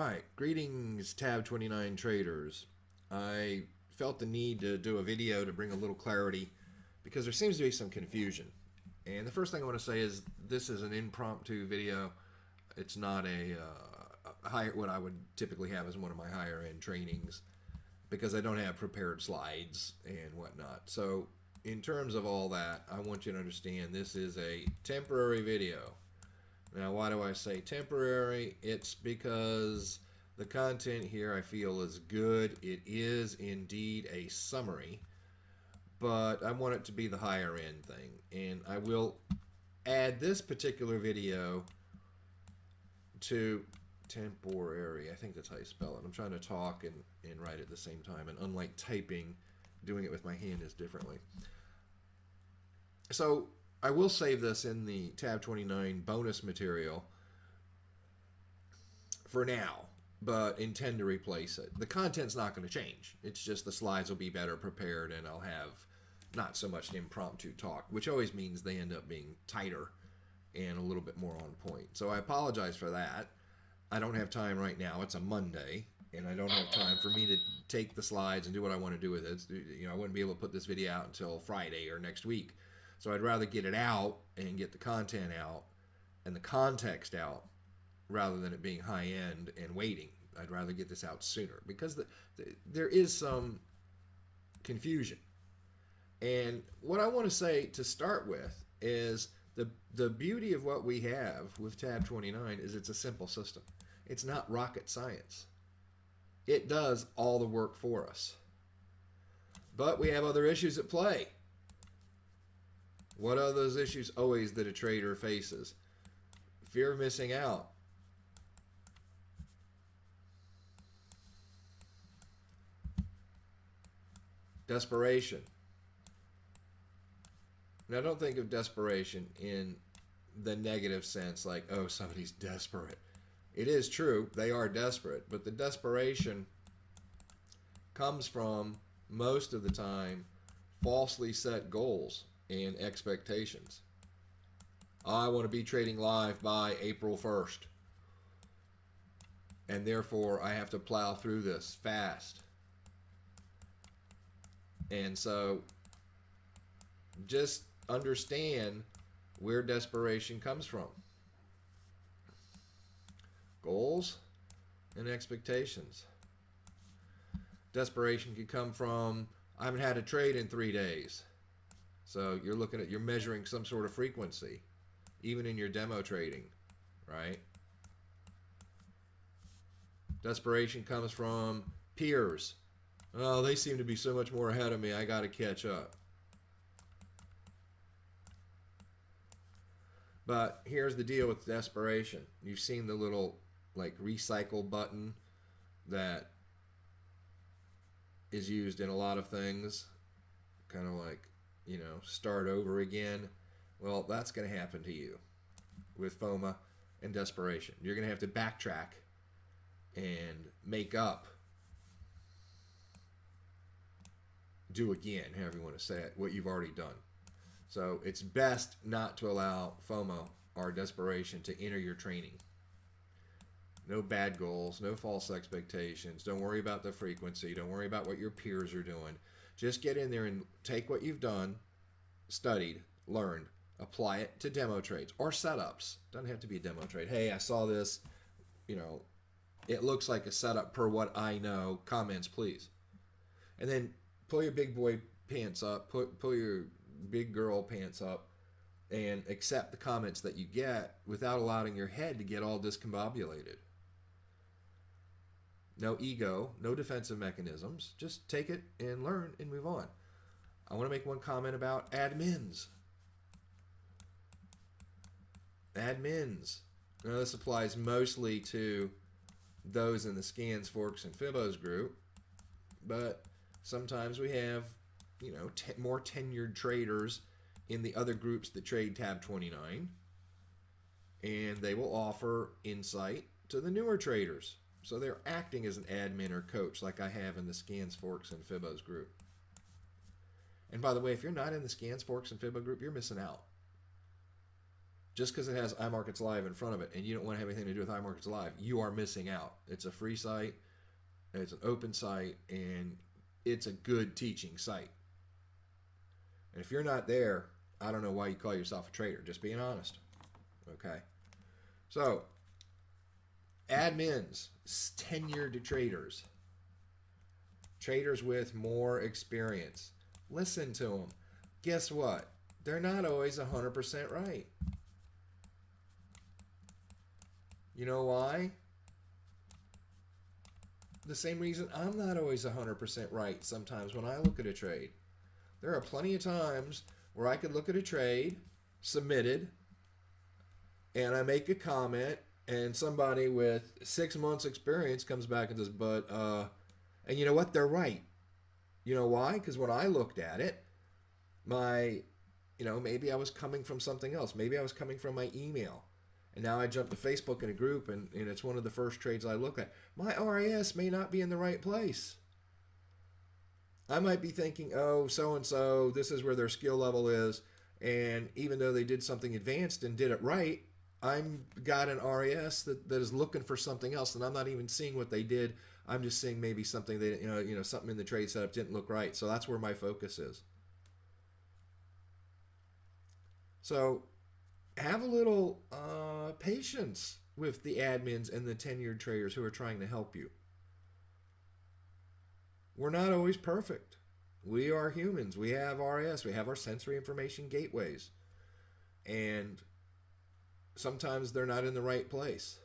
Alright, greetings TAB29 traders. I felt the need to do a video to bring a little clarity because there seems to be some confusion. And the first thing I want to say is this is an impromptu video. It's not what I would typically have as one of my higher end trainings because I don't have prepared slides and whatnot. So in terms of all that, I want you to understand this is a temporary video. Now, why do I say temporary? It's because the content here I feel is good. It is indeed a summary, but I want it to be the higher end thing. And I will add this particular video to temporary. I think that's how you spell it. I'm trying to talk and write at the same time. And unlike typing, doing it with my hand is differently. So I will save this in the TAB29 bonus material for now, but intend to replace it. The content's not going to change. It's just the slides will be better prepared and I'll have not so much impromptu talk, which always means they end up being tighter and a little bit more on point. So I apologize for that. I don't have time right now. It's a Monday, and I don't have time for me to take the slides and do what I want to do with it. I wouldn't be able to put this video out until Friday or next week. So I'd rather get it out and get the content out and the context out rather than it being high end and waiting. I'd rather get this out sooner because there is some confusion. And what I want to say to start with is the beauty of what we have with TAB29 is it's a simple system. It's not rocket science. It does all the work for us. But we have other issues at play. What are those issues always that a trader faces? Fear of missing out. Desperation. Now don't think of desperation in the negative sense like, oh, somebody's desperate. It is true, they are desperate, but the desperation comes from, most of the time, falsely set goals and expectations. I want to be trading live by April 1st. And therefore, I have to plow through this fast. And so, just understand where desperation comes from. Goals and expectations. Desperation can come from, I haven't had a trade in 3 days. So you're measuring some sort of frequency, even in your demo trading, right? Desperation comes from peers. Oh, they seem to be so much more ahead of me, I got to catch up. But here's the deal with desperation. You've seen the little like recycle button that is used in a lot of things, kind of like, start over again. Well, that's going to happen to you with FOMA and desperation. You're going to have to backtrack and make up, do again, however you want to say it, what you've already done. So it's best not to allow FOMO or desperation to enter your training. No bad goals, no false expectations. Don't worry about the frequency. Don't worry about what your peers are doing. Just get in there and take what you've done, studied, learned, apply it to demo trades or setups. Doesn't have to be a demo trade. Hey, I saw this, it looks like a setup per what I know. Comments, please. And then pull your big boy pants up, pull your big girl pants up, and accept the comments that you get without allowing your head to get all discombobulated. No ego, no defensive mechanisms. Just take it and learn and move on. I want to make one comment about admins. Admins. Now this applies mostly to those in the Scans, Forks, and Fibos group, but sometimes we have, more tenured traders in the other groups that trade TAB29, and they will offer insight to the newer traders. So they're acting as an admin or coach like I have in the Scans, Forks, and Fibos group. And by the way, if you're not in the Scans, Forks, and Fibos group, you're missing out. Just because it has iMarkets Live in front of it and you don't want to have anything to do with iMarkets Live, you are missing out. It's a free site, it's an open site, and it's a good teaching site. And if you're not there, I don't know why you call yourself a trader. Just being honest. Okay? So, admins, tenured traders, traders with more experience. Listen to them. Guess what? They're not always 100% right. You know why? The same reason I'm not always 100% right sometimes when I look at a trade. There are plenty of times where I could look at a trade submitted and I make a comment and somebody with 6 months experience comes back and says, and you know what? They're right. You know why? Because when I looked at it, maybe I was coming from something else. Maybe I was coming from my email. And now I jump to Facebook in a group, and it's one of the first trades I look at. My RAS may not be in the right place. I might be thinking, oh, so-and-so, this is where their skill level is. And even though they did something advanced and did it right, I'm got an RAS that is looking for something else, and I'm not even seeing what they did. I'm just seeing maybe something something in the trade setup didn't look right. So that's where my focus is. So have a little patience with the admins and the tenured traders who are trying to help you. We're not always perfect. We are humans. We have RAS. We have our sensory information gateways. And sometimes they're not in the right place.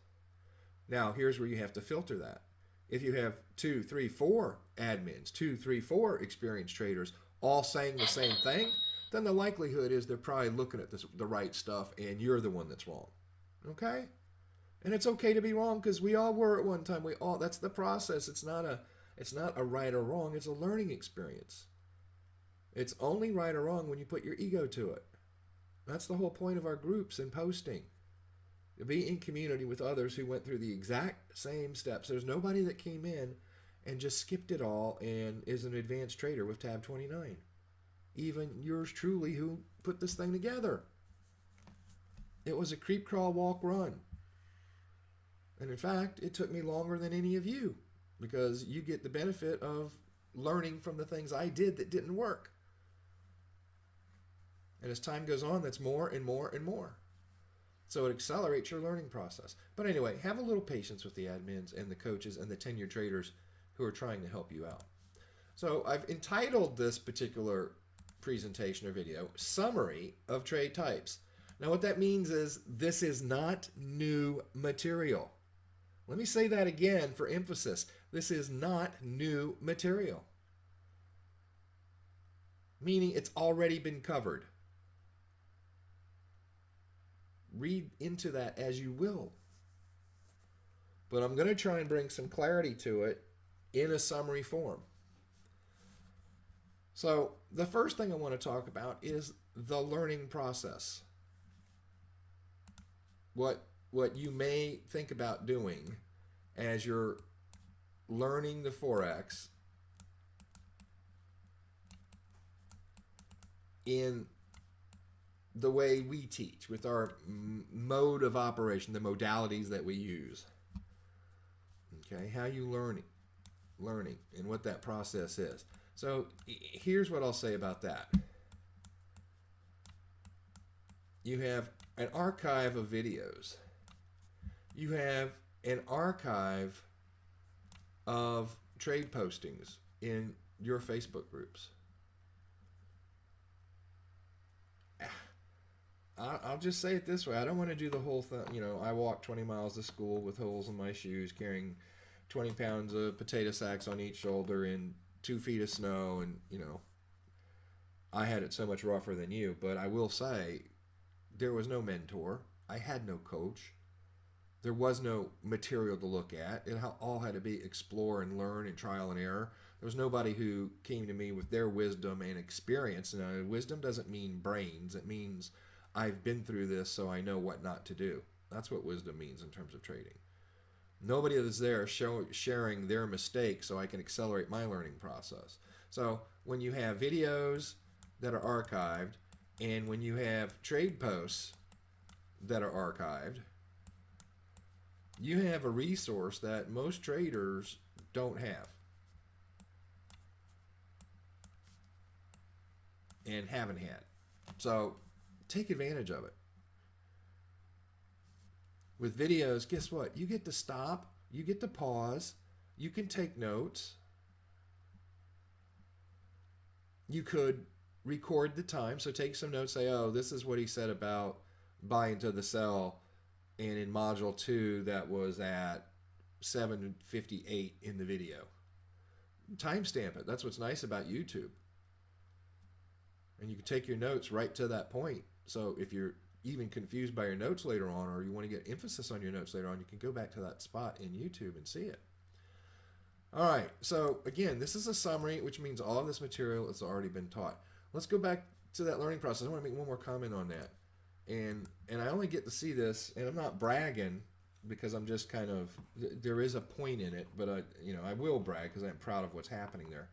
Now, here's where you have to filter that. If you have 2, 3, 4 admins, 2, 3, 4 experienced traders all saying the same thing, then the likelihood is they're probably looking at the right stuff and you're the one that's wrong. Okay? And it's okay to be wrong because we all were at one time. That's the process. It's not a right or wrong. It's a learning experience. It's only right or wrong when you put your ego to it. That's the whole point of our groups and posting. To be in community with others who went through the exact same steps. There's nobody that came in and just skipped it all and is an advanced trader with TAB29. Even yours truly who put this thing together. It was a creep, crawl, walk, run. And in fact, it took me longer than any of you because you get the benefit of learning from the things I did that didn't work. And as time goes on, that's more and more and more. So it accelerates your learning process. But anyway, have a little patience with the admins and the coaches and the tenured traders who are trying to help you out. So I've entitled this particular presentation or video, Summary of Trade Types. Now what that means is this is not new material. Let me say that again for emphasis. This is not new material. Meaning it's already been covered. Read into that as you will. But I'm going to try and bring some clarity to it in a summary form. So the first thing I want to talk about is the learning process. What you may think about doing as you're learning the Forex in the way we teach with our mode of operation, the modalities that we use. Okay, how you learning and what that process is. So here's what I'll say about that. You have an archive of videos. You have an archive of trade postings in your Facebook groups. I'll just say it this way. I don't want to do the whole thing. I walk 20 miles to school with holes in my shoes, carrying 20 pounds of potato sacks on each shoulder and 2 feet of snow. And, I had it so much rougher than you. But I will say, there was no mentor. I had no coach. There was no material to look at. It all had to be explore and learn and trial and error. There was nobody who came to me with their wisdom and experience. Now, wisdom doesn't mean brains. It means I've been through this, so I know what not to do. That's what wisdom means in terms of trading. Nobody is there sharing their mistakes so I can accelerate my learning process. So when you have videos that are archived and when you have trade posts that are archived, you have a resource that most traders don't have and haven't had. So take advantage of it. With videos, guess what? You get to stop, you get to pause, you can take notes. You could record the time, so take some notes, say, oh, this is what he said about buying to the sell, and in module 2 that was at 7:58 in the video. Timestamp it. That's what's nice about YouTube. And you can take your notes right to that point. So if you're even confused by your notes later on, or you want to get emphasis on your notes later on, you can go back to that spot in YouTube and see it. All right, so again, this is a summary, which means all of this material has already been taught. Let's go back to that learning process. I want to make one more comment on that. And I only get to see this, and I'm not bragging because I'm just kind of, there is a point in it, but I will brag because I'm proud of what's happening there.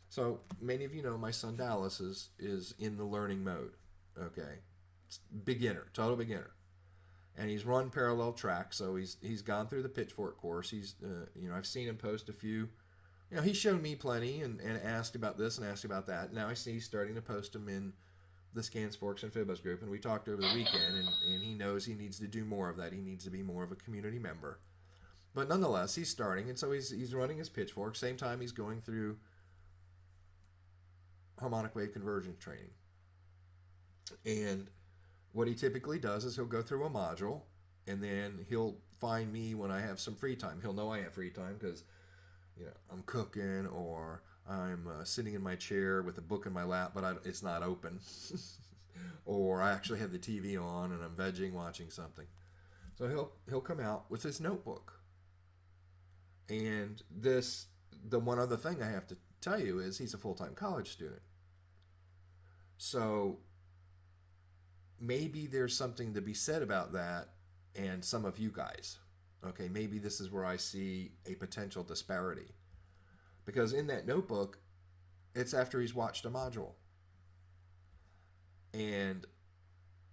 So many of you know my son Dallas is in the learning mode. Okay, it's beginner, total beginner, and he's run parallel track. So he's gone through the Pitchfork course. He's I've seen him post a few. He's shown me plenty and asked about this and asked about that. Now I see he's starting to post them in the Scans, Forks, and Fibos group, and we talked over the weekend, and he knows he needs to do more of that. He needs to be more of a community member. But nonetheless, he's starting, and so he's running his Pitchfork. Same time he's going through harmonic wave conversion training. And what he typically does is he'll go through a module, and then he'll find me when I have some free time. He'll know I have free time because I'm cooking, or I'm sitting in my chair with a book in my lap, but it's not open. Or I actually have the TV on and I'm vegging watching something. So he'll come out with his notebook. And the one other thing I have to tell you is he's a full-time college student. So maybe there's something to be said about that, and some of you guys. Okay, maybe this is where I see a potential disparity. Because in that notebook, it's after he's watched a module. And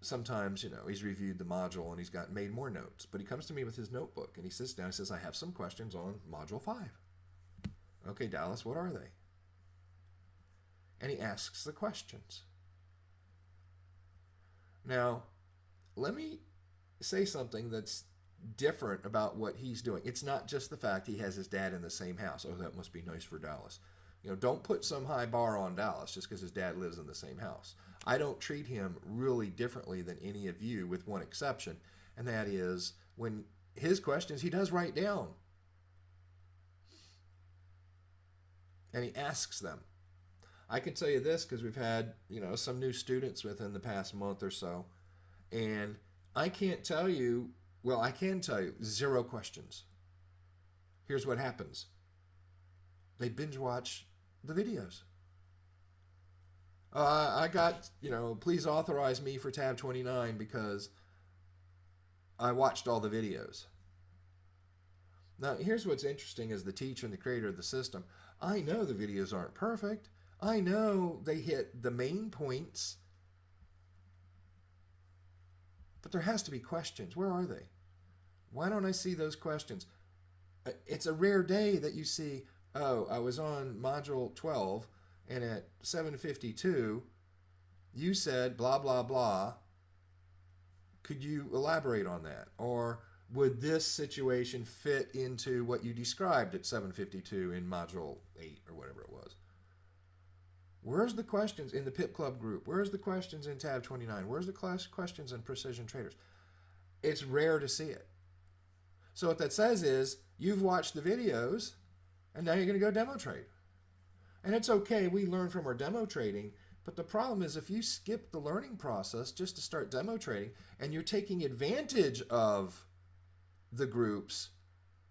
sometimes, he's reviewed the module and he's made more notes. But he comes to me with his notebook and he sits down and says, I have some questions on module 5. Okay, Dallas, what are they? And he asks the questions. Now, let me say something that's different about what he's doing. It's not just the fact he has his dad in the same house. Oh, that must be nice for Dallas. Don't put some high bar on Dallas just because his dad lives in the same house. I don't treat him really differently than any of you, with one exception, and that is when his questions he does write down. And he asks them. I can tell you this because we've had, some new students within the past month or so, and I can't tell you, well, I can tell you, 0 questions. Here's what happens. They binge watch the videos. I got, please authorize me for TAB29 because I watched all the videos. Now, here's what's interesting as the teacher and the creator of the system. I know the videos aren't perfect. I know they hit the main points. But there has to be questions. Where are they? Why don't I see those questions? It's a rare day that you see, oh, I was on module 12, and at 7:52, you said blah, blah, blah. Could you elaborate on that? Or would this situation fit into what you described at 7:52 in module 8 or whatever it was? Where's the questions in the PIP Club group? Where's the questions in TAB29? Where's the questions in Precision Traders? It's rare to see it. So what that says is you've watched the videos and now you're going to go demo trade. And it's okay, we learn from our demo trading, but the problem is if you skip the learning process just to start demo trading and you're taking advantage of the groups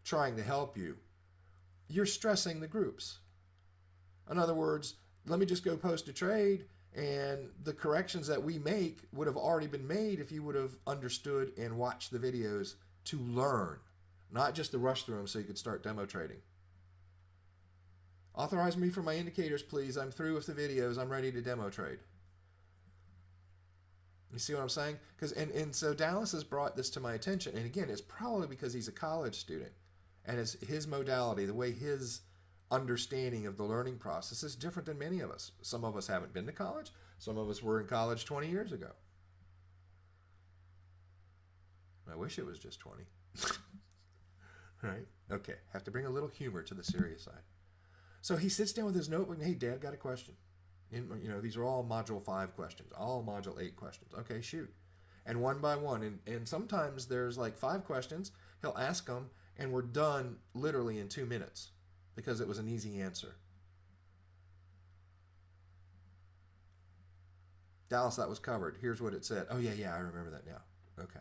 trying to help you, you're stressing the groups. In other words, let me just go post a trade, and the corrections that we make would have already been made if you would have understood and watched the videos to learn, not just to rush through them so you could start demo trading. Authorize me for my indicators, please. I'm through with the videos. I'm ready to demo trade. You see what I'm saying? And so Dallas has brought this to my attention, and again, it's probably because he's a college student, and his modality, the way his understanding of the learning process is different than many of us. Some of us haven't been to college. Some of us were in college 20 years ago. I wish it was just 20. Right? Okay. Have to bring a little humor to the serious side. So he sits down with his notebook and, hey, Dad, got a question. These are all Module 5 questions, all Module 8 questions. Okay, shoot. And one by one. And sometimes there's like 5 questions. He'll ask them, and we're done literally in 2 minutes because it was an easy answer. Dallas, that was covered. Here's what it said. Oh, yeah, I remember that now. Okay.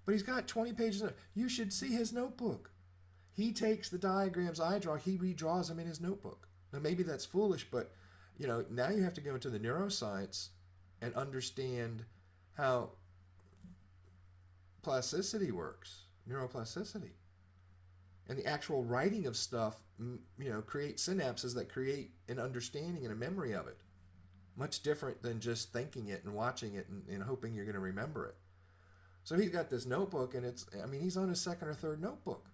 But he's got 20 pages of it. You should see his notebook. He takes the diagrams I draw, he redraws them in his notebook. Now, maybe that's foolish, but now you have to go into the neuroscience and understand how plasticity works, neuroplasticity. And the actual writing of stuff, create synapses that create an understanding and a memory of it. Much different than just thinking it and watching it and hoping you're going to remember it. So he's got this notebook, and he's on his second or third notebook.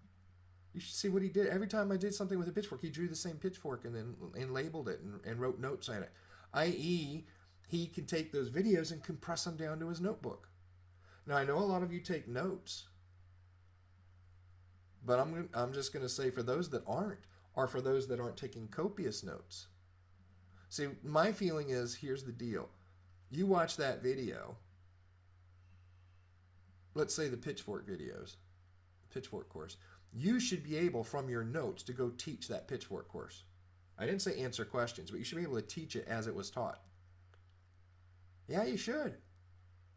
You should see what he did. Every time I did something with a pitchfork, he drew the same pitchfork and labeled it and wrote notes on it. I.e., he can take those videos and compress them down to his notebook. Now, I know a lot of you take notes, but I'm just going to say for those that aren't, or for those that aren't taking copious notes. See, my feeling is, here's the deal. You watch that video, let's say the pitchfork videos, pitchfork course. You should be able, from your notes, to go teach that pitchfork course. I didn't say answer questions, but you should be able to teach it as it was taught. Yeah, you should.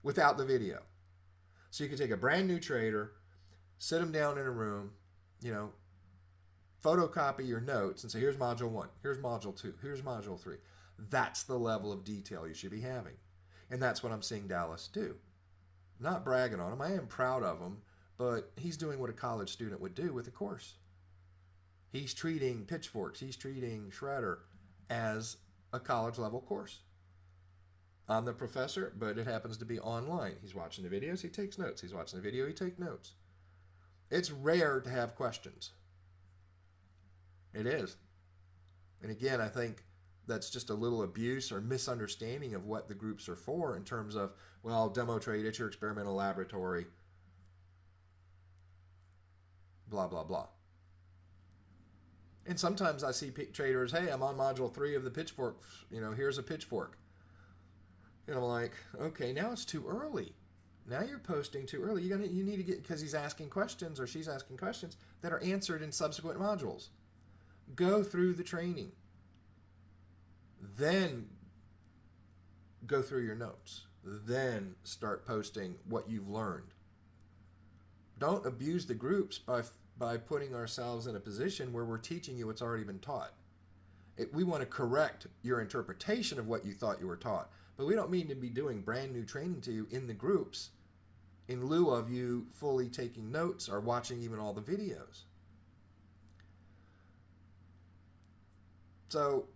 Without the video. So you can take a brand new trader, sit them down in a room, photocopy your notes and say, here's Module 1, here's Module 2, here's Module 3. That's the level of detail you should be having. And that's what I'm seeing Dallas do. Not bragging on him. I am proud of him. But he's doing what a college student would do with a course. He's treating pitchforks, he's treating shredder as a college level course. I'm the professor, but it happens to be online. He's watching the videos, he takes notes. He's watching the video, he takes notes. It's rare to have questions. It is. And again, I think that's just a little abuse or misunderstanding of what the groups are for in terms of, well, demo trade, it's your experimental laboratory. Blah, blah, blah. And sometimes I see traders, hey, I'm on Module 3 of the pitchfork. Here's a pitchfork. And I'm like, okay, now it's too early. Now you're posting too early. You need to get, because he's asking questions or she's asking questions that are answered in subsequent modules. Go through the training. Then go through your notes. Then start posting what you've learned. Don't abuse the groups by putting ourselves in a position where we're teaching you what's already been taught. We want to correct your interpretation of what you thought you were taught, but we don't mean to be doing brand new training to you in the groups in lieu of you fully taking notes or watching even all the videos. So,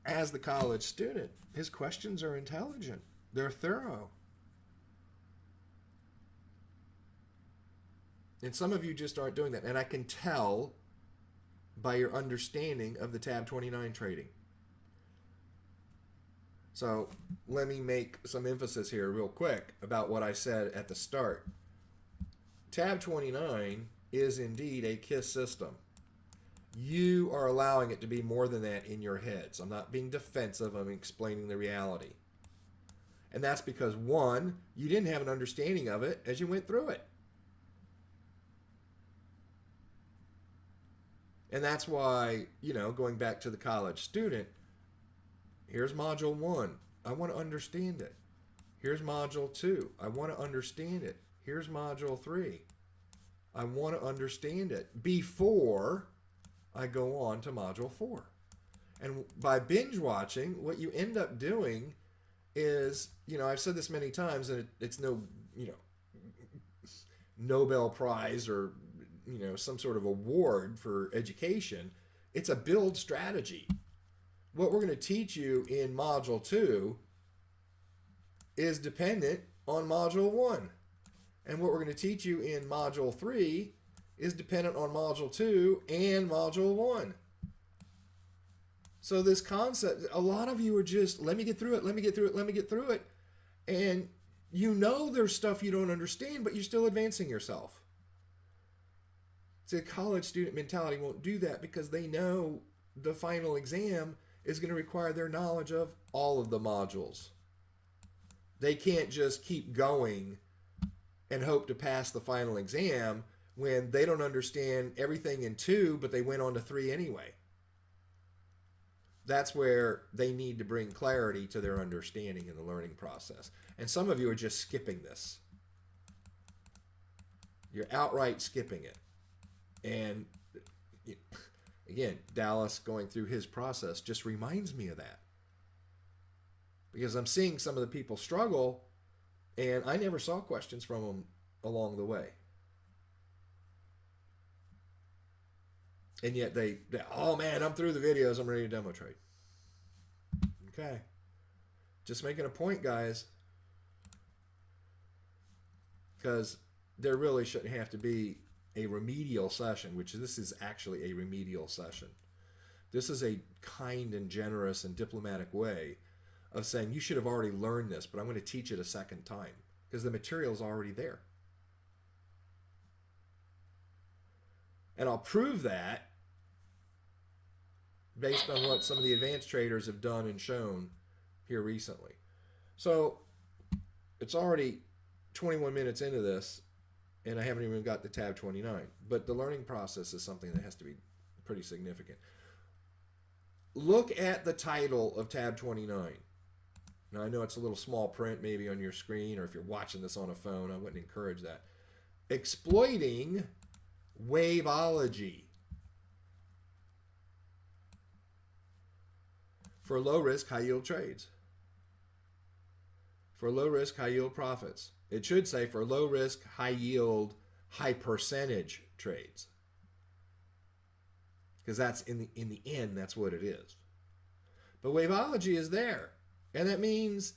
as the college student, his questions are intelligent. They're thorough. And some of you just aren't doing that. And I can tell by your understanding of the TAB29 trading. So let me make some emphasis here real quick about what I said at the start. TAB29 is indeed a KISS system. You are allowing it to be more than that in your heads. I'm not being defensive. I'm explaining the reality. And that's because, one, you didn't have an understanding of it as you went through it. And that's why, going back to the college student, here's Module 1. I want to understand it. Here's Module 2. I want to understand it. Here's Module 3. I want to understand it before I go on to Module 4. And by binge watching, what you end up doing is, I've said this many times, and it's no, Nobel Prize or some sort of award for education. It's a build strategy. What we're going to teach you in Module 2 is dependent on Module 1. And what we're going to teach you in Module 3 is dependent on Module 2 and Module 1. So this concept, a lot of you are just, let me get through it, let me get through it, let me get through it. And you know there's stuff you don't understand, but you're still advancing yourself. See, a college student mentality won't do that because they know the final exam is going to require their knowledge of all of the modules. They can't just keep going and hope to pass the final exam when they don't understand everything in 2, but they went on to 3 anyway. That's where they need to bring clarity to their understanding in the learning process. And some of you are just skipping this. You're outright skipping it. And again, Dallas going through his process just reminds me of that. Because I'm seeing some of the people struggle, and I never saw questions from them along the way. And yet they, oh man, I'm through the videos, I'm ready to demo trade. Okay. Just making a point, guys. Because there really shouldn't have to be a remedial session, which this is actually a remedial session. This is a kind and generous and diplomatic way of saying you should have already learned this, but I'm going to teach it a second time because the material is already there. And I'll prove that based on what some of the advanced traders have done and shown here recently. So it's already 21 minutes into this, and I haven't even got to tab 29. But the learning process is something that has to be pretty significant. Look at the title of tab 29. Now, I know it's a little small print maybe on your screen, or if you're watching this on a phone, I wouldn't encourage that. Exploiting waveology for low-risk, high-yield trades. For low-risk, high-yield profits. It should say for low-risk, high-yield, high-percentage trades. Because that's, in the end, that's what it is. But waveology is there. And that means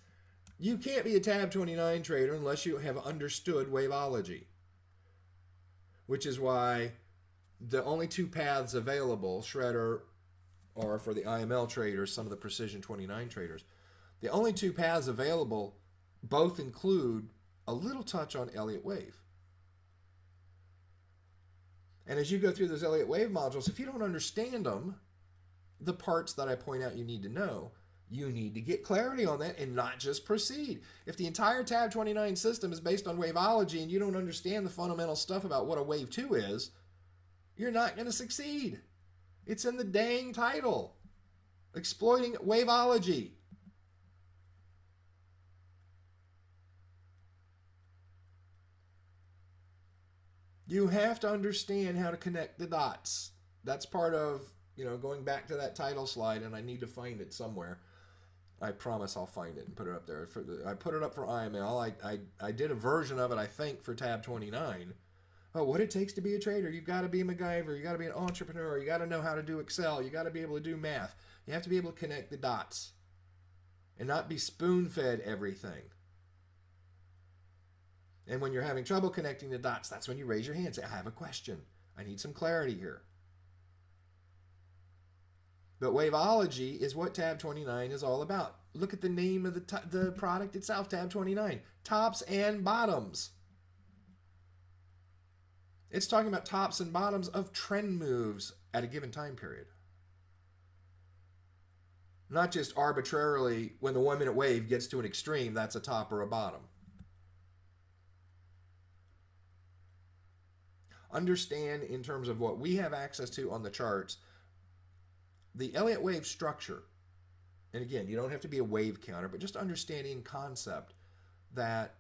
you can't be a tab 29 trader unless you have understood waveology. Which is why the only 2 paths available, Shredder or for the IML traders, some of the Precision 29 traders, the only 2 paths available both include a little touch on Elliott wave. And as you go through those Elliott wave modules, if you don't understand them, the parts that I point out you need to know, you need to get clarity on that and not just proceed. If the entire tab 29 system is based on waveology and you don't understand the fundamental stuff about what a wave 2 is, you're not going to succeed. It's in the dang title. Exploiting waveology. You have to understand how to connect the dots. That's part of, going back to that title slide, and I need to find it somewhere. I promise I'll find it and put it up there. I put it up for IML. I did a version of it, I think, for tab 29. Oh, what it takes to be a trader. You've got to be a MacGyver. You got to be an entrepreneur. You got to know how to do Excel. You got to be able to do math. You have to be able to connect the dots and not be spoon-fed everything. And when you're having trouble connecting the dots, that's when you raise your hand and say, I have a question. I need some clarity here. But waveology is what tab 29 is all about. Look at the name of the product itself, tab 29. Tops and bottoms. It's talking about tops and bottoms of trend moves at a given time period. Not just arbitrarily when the 1 minute wave gets to an extreme, that's a top or a bottom. Understand in terms of what we have access to on the charts, the Elliott wave structure. And again, you don't have to be a wave counter, but just understanding concept that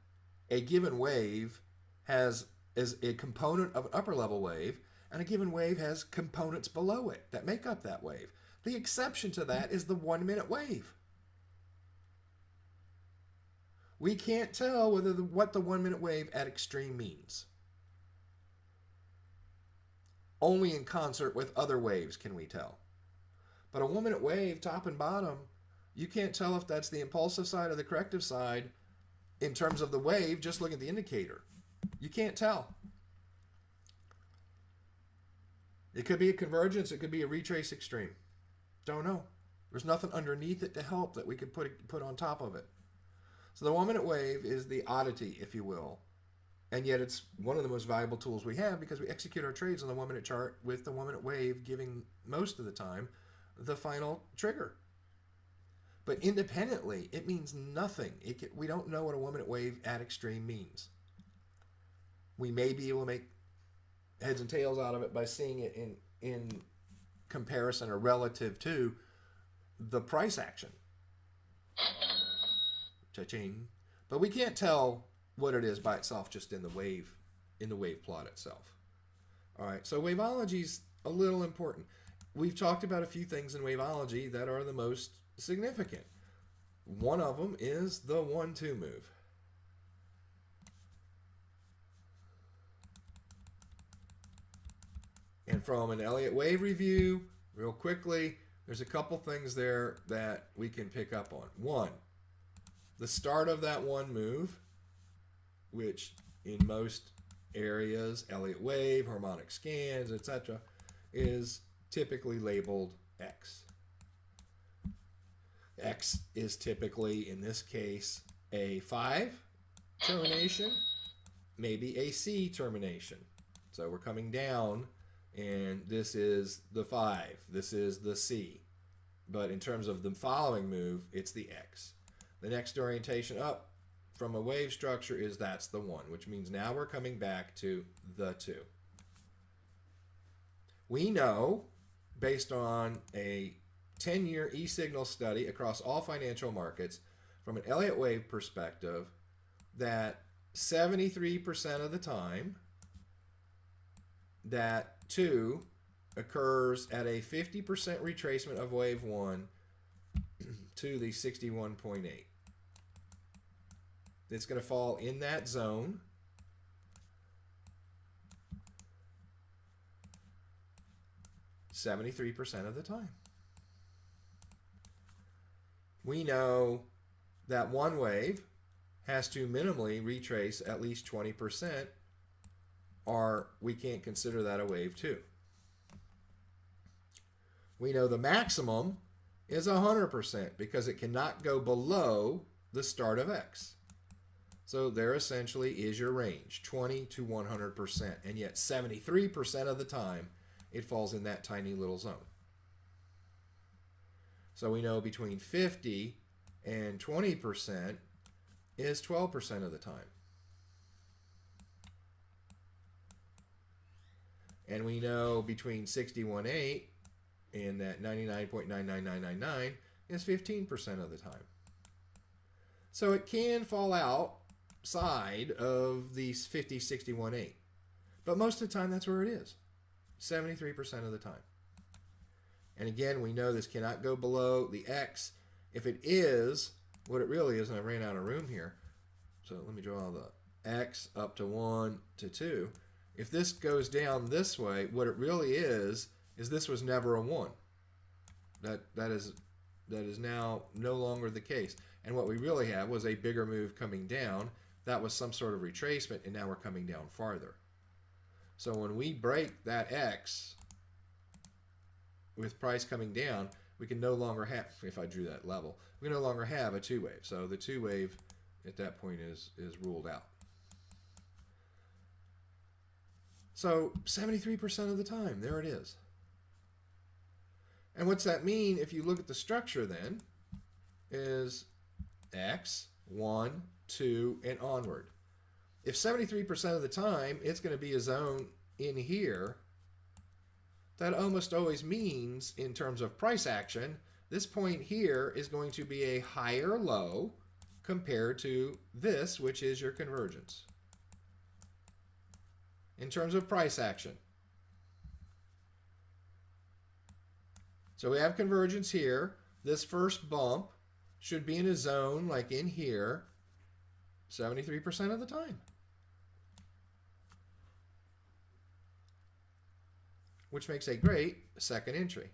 a given wave has is a component of an upper level wave, and a given wave has components below it that make up that wave. The exception to that is the 1 minute wave. We can't tell what the 1 minute wave at extreme means. Only in concert with other waves can we tell. But a 1 minute wave, top and bottom, you can't tell if that's the impulsive side or the corrective side in terms of the wave, just look at the indicator. You can't tell. It could be a convergence. It could be a retrace extreme. Don't know. There's nothing underneath it to help that we could put on top of it. So the 1 minute wave is the oddity, if you will. And yet it's one of the most valuable tools we have because we execute our trades on the 1 minute chart with the 1 minute wave giving most of the time the final trigger. But independently, it means nothing. We don't know what a 1 minute wave at extreme means. We may be able to make heads and tails out of it by seeing it in comparison or relative to the price action. Cha-ching. But we can't tell what it is by itself just in the wave plot itself. All right, so waveology is a little important. We've talked about a few things in waveology that are the most significant. One of them is the 1-2 move. And from an Elliott wave review, real quickly, there's a couple things there that we can pick up on. One, the start of that one move, which in most areas, Elliott wave, harmonic scans, etc., is typically labeled X. X is typically, in this case, a 5 termination, maybe a C termination. So we're coming down, and this is the 5. This is the C. But in terms of the following move, it's the X. The next orientation up from a wave structure is that's the 1, which means now we're coming back to the 2. We know, based on a 10-year e-signal study across all financial markets, from an Elliott wave perspective, that 73% of the time, that 2 occurs at a 50% retracement of wave 1 to the 61.8. It's going to fall in that zone. (73% of the time). We know that one wave has to minimally retrace at least 20%, or we can't consider that a wave 2. We know the maximum is 100% because it cannot go below the start of X. So there essentially is your range, 20 to 100%, and yet 73% of the time it falls in that tiny little zone. So we know between 50 and 20% is 12% of the time. And we know between 61.8 and that 99.99999 is 15% of the time. So it can fall outside of these 50, 61.8. But most of the time that's where it is, 73% of the time. And again, we know this cannot go below the X. If it is, what it really is, and I ran out of room here, so let me draw the X up to 1 to 2. If this goes down this way, what it really is this was never a 1. That is now no longer the case. And what we really have was a bigger move coming down. That was some sort of retracement, and now we're coming down farther. So when we break that X with price coming down, we can no longer have, if I drew that level, we no longer have a 2 wave. So the 2 wave at that point is ruled out. So 73% of the time, there it is. And what's that mean if you look at the structure then is X, 1, 2, and onward. If 73% of the time it's going to be a zone in here, that almost always means in terms of price action, this point here is going to be a higher low compared to this, which is your convergence. In terms of price action. So we have convergence here. This first bump should be in a zone like in here 73% of the time. Which makes a great second entry.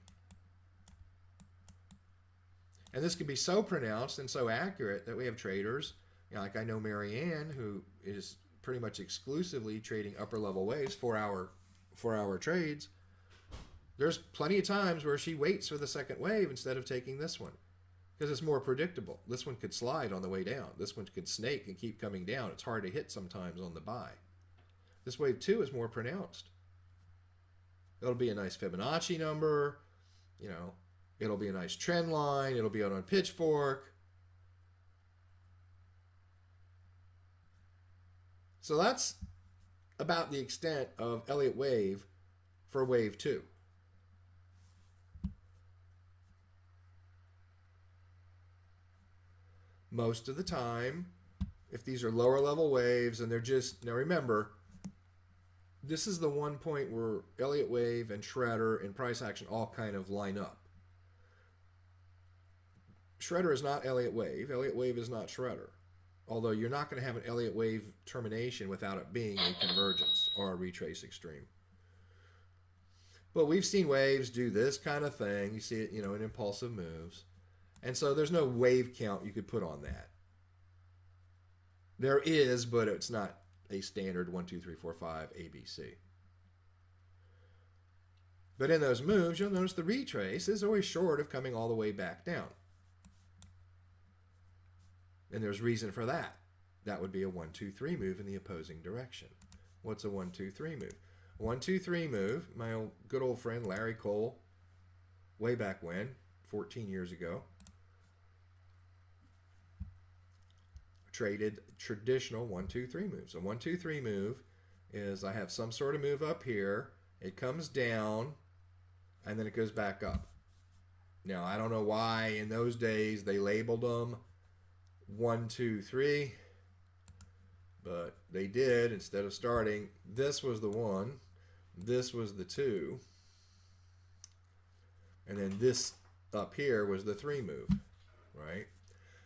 And this can be so pronounced and so accurate that we have traders You know, like I know Marianne, who is pretty much exclusively trading upper level waves, 4 hour trades. There's plenty of times where she waits for the second wave instead of taking this one because it's more predictable. This one could slide on the way down. This one could snake and keep coming down. It's hard to hit sometimes on the buy. This wave 2 is more pronounced. It'll be a nice Fibonacci number. You know, it'll be a nice trend line. It'll be out on Pitchfork. So that's about the extent of Elliott wave for wave 2. Most of the time, if these are lower level waves and they're just, now remember, this is the one point where Elliott wave and Shredder and price action all kind of line up. Shredder is not Elliott wave. Elliott wave is not Shredder. Although you're not going to have an Elliott wave termination without it being a convergence or a retrace extreme. But we've seen waves do this kind of thing. You see it, you know, in impulsive moves. And so there's no wave count you could put on that. There is, but it's not a standard 1, 2, 3, 4, 5 ABC. But in those moves, you'll notice the retrace is always short of coming all the way back down. And there's reason for that. That would be a 1, 2, 3 move in the opposing direction. What's a 1, 2, 3 move? 1, 2, 3 move, my good old friend Larry Cole, way back when, 14 years ago, traded traditional 1, 2, 3 moves. A 1, 2, 3 move is I have some sort of move up here, it comes down, and then it goes back up. Now, I don't know why in those days they labeled them 1, 2, 3, but they did. Instead of starting, this was the 1, this was the 2, and then this up here was the 3 move, right?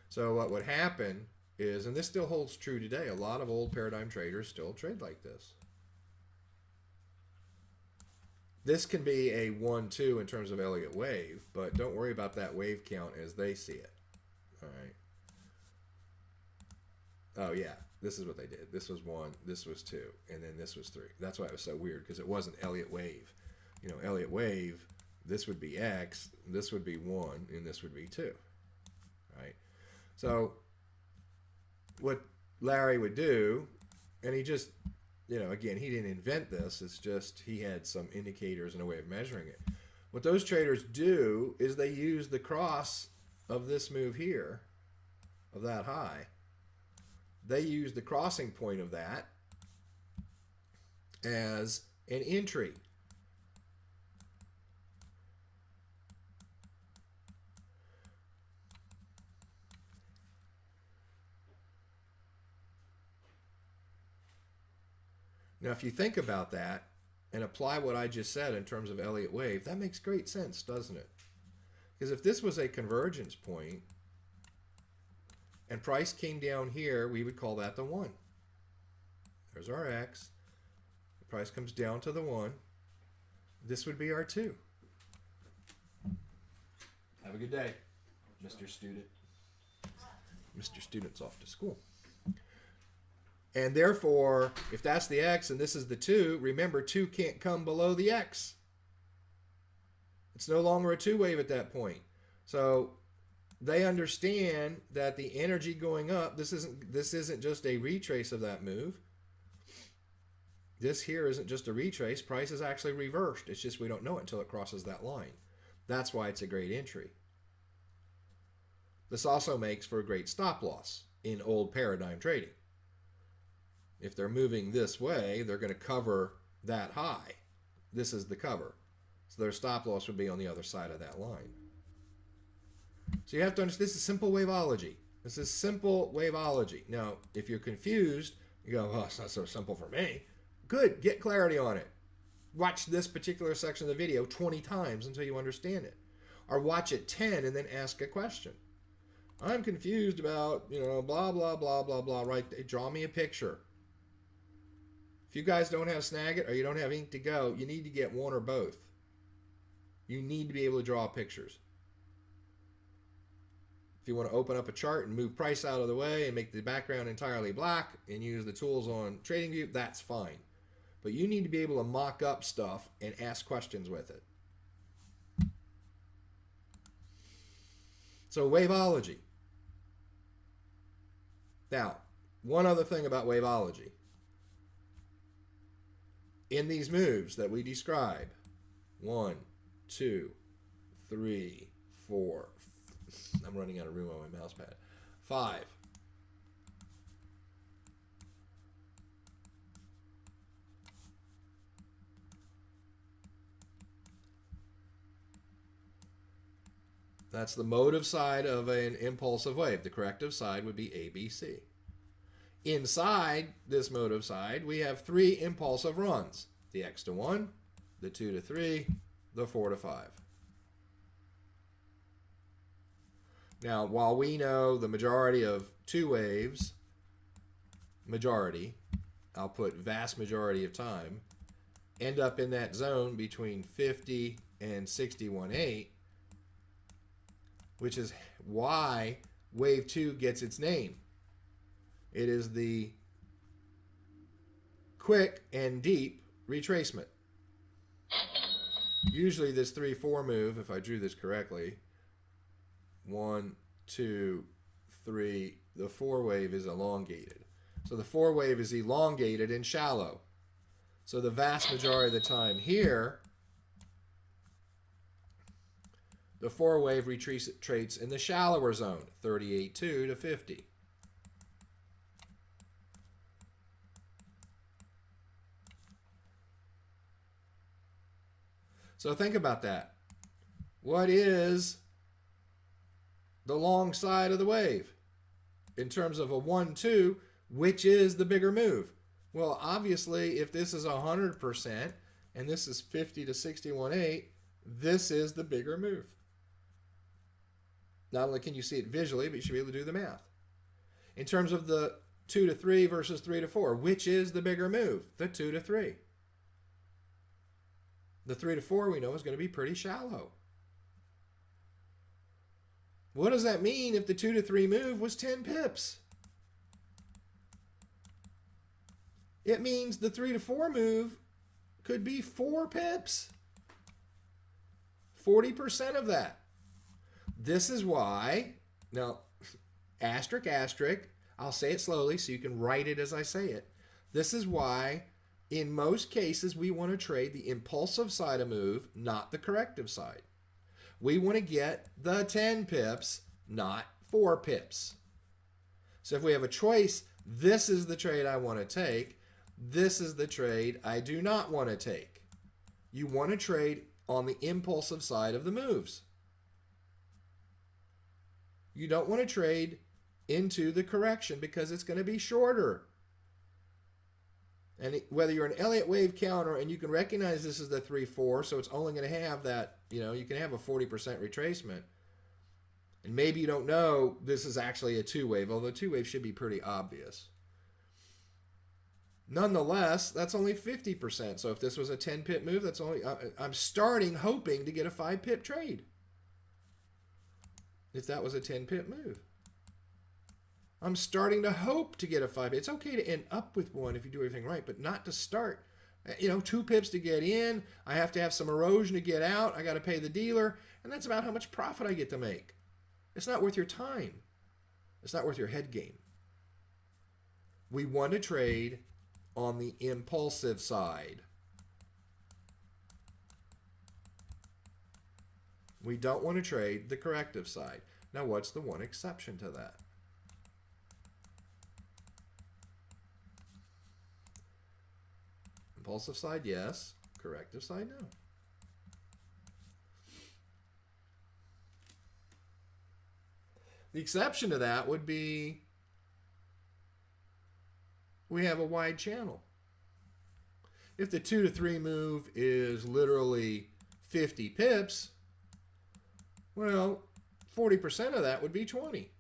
So what would happen is, and this still holds true today, a lot of old paradigm traders still trade like this. This can be a 1, 2 in terms of Elliott wave, but don't worry about that wave count as they see it. All right. Oh yeah, this is what they did. This was 1, this was 2, and then this was 3. That's why it was so weird, because it wasn't Elliott wave. You know, Elliott wave, this would be X, this would be 1, and this would be 2. Right? So what Larry would do, and he just, you know, again, he didn't invent this. It's just he had some indicators and a way of measuring it. What those traders do is they use the cross of this move here, of that high. They use the crossing point of that as an entry. Now, if you think about that and apply what I just said in terms of Elliott wave, that makes great sense, doesn't it? Because if this was a convergence point and price came down here, we would call that the 1. There's our X. The price comes down to the 1. This would be our 2. Have a good day, Mr. Student. Mr. Student's off to school. And therefore, if that's the X and this is the 2, remember 2 can't come below the X. It's no longer a 2 wave at that point. So they understand that the energy going up, this isn't just a retrace of that move. This here isn't just a retrace. Price is actually reversed. It's just we don't know it until it crosses that line. That's why it's a great entry. This also makes for a great stop loss in old paradigm trading. If they're moving this way, they're going to cover that high. This is the cover. So their stop loss would be on the other side of that line. So you have to understand, this is simple waveology. This is simple waveology. Now, if you're confused, you go, oh, it's not so simple for me. Good, get clarity on it. Watch this particular section of the video 20 times until you understand it. Or watch it 10 and then ask a question. I'm confused about, you know, blah, blah, blah, blah, blah, right? Draw me a picture. If you guys don't have Snagit or you don't have ink to go, you need to get one or both. You need to be able to draw pictures. If you want to open up a chart and move price out of the way and make the background entirely black and use the tools on TradingView, that's fine. But you need to be able to mock up stuff and ask questions with it. So Waveology. Now, one other thing about Waveology. In these moves that we describe, 1, 2, 3, 4, I'm running out of room on my mouse pad, 5. That's the motive side of an impulsive wave. The corrective side would be ABC. Inside this motive side, we have 3 impulsive runs. The X to 1, the 2 to 3, the 4 to 5. Now, while we know the majority of 2 waves, I'll put vast majority of time, end up in that zone between 50 and 61.8, which is why wave 2 gets its name. It is the quick and deep retracement. Usually this 3-4 move, if I drew this correctly, 1, 2, 3, the 4 wave is elongated. So the 4 wave is elongated and shallow. So the vast majority of the time here, the 4 wave retreats in the shallower zone, 38.2 to 50. So think about that. What is the long side of the wave? In terms of a 1-2, which is the bigger move? Well, obviously, if this is 100% and this is 50 to 61.8, this is the bigger move. Not only can you see it visually, but you should be able to do the math. In terms of the 2 to 3 versus 3 to 4, which is the bigger move? The 2 to 3. The 3 to 4 we know is going to be pretty shallow. What does that mean if the 2 to 3 move was 10 pips? It means the 3 to 4 move could be 4 pips. 40% of that. This is why, now, asterisk, asterisk, I'll say it slowly so you can write it as I say it. This is why, in most cases, we want to trade the impulsive side of move, not the corrective side. We want to get the 10 pips, not 4 pips. So if we have a choice, this is the trade I want to take. This is the trade I do not want to take. You want to trade on the impulsive side of the moves. You don't want to trade into the correction because it's going to be shorter. And whether you're an Elliott wave counter and you can recognize this is the 3-4, so it's only going to have that, you can have a 40% retracement. And maybe you don't know this is actually a 2 wave, although 2 wave should be pretty obvious. Nonetheless, that's only 50%. So if this was a 10 pip move, that's only, I'm starting hoping to get a 5 pip trade. If that was a 10 pip move. I'm starting to hope to get a 5 pip. It's okay to end up with one if you do everything right, but not to start. 2 pips to get in. I have to have some erosion to get out. I got to pay the dealer. And that's about how much profit I get to make. It's not worth your time. It's not worth your head game. We want to trade on the impulsive side. We don't want to trade the corrective side. Now, what's the one exception to that? Impulsive side, yes. Corrective side, no. The exception to that would be we have a wide channel. If the 2 to 3 move is literally 50 pips, well, 40% of that would be 20.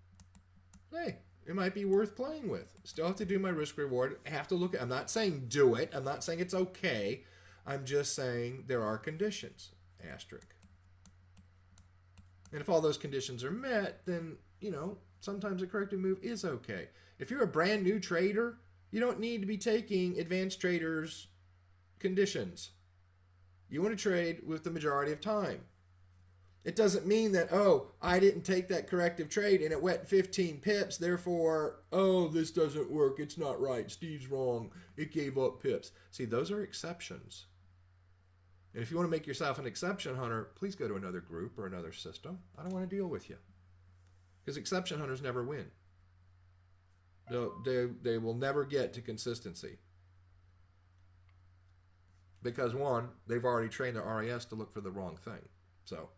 Hey, it might be worth playing with. Still have to do my risk reward. Have to look at, I'm not saying do it. I'm not saying it's okay. I'm just saying there are conditions. Asterisk. And if all those conditions are met, then, sometimes a corrective move is okay. If you're a brand new trader, you don't need to be taking advanced traders' conditions. You want to trade with the majority of time. It doesn't mean that, I didn't take that corrective trade and it went 15 pips, therefore, this doesn't work, it's not right, Steve's wrong, it gave up pips. See, those are exceptions. And if you want to make yourself an exception hunter, please go to another group or another system. I don't want to deal with you. Because exception hunters never win. They will never get to consistency. Because one, they've already trained their RAS to look for the wrong thing. So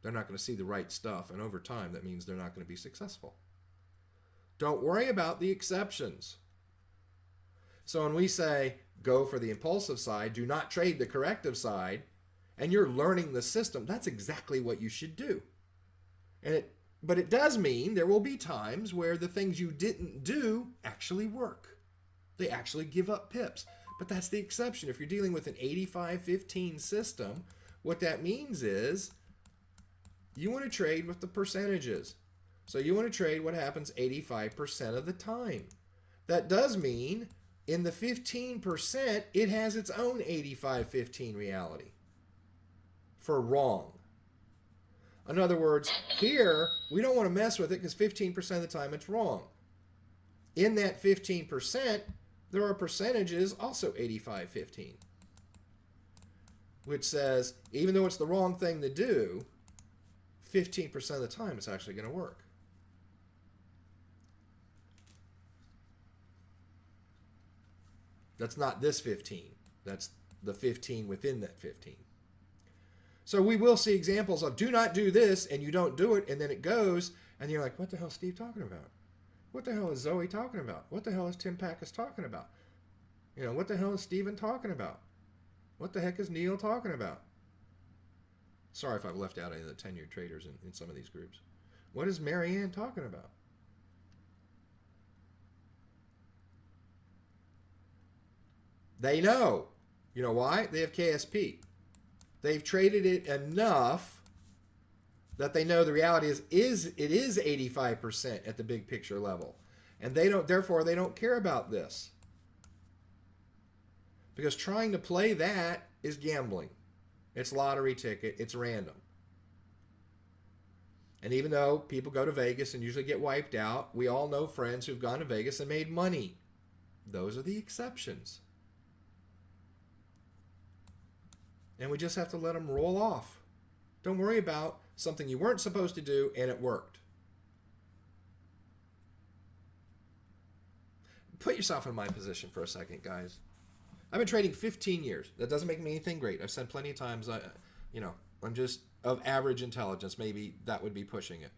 they're not going to see the right stuff. And over time, that means they're not going to be successful. Don't worry about the exceptions. So when we say, go for the impulsive side, do not trade the corrective side, and you're learning the system, that's exactly what you should do. But it does mean there will be times where the things you didn't do actually work. They actually give up pips. But that's the exception. If you're dealing with an 85-15 system, what that means is you want to trade with the percentages. So you want to trade what happens 85% of the time. That does mean in the 15%, it has its own 85-15 reality for wrong. In other words, here, we don't want to mess with it because 15% of the time it's wrong. In that 15%, there are percentages also 85-15, which says even though it's the wrong thing to do, 15% of the time it's actually going to work. That's not this 15. That's the 15 within that 15. So we will see examples of do not do this, and you don't do it, and then it goes, and you're like, what the hell is Steve talking about? What the hell is Zoe talking about? What the hell is Tim Packus talking about? What the hell is Steven talking about? What the heck is Neil talking about? Sorry if I've left out any of the tenured traders in some of these groups. What is Marianne talking about? They know. You know why? They have KSP. They've traded it enough that they know the reality is it is 85% at the big picture level. And therefore they don't care about this. Because trying to play that is gambling. It's lottery ticket, it's random. And even though people go to Vegas and usually get wiped out, we all know friends who've gone to Vegas and made money. Those are the exceptions. And we just have to let them roll off. Don't worry about something you weren't supposed to do and it worked. Put yourself in my position for a second, guys. I've been trading 15 years. That doesn't make me anything great. I've said plenty of times, I'm just of average intelligence. Maybe that would be pushing it.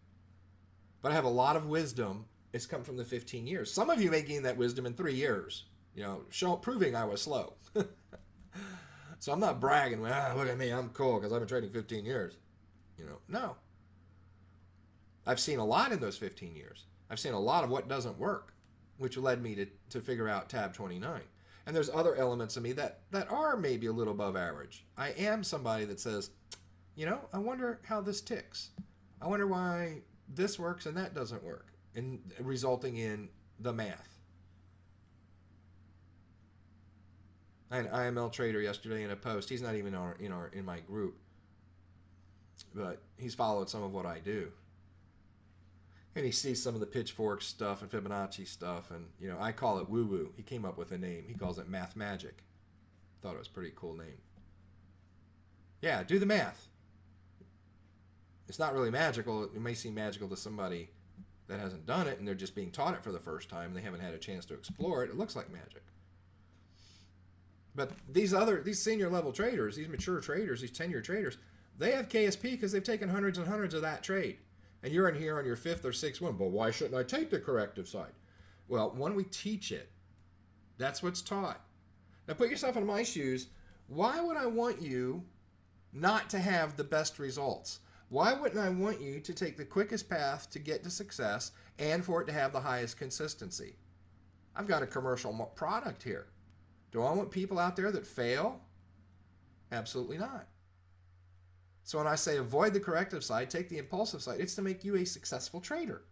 But I have a lot of wisdom. It's come from the 15 years. Some of you may gain that wisdom in 3 years, proving I was slow. So I'm not bragging, look at me, I'm cool because I've been trading 15 years. No. I've seen a lot in those 15 years. I've seen a lot of what doesn't work, which led me to figure out TAB29. And there's other elements of me that are maybe a little above average. I am somebody that says, I wonder how this ticks. I wonder why this works and that doesn't work, and resulting in the math. I had an IML trader yesterday in a post. He's not even in my group, but he's followed some of what I do. And he sees some of the pitchfork stuff and Fibonacci stuff, and I call it woo-woo. He came up with a name. He calls it math magic. Thought it was a pretty cool name. Yeah, do the math. It's not really magical. It may seem magical to somebody that hasn't done it, and they're just being taught it for the first time. They haven't had a chance to explore it. It looks like magic. But these senior level traders, these mature traders, these tenured traders, they have KSP because they've taken hundreds and hundreds of that trade. And you're in here on your 5th or 6th one. But why shouldn't I take the corrective side? Well, when we teach it, that's what's taught. Now put yourself in my shoes. Why would I want you not to have the best results? Why wouldn't I want you to take the quickest path to get to success and for it to have the highest consistency? I've got a commercial product here. Do I want people out there that fail? Absolutely not. So when I say avoid the corrective side, take the impulsive side, it's to make you a successful trader.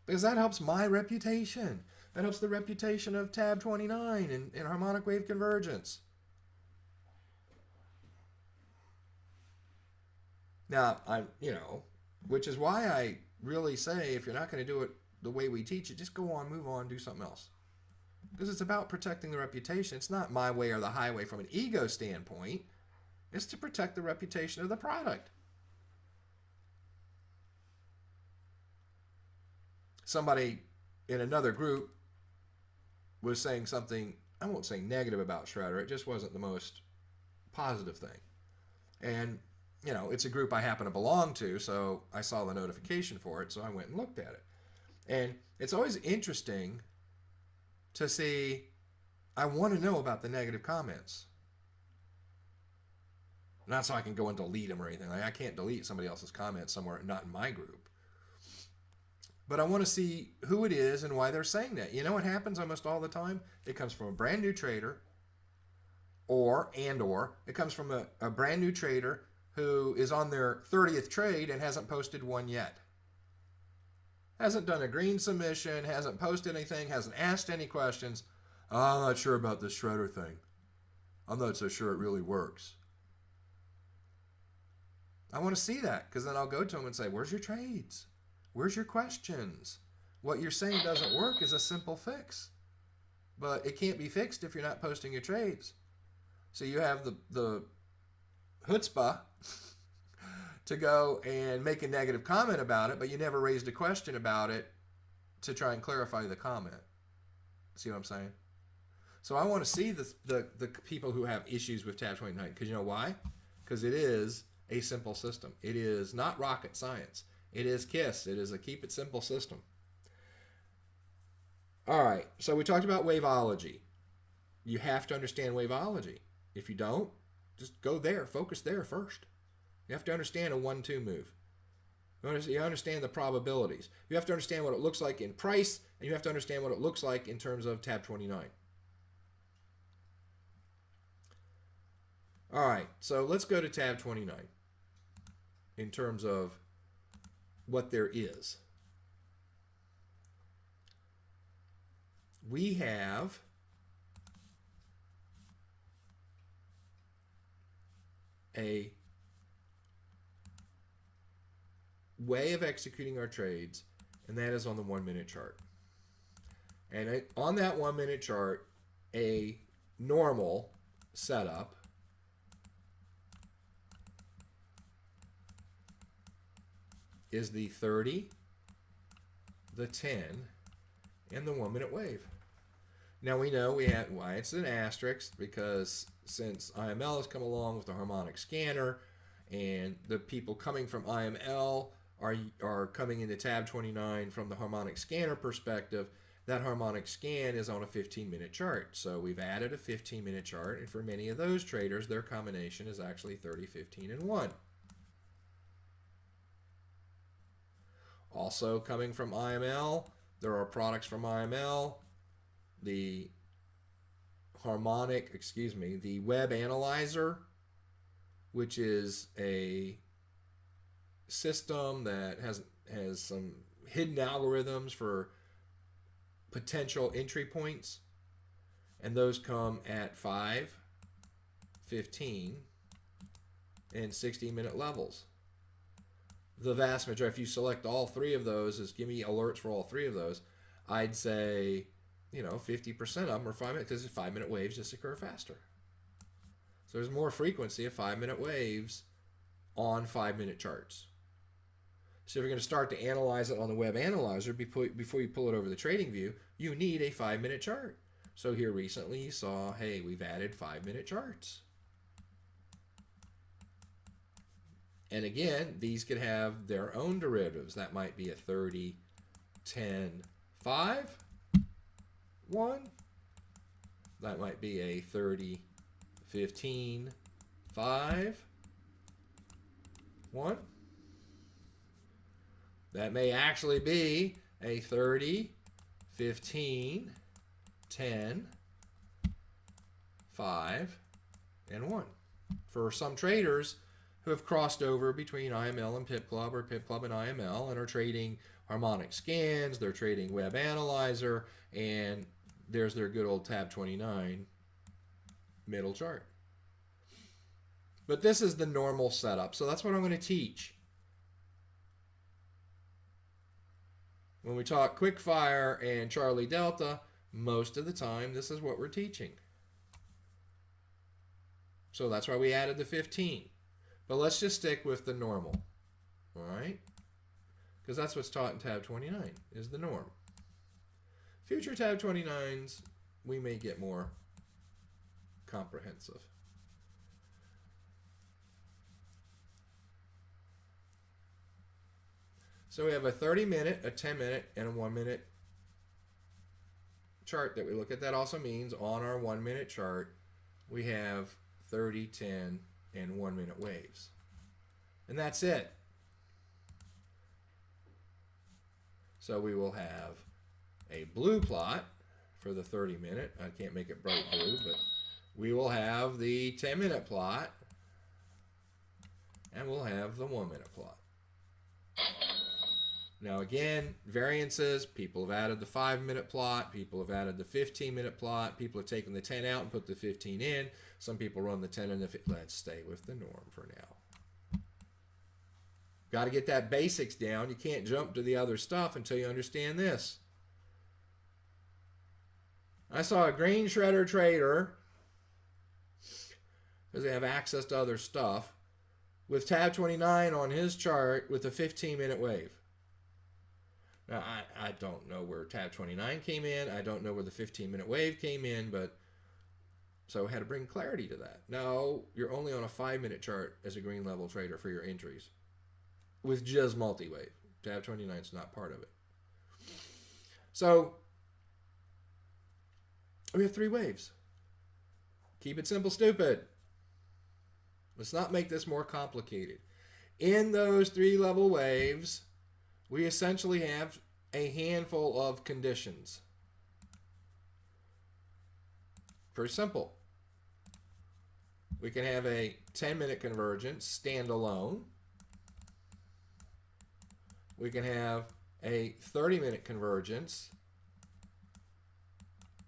Because that helps my reputation. That helps the reputation of TAB29 and harmonic wave convergence. Now, which is why I really say if you're not going to do it the way we teach it, just go on, move on, do something else. Because it's about protecting the reputation. It's not my way or the highway from an ego standpoint. It's to protect the reputation of the product. Somebody in another group was saying something, I won't say negative about Shredder, it just wasn't the most positive thing. And, it's a group I happen to belong to, so I saw the notification for it, so I went and looked at it. And it's always interesting to see, I want to know about the negative comments. Not so I can go and delete them or anything. I can't delete somebody else's comments somewhere, not in my group. But I want to see who it is and why they're saying that. You know what happens almost all the time? It comes from a brand new trader, or it comes from a brand new trader who is on their 30th trade and hasn't posted one yet. Hasn't done a green submission, hasn't posted anything, hasn't asked any questions. Oh, I'm not sure about this Shredder thing. I'm not so sure it really works. I want to see that, because then I'll go to them and say, where's your trades? Where's your questions? What you're saying doesn't work is a simple fix. But it can't be fixed if you're not posting your trades. So you have the chutzpah to go and make a negative comment about it, but you never raised a question about it to try and clarify the comment. See what I'm saying? So I want to see the people who have issues with TAB29, because you know why? Because it is a simple system. It is not rocket science. It is KISS. It is a keep it simple system. All right, so we talked about waveology. You have to understand waveology. If you don't, just go there, focus there first. You have to understand a 1-2 move. You understand the probabilities. You have to understand what it looks like in price, and you have to understand what it looks like in terms of TAB29. All right, so let's go to TAB29 in terms of what there is. We have a way of executing our trades, and that is on the 1 minute chart. And on that 1 minute chart, a normal setup is the 30, the 10, and the 1 minute wave. Now we know why it's an asterisk, because since IML has come along with the harmonic scanner, and the people coming from IML are coming into TAB29 from the harmonic scanner perspective, that harmonic scan is on a 15-minute chart. So we've added a 15-minute chart, and for many of those traders, their combination is actually 30, 15, and 1. Also coming from IML, there are products from IML, the the web analyzer, which is a system that has some hidden algorithms for potential entry points, and those come at 5, 15, and 60-minute levels. The vast majority, if you select all three of those as give me alerts for all three of those, I'd say 50% of them are 5 minutes, because 5-minute waves just occur faster. So there's more frequency of 5-minute waves on 5-minute charts. So if you're going to start to analyze it on the web analyzer before you pull it over the trading view, you need a 5-minute chart. So here recently you saw, hey, we've added 5-minute charts. And again, these could have their own derivatives. That might be a 30, 10, 5, 1. That might be a 30, 15, 5, 1. That may actually be a 30, 15, 10, 5, and 1. For some traders who have crossed over between IML and Pip Club or Pip Club and IML and are trading harmonic scans, they're trading web analyzer, and there's their good old tab 29 middle chart. But this is the normal setup, so that's what I'm going to teach. When we talk quickfire and Charlie Delta, most of the time this is what we're teaching. So that's why we added the 15. But let's just stick with the normal, all right? Because that's what's taught in tab 29, is the norm. Future tab 29s, we may get more comprehensive. So we have a 30-minute, a 10-minute, and a 1-minute chart that we look at. That also means on our 1-minute chart, we have 30, 10, and 1-minute waves. And that's it. So we will have a blue plot for the 30-minute. I can't make it bright blue, but we will have the 10-minute plot, and we'll have the 1-minute plot. Now again, variances, people have added the 5-minute plot, people have added the 15-minute plot, people have taken the 10 out and put the 15 in. Some people run the 10 and the 15. Let's stay with the norm for now. Got to get that basics down. You can't jump to the other stuff until you understand this. I saw a green shredder trader, because they have access to other stuff, with tab 29 on his chart with a 15-minute wave. Now, I don't know where tab 29 came in. I don't know where the 15-minute wave came in, but so I had to bring clarity to that. No, you're only on a 5-minute chart as a green level trader for your entries with just multi-wave. Tab 29 is not part of it. So we have 3 waves. Keep it simple, stupid. Let's not make this more complicated. In those 3 level waves, we essentially have a handful of conditions. Pretty simple. We can have a 10-minute convergence standalone. We can have a 30-minute convergence,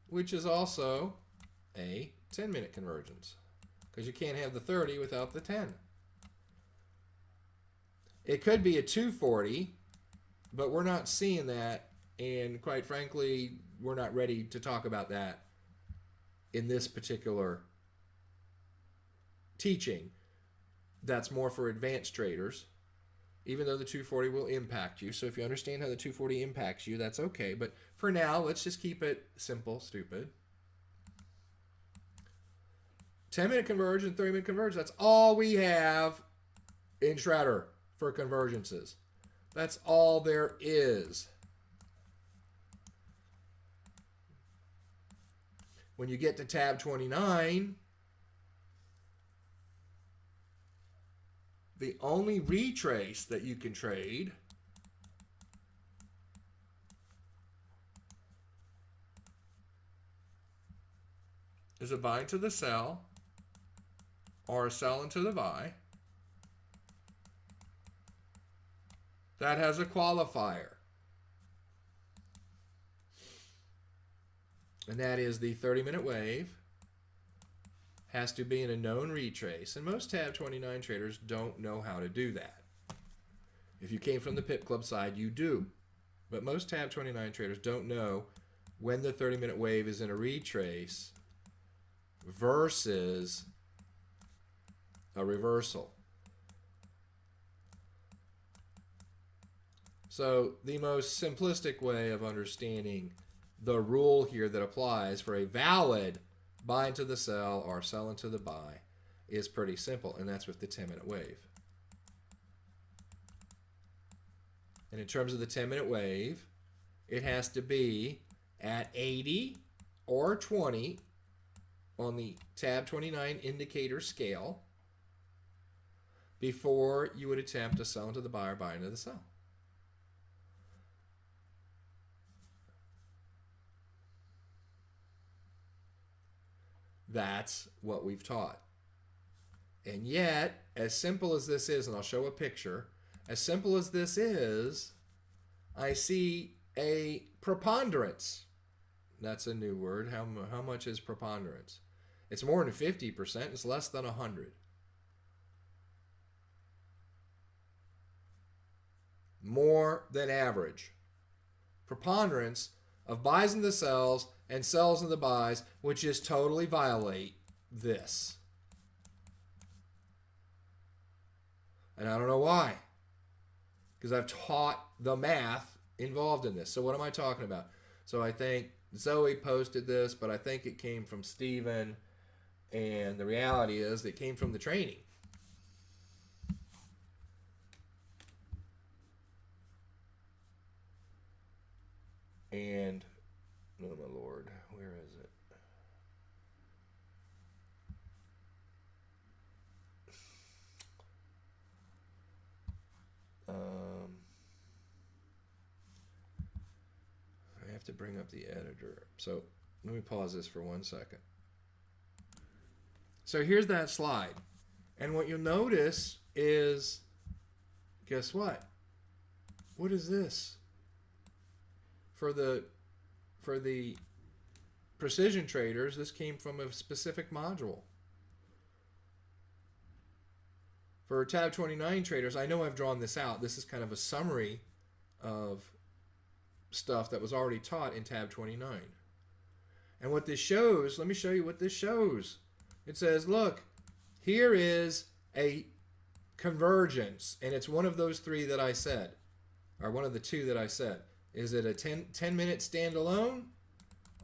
which is also a 10-minute convergence, because you can't have the 30 without the 10. It could be a 240, but we're not seeing that, and quite frankly, we're not ready to talk about that in this particular teaching. That's more for advanced traders, even though the 240 will impact you. So if you understand how the 240 impacts you, that's okay. But for now, let's just keep it simple, stupid. 10-minute convergence, 30-minute convergence, that's all we have in Shredder for convergences. That's all there is. When you get to tab 29, the only retrace that you can trade is a buy into the sell or a sell into the buy. That has a qualifier. And that is the 30-minute wave has to be in a known retrace. And most tab 29 traders don't know how to do that. If you came from the Pip Club side, you do. But most tab 29 traders don't know when the 30-minute wave is in a retrace versus a reversal. So the most simplistic way of understanding the rule here that applies for a valid buy into the sell or sell into the buy is pretty simple, and that's with the 10-minute wave. And in terms of the 10-minute wave, it has to be at 80 or 20 on the tab 29 indicator scale before you would attempt to sell into the buy or buy into the sell. That's what we've taught. And yet, as simple as this is, and I'll show a picture, as simple as this is, I see a preponderance. That's a new word. How much is preponderance? It's more than 50%. It's less than 100. More than average. Preponderance of buys in the sells and sells in the buys, which is totally violate this. And I don't know why. Because I've taught the math involved in this. So what am I talking about? So I think Zoe posted this, but I think it came from Steven. And the reality is it came from the training. And, oh my Lord, where is it? I have to bring up the editor. So let me pause this for 1 second. So here's that slide. And what you'll notice is, guess what? What is this? For the precision traders, this came from a specific module. For TAB29 traders, I know I've drawn this out. This is kind of a summary of stuff that was already taught in TAB29. And what this shows, let me show you what this shows. It says, look, here is a convergence, and it's one of those three that I said, or one of the two that I said. Is it a 10-minute standalone,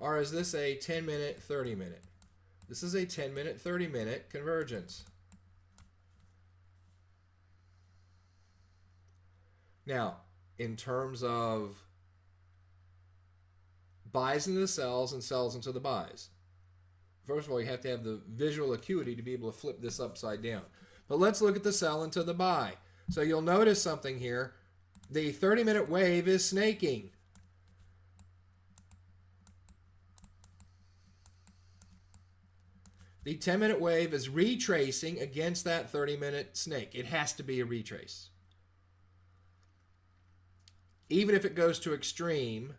or is this a 10-minute, 30-minute? This is a 10-minute, 30-minute convergence. Now, in terms of buys into the sells and sells into the buys, first of all, you have to have the visual acuity to be able to flip this upside down. But let's look at the sell into the buy. So you'll notice something here. The 30-minute wave is snaking. The 10-minute wave is retracing against that 30-minute snake. It has to be a retrace. Even if it goes to extreme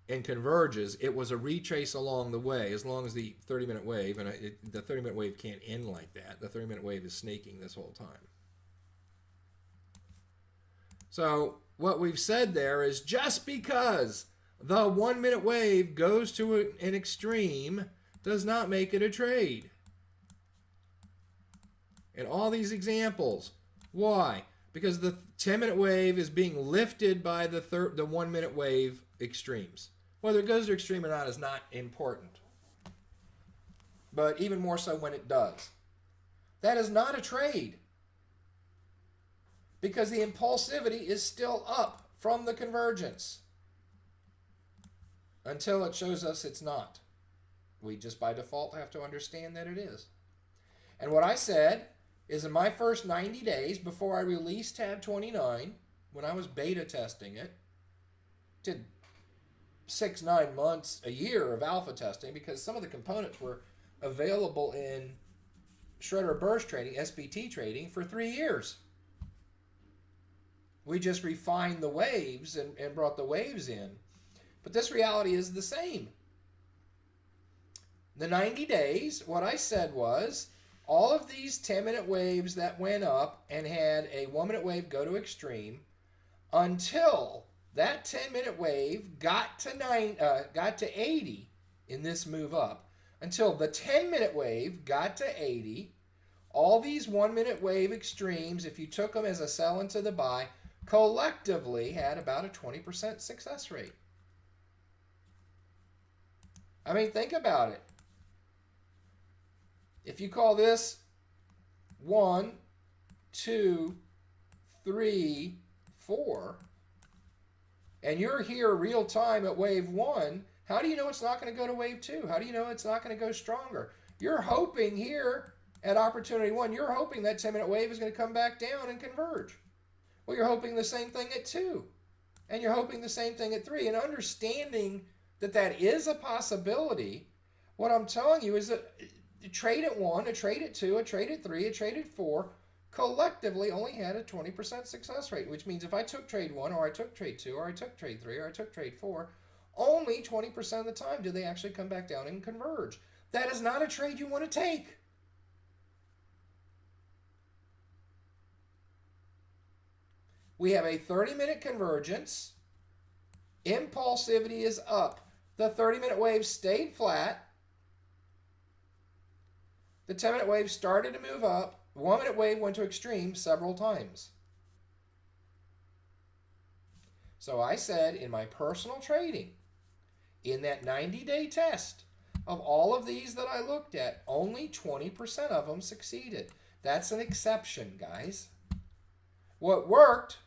and converges, it was a retrace along the way, as long as the 30-minute wave, and the 30-minute wave can't end like that. The 30-minute wave is snaking this whole time. So what we've said there is just because the 1-minute wave goes to an extreme does not make it a trade. In all these examples, why? Because the 10-minute wave is being lifted by the 1-minute wave extremes. Whether it goes to extreme or not is not important. But even more so when it does. That is not a trade. Because the impulsivity is still up from the convergence. Until it shows us it's not. We just by default have to understand that it is. And what I said is in my first 90 days before I released TAB29, when I was beta testing it, did 6-9 months, a year of alpha testing, because some of the components were available in Shredder Burst trading, SBT trading, for 3 years. We just refined the waves and brought the waves in. But this reality is the same. The 90 days, what I said was, all of these 10-minute waves that went up and had a 1-minute wave go to extreme, until that 10-minute wave got to 80 in this move up, until the 10-minute wave got to 80, all these 1-minute wave extremes, if you took them as a sell into the buy, collectively had about a 20% success rate. I mean, think about it. If you call this 1, 2, 3, 4, and you're here real time at wave 1, how do you know it's not going to go to wave 2? How do you know it's not going to go stronger? You're hoping here at opportunity 1, you're hoping that 10-minute wave is going to come back down and converge. Well, you're hoping the same thing at 2, and you're hoping the same thing at 3, and understanding that that is a possibility, what I'm telling you is that a trade at 1, a trade at 2, a trade at 3, a trade at 4, collectively only had a 20% success rate, which means if I took trade 1 or I took trade 2 or I took trade 3 or I took trade 4, only 20% of the time do they actually come back down and converge. That is not a trade you want to take. We have a 30-minute convergence. Impulsivity is up. The 30-minute wave stayed flat. The 10-minute wave started to move up. 1-minute wave went to extreme several times. So I said in my personal trading, in that 90-day test, of all of these that I looked at, only 20% of them succeeded. That's an exception, guys. What worked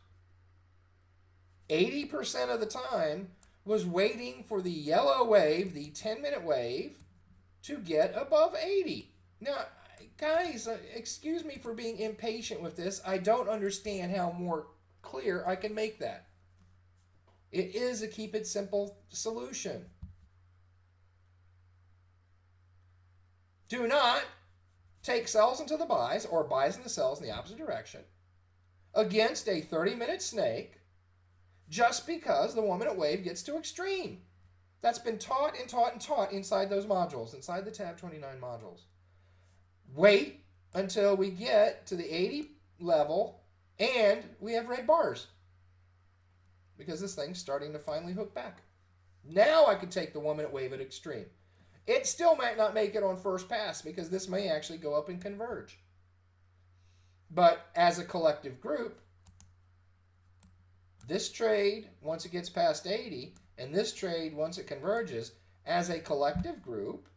80% of the time was waiting for the yellow wave, the 10-minute wave, to get above 80. Now, guys, excuse me for being impatient with this. I don't understand how more clear I can make that. It is a keep it simple solution. Do not take sells into the buys or buys into sells in the opposite direction against a 30-minute snake just because the 1-minute wave gets too extreme. That's been taught and taught and taught inside those modules, inside the TAB29 modules. Wait until we get to the 80 level and we have red bars because this thing's starting to finally hook back. Now I can take the 1-minute wave at extreme. It still might not make it on first pass because this may actually go up and converge. But as a collective group, this trade, once it gets past 80, and this trade, once it converges, as a collective group,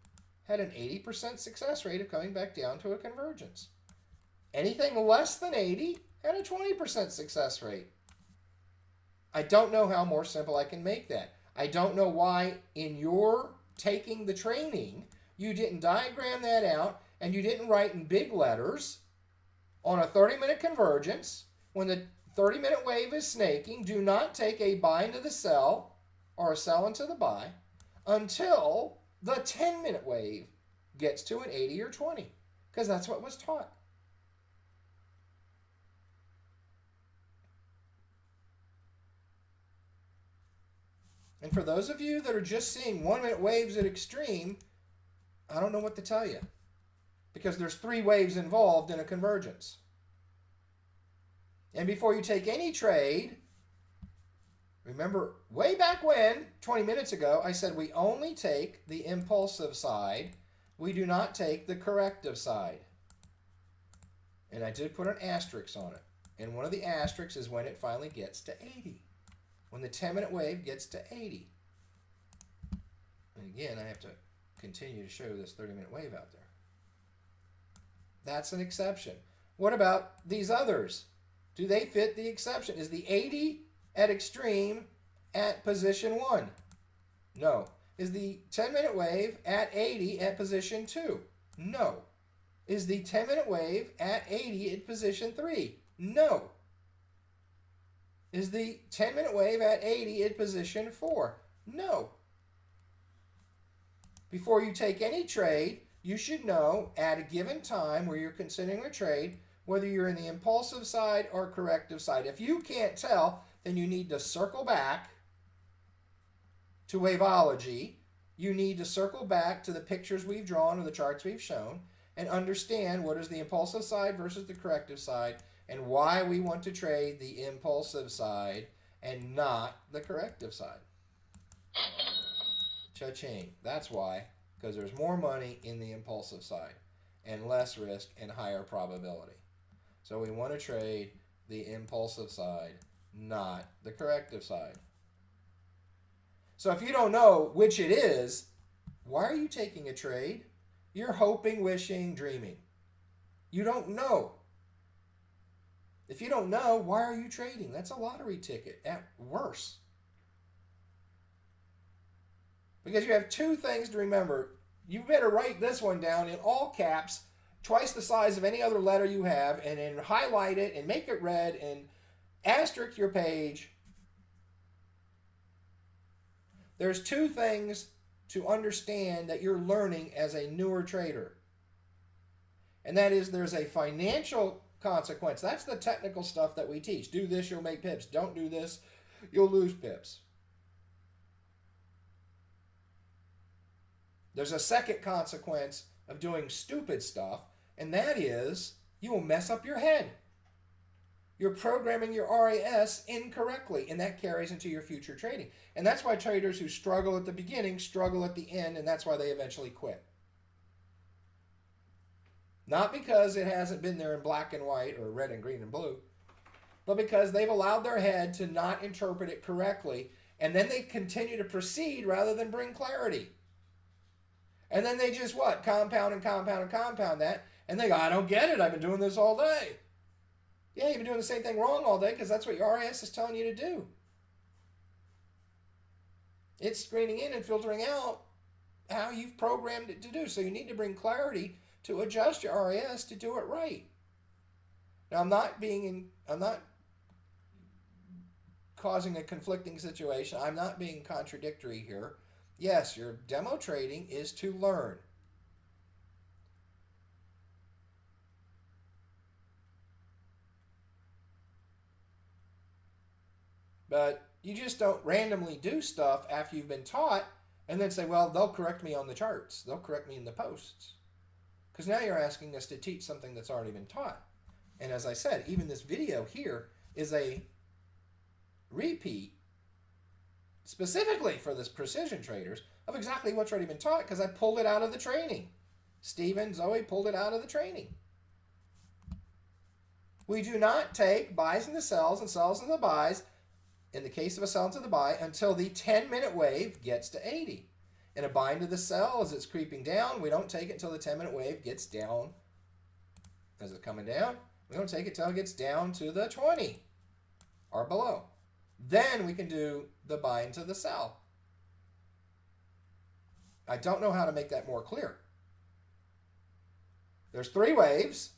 had an 80% success rate of coming back down to a convergence. Anything less than 80 had a 20% success rate. I don't know how more simple I can make that. I don't know why in your taking the training, you didn't diagram that out and you didn't write in big letters on a 30-minute convergence. When the 30-minute wave is snaking, do not take a buy into the sell or a sell into the buy until the 10-minute wave gets to an 80 or 20, because that's what was taught. And for those of you that are just seeing 1-minute waves at extreme, I don't know what to tell you, because there's 3 waves involved in a convergence. And before you take any trade, remember way back when, 20 minutes ago, I said we only take the impulsive side. We do not take the corrective side. And I did put an asterisk on it. And one of the asterisks is when it finally gets to 80. When the 10-minute wave gets to 80. And again, I have to continue to show this 30-minute wave out there. That's an exception. What about these others? Do they fit the exception? Is the 80 at extreme at position 1? No. Is the 10-minute wave at 80 at position 2? No. Is the 10-minute wave at 80 at position 3? No. Is the 10-minute wave at 80 at position 4? No. Before you take any trade, you should know at a given time where you're considering a trade whether you're in the impulsive side or corrective side. If you can't tell, then you need to circle back to waveology. You need to circle back to the pictures we've drawn or the charts we've shown and understand what is the impulsive side versus the corrective side and why we want to trade the impulsive side and not the corrective side. Cha-ching. That's why, because there's more money in the impulsive side and less risk and higher probability. So we want to trade the impulsive side, not the corrective side. So if you don't know which it is, why are you taking a trade? You're hoping, wishing, dreaming. You don't know. If you don't know, why are you trading? That's a lottery ticket at worst. Because you have 2 things to remember. You better write this one down in all caps, twice the size of any other letter you have, and then highlight it and make it red and asterisk your page. There's 2 things to understand that you're learning as a newer trader. And that is there's a financial consequence. That's the technical stuff that we teach. Do this, you'll make pips. Don't do this, you'll lose pips. There's a second consequence of doing stupid stuff, and that is you will mess up your head. You're programming your RAS incorrectly, and that carries into your future trading. And that's why traders who struggle at the beginning struggle at the end, and that's why they eventually quit. Not because it hasn't been there in black and white or red and green and blue, but because they've allowed their head to not interpret it correctly, and then they continue to proceed rather than bring clarity. And then they just what? Compound and compound and compound that, and they go, I don't get it, I've been doing this all day. Yeah, you've been doing the same thing wrong all day because that's what your RAS is telling you to do. It's screening in and filtering out how you've programmed it to do. So you need to bring clarity to adjust your RAS to do it right. Now, I'm not causing a conflicting situation. I'm not being contradictory here. Yes, your demo trading is to learn. But you just don't randomly do stuff after you've been taught and then say, well, they'll correct me on the charts. They'll correct me in the posts. Because now you're asking us to teach something that's already been taught. And as I said, even this video here is a repeat specifically for the precision traders of exactly what's already been taught because I pulled it out of the training. Steve and Zoe pulled it out of the training. We do not take buys into sells and sells into buys in the case of a sell into the buy until the 10-minute wave gets to 80. In a buy into the sell as it's creeping down, we don't take it until the 10-minute wave gets down. As it's coming down, we don't take it until it gets down to the 20 or below. Then we can do the buy into the sell. I don't know how to make that more clear. There's 3 waves.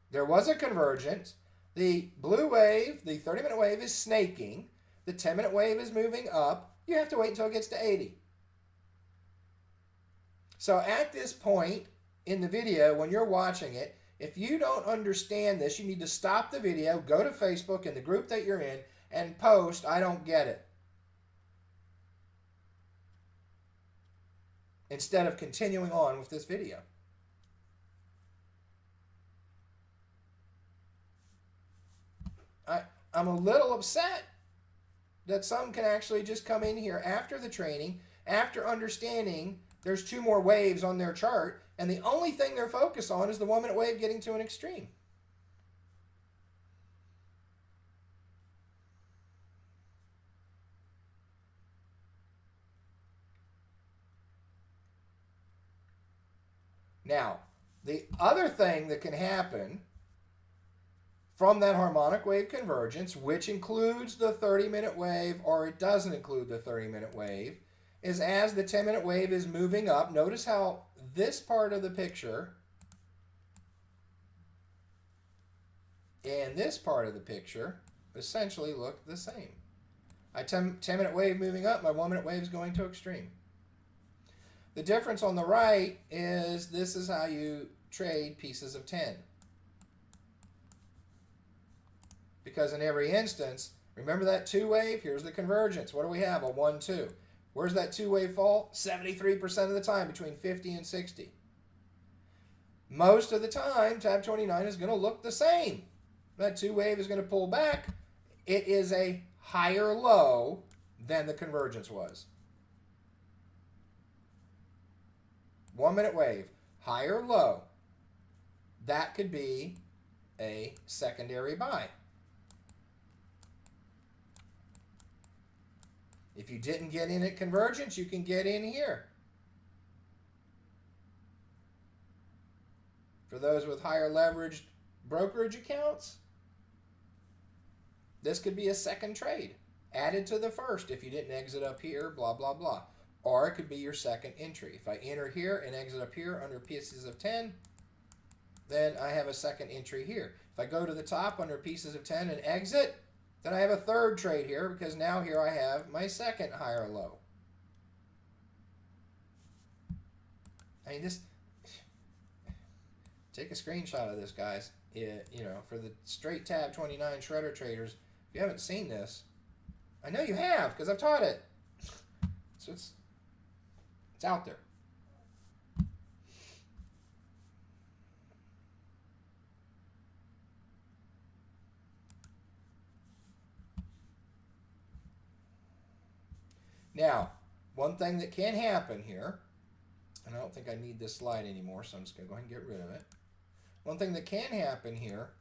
There was a convergence. The blue wave, the 30-minute wave is snaking. The 10-minute wave is moving up. You have to wait until it gets to 80. So at this point in the video, when you're watching it, if you don't understand this, you need to stop the video, go to Facebook in the group that you're in, and post, I don't get it. Instead of continuing on with this video. I'm a little upset that some can actually just come in here after the training, after understanding there's 2 more waves on their chart, and the only thing they're focused on is the 1-minute wave getting to an extreme. Now, the other thing that can happen from that harmonic wave convergence, which includes the 30-minute wave or it doesn't include the 30-minute wave, is as the 10-minute wave is moving up, notice how this part of the picture and this part of the picture essentially look the same. My 10-minute wave moving up, my 1-minute wave is going to extreme. The difference on the right is this is how you trade pieces of 10. Because in every instance, remember that 2 wave? Here's the convergence. What do we have? A 1, 2. Where's that 2 wave fall? 73% of the time, between 50 and 60. Most of the time, TAB29 is going to look the same. That 2 wave is going to pull back. It is a higher low than the convergence was. 1-minute wave, higher low. That could be a secondary buy. If you didn't get in at convergence, you can get in here. For those with higher leveraged brokerage accounts, this could be a second trade added to the first if you didn't exit up here, blah, blah, blah. Or it could be your second entry. If I enter here and exit up here under pieces of 10, then I have a second entry here. If I go to the top under pieces of 10 and exit, then I have a third trade here because now here I have my second higher low. I mean, this take a screenshot of this, guys. For the straight TAB29 shredder traders, if you haven't seen this, I know you have because I've taught it. So it's out there. Now, one thing that can happen here, and I don't think I need this slide anymore, so I'm just going to go ahead and get rid of it. One thing that can happen here,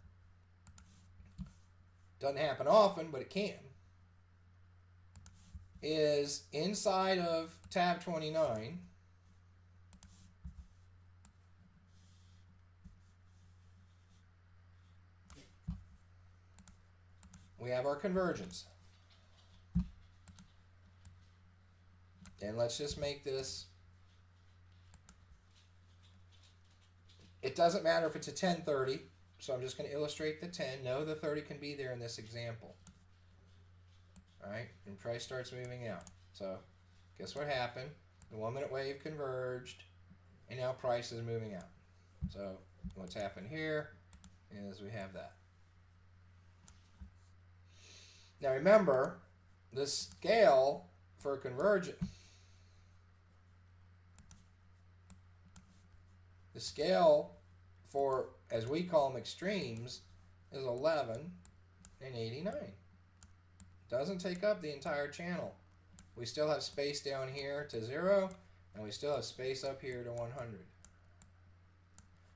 doesn't happen often, but it can, is inside of TAB29, we have our convergence. And let's just make this, it doesn't matter if it's a 1030, so I'm just going to illustrate the 10. No, the 30 can be there in this example. All right, and price starts moving out. So guess what happened? The 1 minute wave converged, and now price is moving out. So what's happened here is we have that. Now remember, the scale for convergence, the scale for, as we call them, extremes, is 11 and 89. Doesn't take up the entire channel. We still have space down here to 0, and we still have space up here to 100.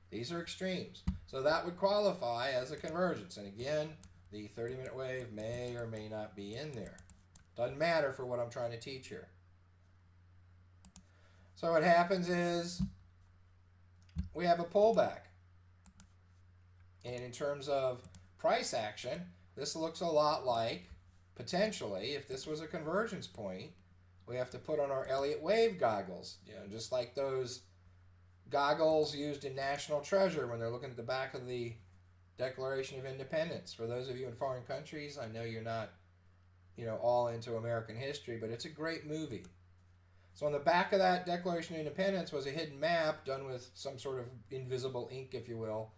These are extremes. So that would qualify as a convergence. And again, the 30-minute wave may or may not be in there. Doesn't matter for what I'm trying to teach here. So what happens is we have a pullback. And in terms of price action, this looks a lot like, potentially, if this was a convergence point, we have to put on our Elliott wave goggles. Just like those goggles used in National Treasure when they're looking at the back of the Declaration of Independence. For those of you in foreign countries, I know you're not, all into American history, but it's a great movie. So on the back of that Declaration of Independence was a hidden map done with some sort of invisible ink, if you will.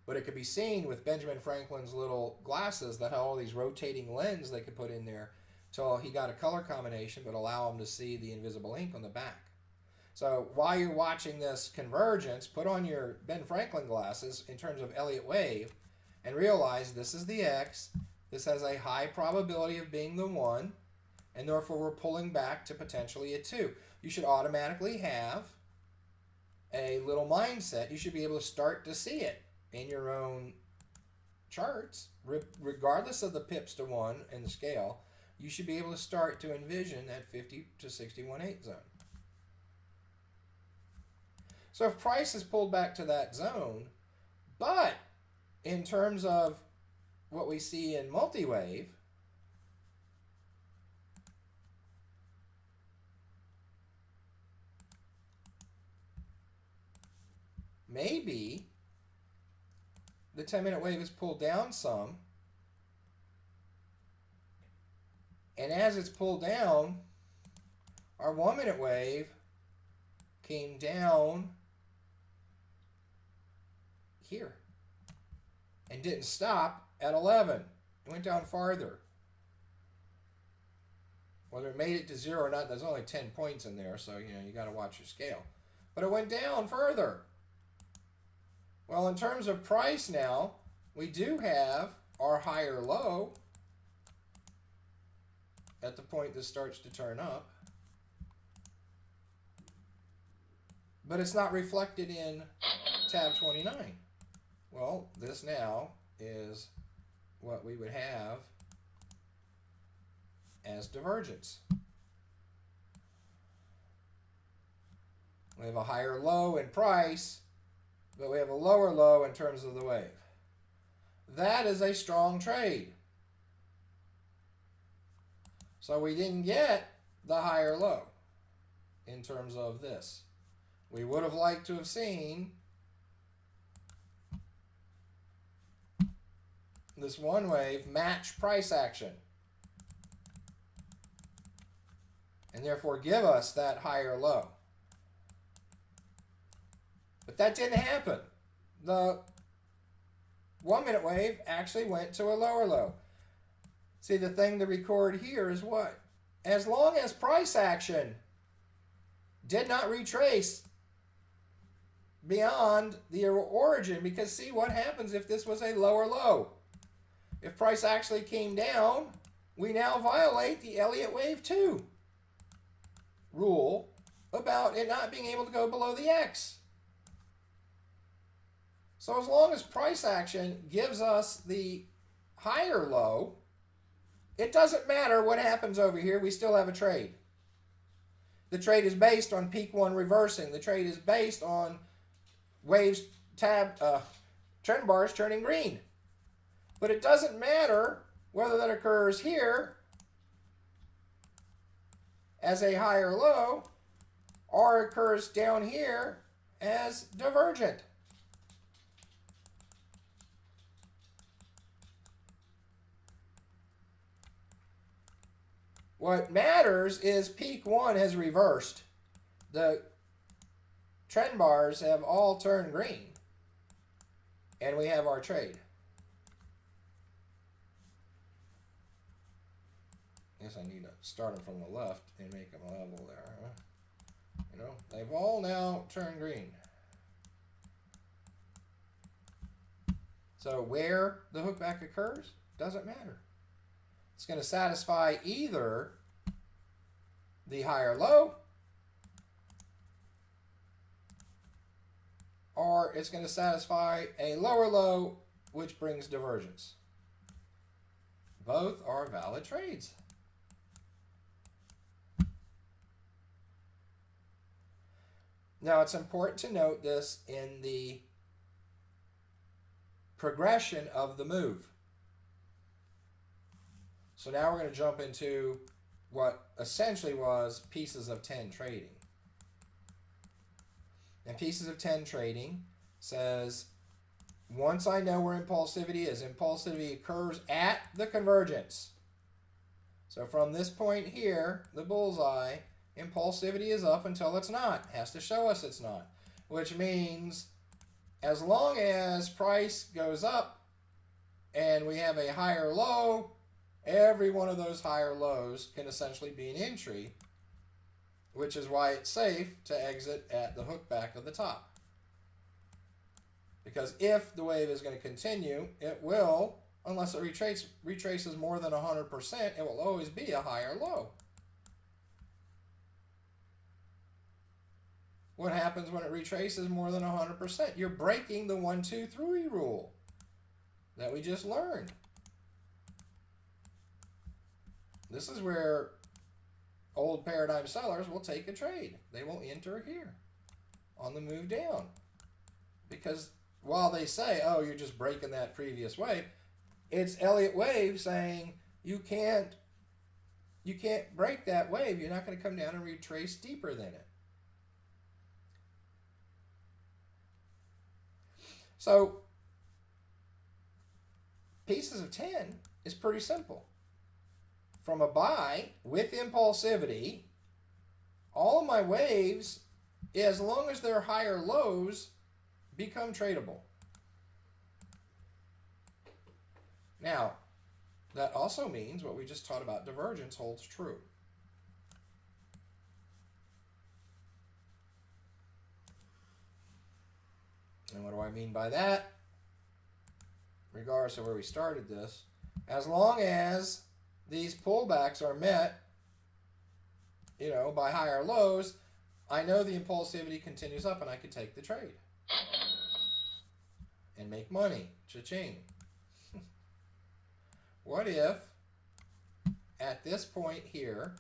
But it could be seen with Benjamin Franklin's little glasses that had all these rotating lenses they could put in there till he got a color combination but allow them to see the invisible ink on the back. So while you're watching this convergence, put on your Ben Franklin glasses in terms of Elliott wave and realize this is the X. This has a high probability of being the 1, and therefore we're pulling back to potentially a 2. You should automatically have a little mindset. You should be able to start to see it in your own charts, regardless of the pips to 1 in the scale. You should be able to start to envision that 50 to 61.8 zone. So if price is pulled back to that zone, but in terms of what we see in multi-wave, maybe the 10-minute wave is pulled down some, and as it's pulled down, our 1-minute wave came down here and didn't stop at 11. It went down farther. Whether it made it to 0 or not, there's only 10 points in there, so you got to watch your scale. But it went down further. Well, in terms of price now, we do have our higher low at the point this starts to turn up. But it's not reflected in TAB29. Well, this now is what we would have as divergence. We have a higher low in price, but we have a lower low in terms of the wave. That is a strong trade. So we didn't get the higher low in terms of this. We would have liked to have seen this one wave match price action and therefore give us that higher low. But that didn't happen. the 1 minute wave actually went to a lower low. See, the thing to record here is what? As long as price action did not retrace beyond the origin, because see what happens if this was a lower low. If price actually came down, we now violate the Elliott wave 2 rule about it not being able to go below the X. So as long as price action gives us the higher low, it doesn't matter what happens over here, we still have a trade. The trade is based on peak 1 reversing. The trade is based on waves, trend bars turning green. But it doesn't matter whether that occurs here as a higher low or occurs down here as divergent. What matters is peak 1 has reversed. The trend bars have all turned green. And we have our trade. I guess I need to start them from the left and make them level there. Huh? You know, they've all now turned green. So where the hookback occurs doesn't matter. It's going to satisfy either the higher low or it's going to satisfy a lower low, which brings divergence. Both are valid trades. Now, it's important to note this in the progression of the move. So now we're going to jump into what essentially was pieces of 10 trading. And pieces of 10 trading says, once I know where impulsivity is, impulsivity occurs at the convergence. So from this point here, the bullseye, impulsivity is up until it's not. It has to show us it's not. Which means as long as price goes up and we have a higher low, every one of those higher lows can essentially be an entry, which is why it's safe to exit at the hook back of the top. Because if the wave is going to continue, it will, unless it retraces more than 100%, it will always be a higher low. What happens when it retraces more than 100%? You're breaking the 1, 2, 3 rule that we just learned. This is where old paradigm sellers will take a trade. They will enter here on the move down. Because while they say, oh, you're just breaking that previous wave, it's Elliott wave saying you can't break that wave. You're not going to come down and retrace deeper than it. So pieces of 10 is pretty simple. From a buy with impulsivity, all of my waves, as long as they're higher lows, become tradable. Now, that also means what we just taught about divergence holds true. And what do I mean by that? Regardless of where we started this, as long as these pullbacks are met, by higher lows, I know the impulsivity continues up and I can take the trade and make money. Cha-ching. What if at this point here,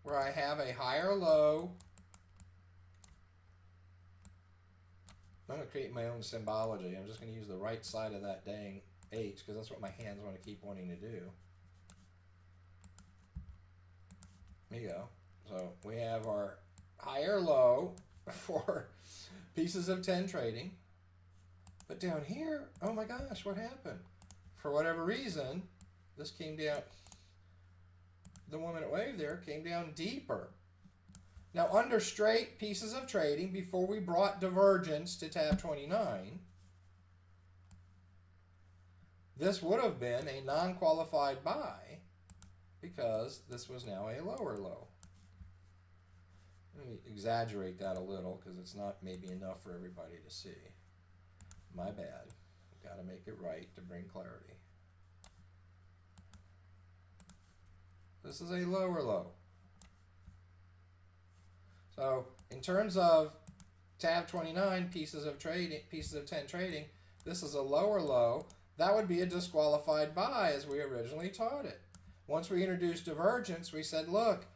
where I have a higher low, I'm going to create my own symbology. I'm just going to use the right side of that dang H because that's what my hands want to keep wanting to do. There you go. So we have our higher low for pieces of 10 trading. But down here, oh my gosh, what happened? For whatever reason, this came down, the 1 minute wave there came down deeper. Now under straight pieces of trading, before we brought divergence to tab 29, this would have been a non-qualified buy because this was now a lower low. Let me exaggerate that a little because it's not maybe enough for everybody to see. My bad. Got to make it right to bring clarity. This is a lower low. So in terms of TAB29 pieces of 10 trading, this is a lower low. That would be a disqualified buy as we originally taught it. Once we introduced divergence, we said, look,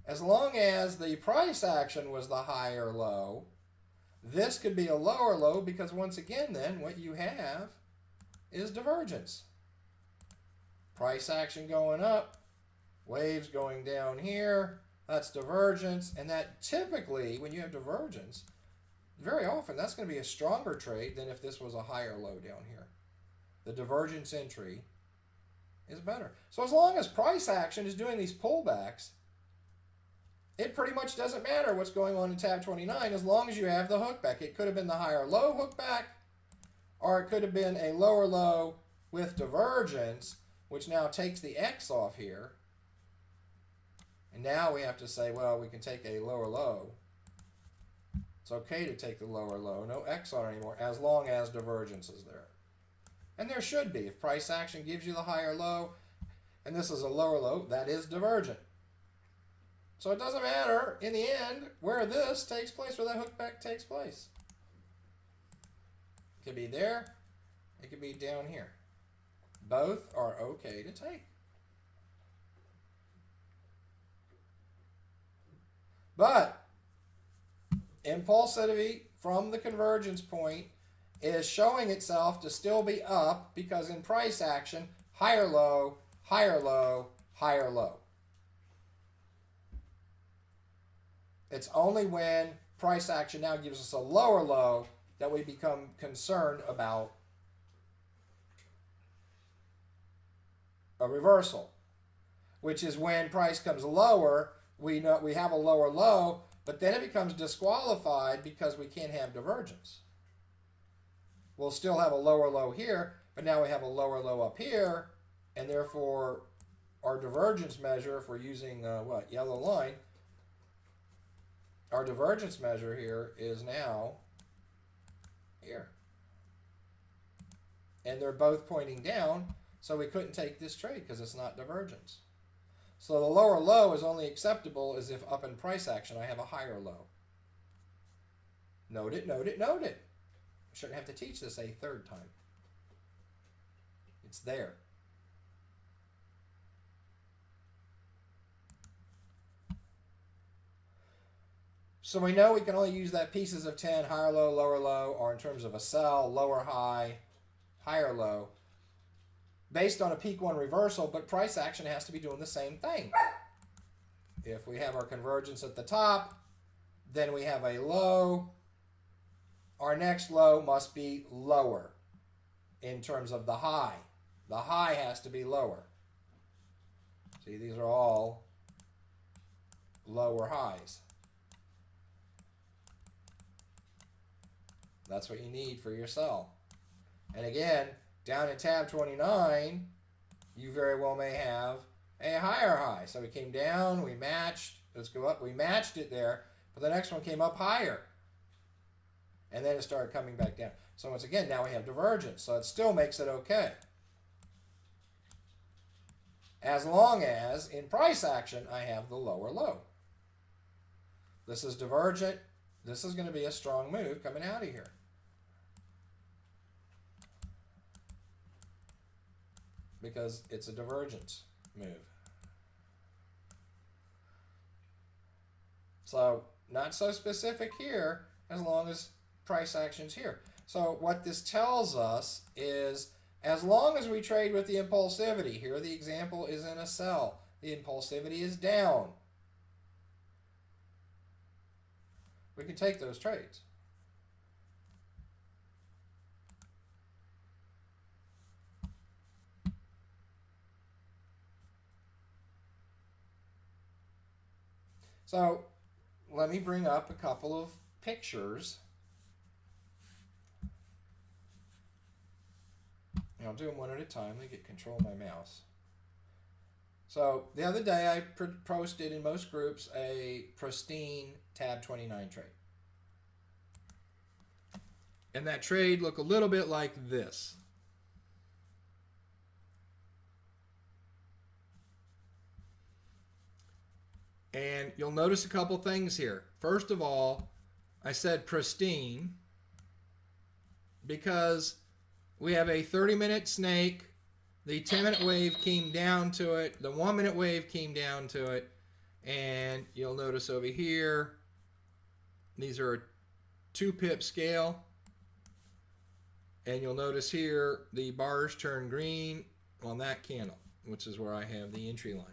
as long as the price action was the higher low, this could be a lower low because once again then what you have is divergence. Price action going up, waves going down here, that's divergence, and that typically when you have divergence, very often that's going to be a stronger trade than if this was a higher low down here. The divergence entry is better. So as long as price action is doing these pullbacks, it pretty much doesn't matter what's going on in TAB29 as long as you have the hook back. It could have been the higher low hook back, or it could have been a lower low with divergence, which now takes the X off here. And now we have to say, well, we can take a lower low. It's okay to take the lower low, no X on it anymore, as long as divergence is there. And there should be. If price action gives you the higher low, and this is a lower low, that is divergent. So it doesn't matter, in the end, where this takes place, where that hook back takes place. It could be there, it could be down here. Both are okay to take. But impulsivity from the convergence point is showing itself to still be up because in price action, higher low, higher low, higher low. It's only when price action now gives us a lower low that we become concerned about a reversal, which is when price comes lower, we know we have a lower low, but then it becomes disqualified because we can't have divergence. We'll still have a lower low here, but now we have a lower low up here, and therefore our divergence measure, if we're using yellow line, our divergence measure here is now here. And they're both pointing down, so we couldn't take this trade because it's not divergence. So the lower low is only acceptable as if up in price action I have a higher low. Note it, note it, note it. I shouldn't have to teach this a third time. It's there. So we know we can only use that pieces of 10, higher low, lower low, or in terms of a sell, lower high, higher low, based on a peak one reversal, but price action has to be doing the same thing. If we have our convergence at the top, then we have a low. Our next low must be lower in terms of the high. The high has to be lower. See, these are all lower highs. That's what you need for your sell. And again, down in TAB29, you very well may have a higher high. So we came down, we matched, let's go up, we matched it there, but the next one came up higher. And then it started coming back down. So once again, now we have divergence. So it still makes it okay. As long as, in price action, I have the lower low. This is divergent. This is going to be a strong move coming out of here. Because it's a divergence move. So not so specific here as long as price action's here. So what this tells us is as long as we trade with the impulsivity, here the example is in a sell, the impulsivity is down, we can take those trades. So let me bring up a couple of pictures. I'll do them one at a time. Let me get control of my mouse. So the other day I posted in most groups a pristine TAB29 trade. And that trade looked a little bit like this. And you'll notice a couple things here. First of all, I said pristine because we have a 30-minute snake. The 10-minute wave came down to it. The 1-minute wave came down to it. And you'll notice over here, these are a 2-pip scale. And you'll notice here, the bars turn green on that candle, which is where I have the entry line.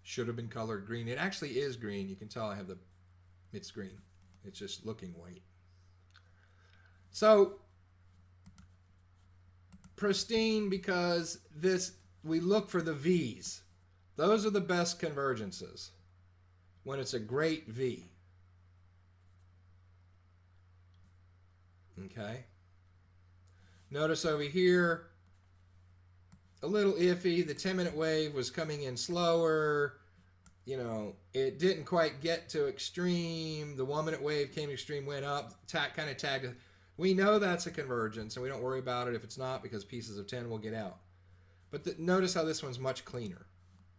Should have been colored green. It actually is green. You can tell I have it's green. It's just looking white. So, pristine because we look for the V's. Those are the best convergences when it's a great V. Okay. Notice over here, a little iffy. The 10-minute wave was coming in slower. You know, it didn't quite get to extreme. The 1-minute wave came extreme, went up, kind of tagged. We know that's a convergence, and we don't worry about it if it's not because pieces of 10 will get out. But notice how this one's much cleaner.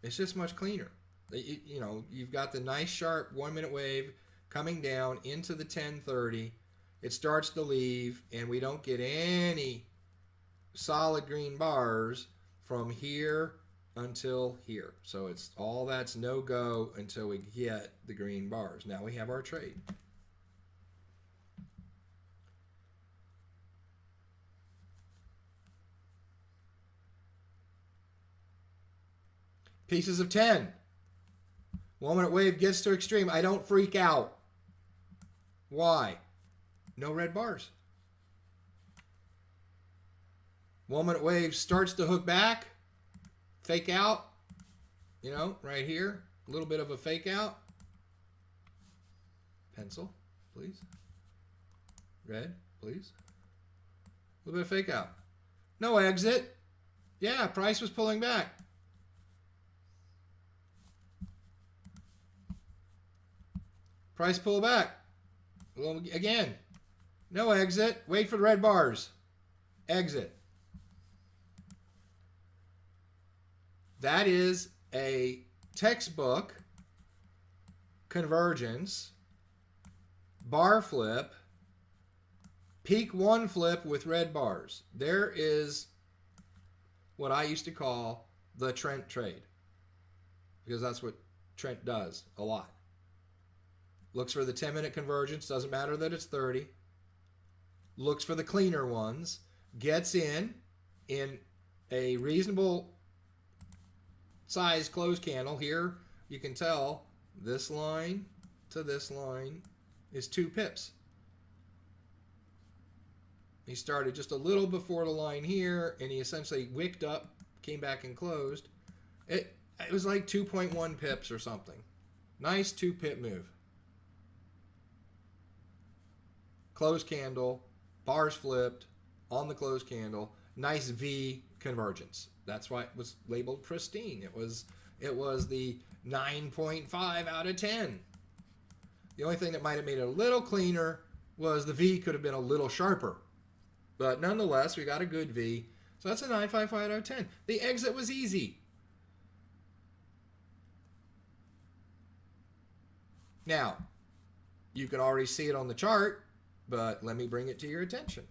It's just much cleaner. You know, you've got the nice sharp 1-minute wave coming down into the 1030. It starts to leave, and we don't get any solid green bars from here until here. So it's all that's no-go until we get the green bars. Now we have our trade. Pieces of 10. 1-minute wave gets to extreme. I don't freak out. Why? No red bars. 1-minute wave starts to hook back. Fake out. You know, right here. A little bit of a fake out. Pencil, please. Red, please. A little bit of fake out. No exit. Yeah, price was pulling back. Price pull back. Again. No exit. Wait for the red bars. Exit. That is a textbook convergence, bar flip, peak 1 flip with red bars. There is what I used to call the Trent trade, because that's what Trent does a lot. Looks for the 10-minute convergence, doesn't matter that it's 30. Looks for the cleaner ones, gets in a reasonable size closed candle. Here you can tell this line to this line is 2 pips. He started just a little before the line here, and he essentially wicked up, came back and closed. It was like 2.1 pips or something. Nice 2-pip move. Closed candle, bars flipped on the closed candle. Nice V convergence. That's why it was labeled pristine. It was the 9.5 out of 10. The only thing that might have made it a little cleaner was the V could have been a little sharper. But nonetheless, we got a good V. So that's a 9.55 out of 10. The exit was easy. Now, you can already see it on the chart, but let me bring it to your attention.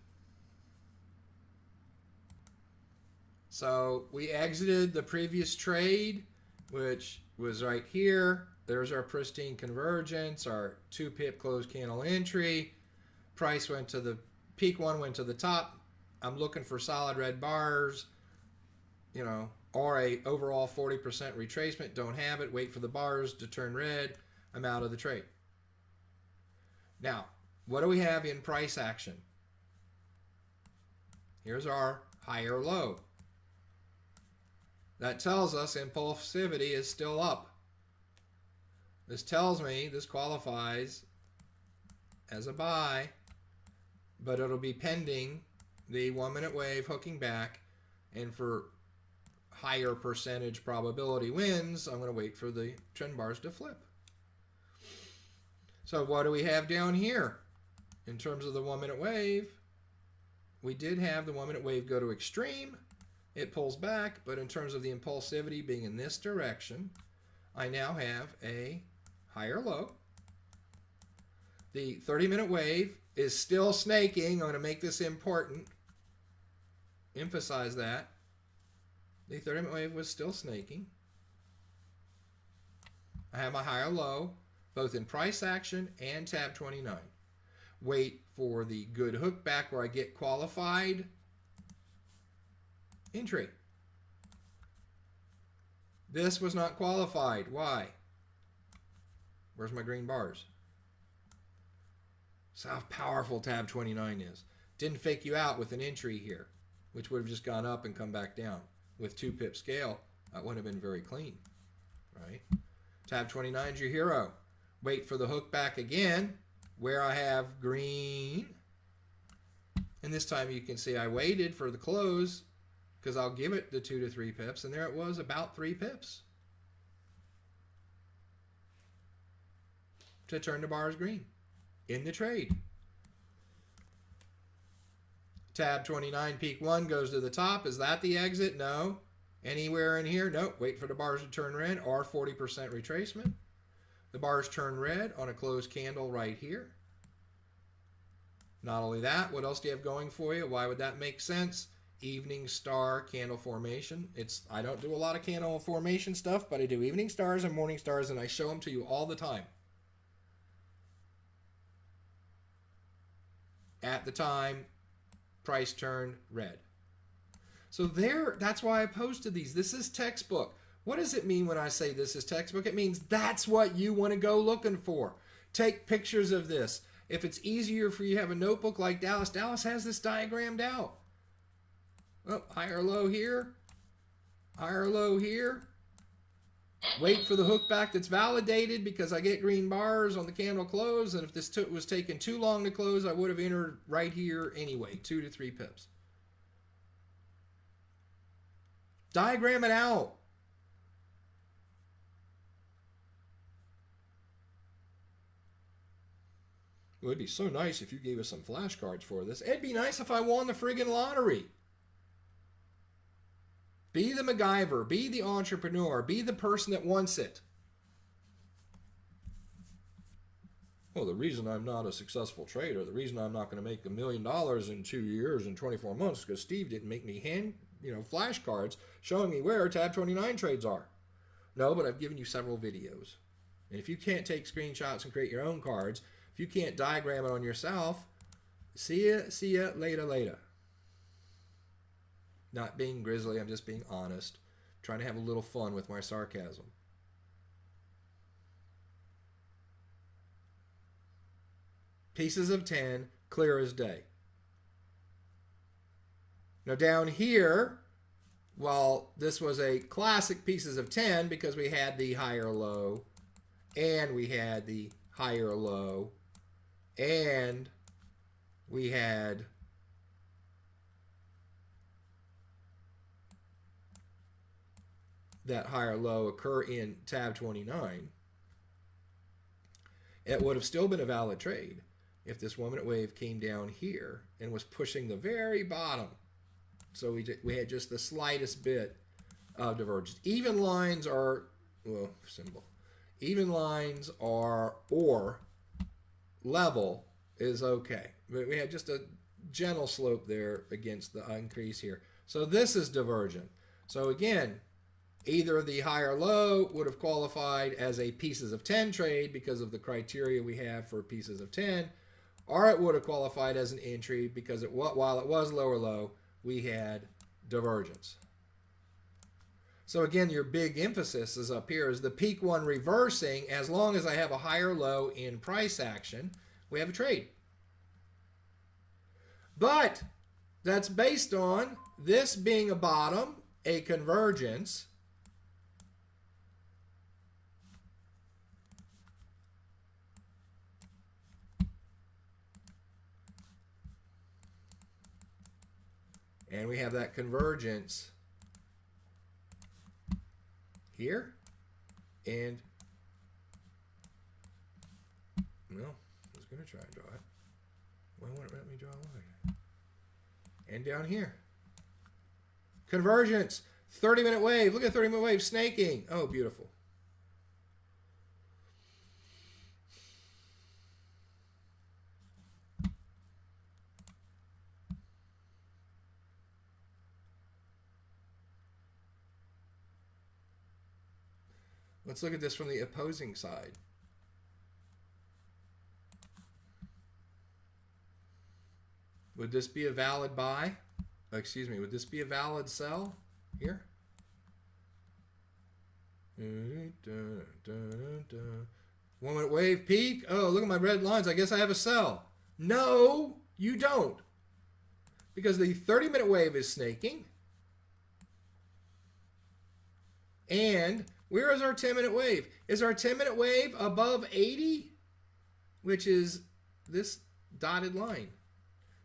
So we exited the previous trade, which was right here. There's our pristine convergence, our 2-pip closed candle entry. Price went to the peak 1, went to the top. I'm looking for solid red bars, you know, or a overall 40% retracement. Don't have it. Wait for the bars to turn red. I'm out of the trade. Now, what do we have in price action? Here's our higher low. That tells us impulsivity is still up. This tells me, this qualifies as a buy, but it'll be pending the 1 minute wave hooking back, and for higher percentage probability wins, I'm going to wait for the trend bars to flip. So what do we have down here? In terms of the 1 minute wave, we did have the 1 minute wave go to extreme. It pulls back, but in terms of the impulsivity being in this direction, I now have a higher low. The 30-minute wave is still snaking. I'm going to make this important. Emphasize that. The 30-minute wave was still snaking. I have my higher low, both in price action and tab 29. Wait for the good hook back where I get qualified entry. This was not qualified. Why? Where's my green bars? That's how powerful tab 29 is. Didn't fake you out with an entry here, which would have just gone up and come back down. With 2 pip scale, that would have been very clean, right? Tab 29 is your hero. Wait for the hook back again, where I have green. And this time you can see I waited for the close because I'll give it the 2 to 3 pips, and there it was, about 3 pips to turn the bars green in the trade. Tab 29, peak 1 goes to the top. Is that the exit? No. Anywhere in here? Nope. Wait for the bars to turn red or 40% retracement. The bars turn red on a closed candle right here. Not only that, what else do you have going for you? Why would that make sense? Evening star candle formation. I don't do a lot of candle formation stuff, but I do evening stars and morning stars, and I show them to you all the time. At the time, price turned red. So that's why I posted these. This is textbook. What does it mean when I say this is textbook? It means that's what you want to go looking for. Take pictures of this. If it's easier for you to have a notebook like Dallas has this diagrammed out. Oh, higher low here, higher low here. Wait for the hook back that's validated because I get green bars on the candle close, and if this was taking too long to close, I would have entered right here anyway, 2 to 3 pips. Diagram it out. It would be so nice if you gave us some flashcards for this. It'd be nice if I won the friggin' lottery. Be the MacGyver. Be the entrepreneur. Be the person that wants it. Well, the reason I'm not a successful trader, the reason I'm not going to make $1 million in 2 years and 24 months, is because Steve didn't make me flashcards showing me where tab 29 trades are. No, but I've given you several videos. And if you can't take screenshots and create your own cards, if you can't diagram it on yourself, see ya later. Not being grisly, I'm just being honest. Trying to have a little fun with my sarcasm. Pieces of 10, clear as day. Now down here, well, this was a classic pieces of 10 because we had the higher low, and we had the higher low, and we had that higher low occur in tab 29, it would have still been a valid trade if this 1 minute wave came down here and was pushing the very bottom. So we had just the slightest bit of divergence. Even lines are, well, symbol. Even lines are, or level is okay. But we had just a gentle slope there against the increase here. So this is divergent. So again, either the higher low would have qualified as a pieces of 10 trade because of the criteria we have for pieces of 10, or it would have qualified as an entry because while it was lower low, we had divergence. So again, your big emphasis is up here is the peak one reversing. As long as I have a higher low in price action, we have a trade. But that's based on this being a bottom, a convergence, And we have that convergence here. And, no, I was going to try and draw it. Why won't it let me draw a line? And down here. Convergence. 30-minute wave. Look at 30-minute wave snaking. Oh, beautiful. Let's look at this from the opposing side. Would this be a valid buy? Excuse me, would this be a valid sell here? 1 minute wave peak. Oh, look at my red lines. I guess I have a sell. No, you don't. Because the 30-minute wave is snaking. And where is our 10-minute wave? Is our 10-minute wave above 80? Which is this dotted line.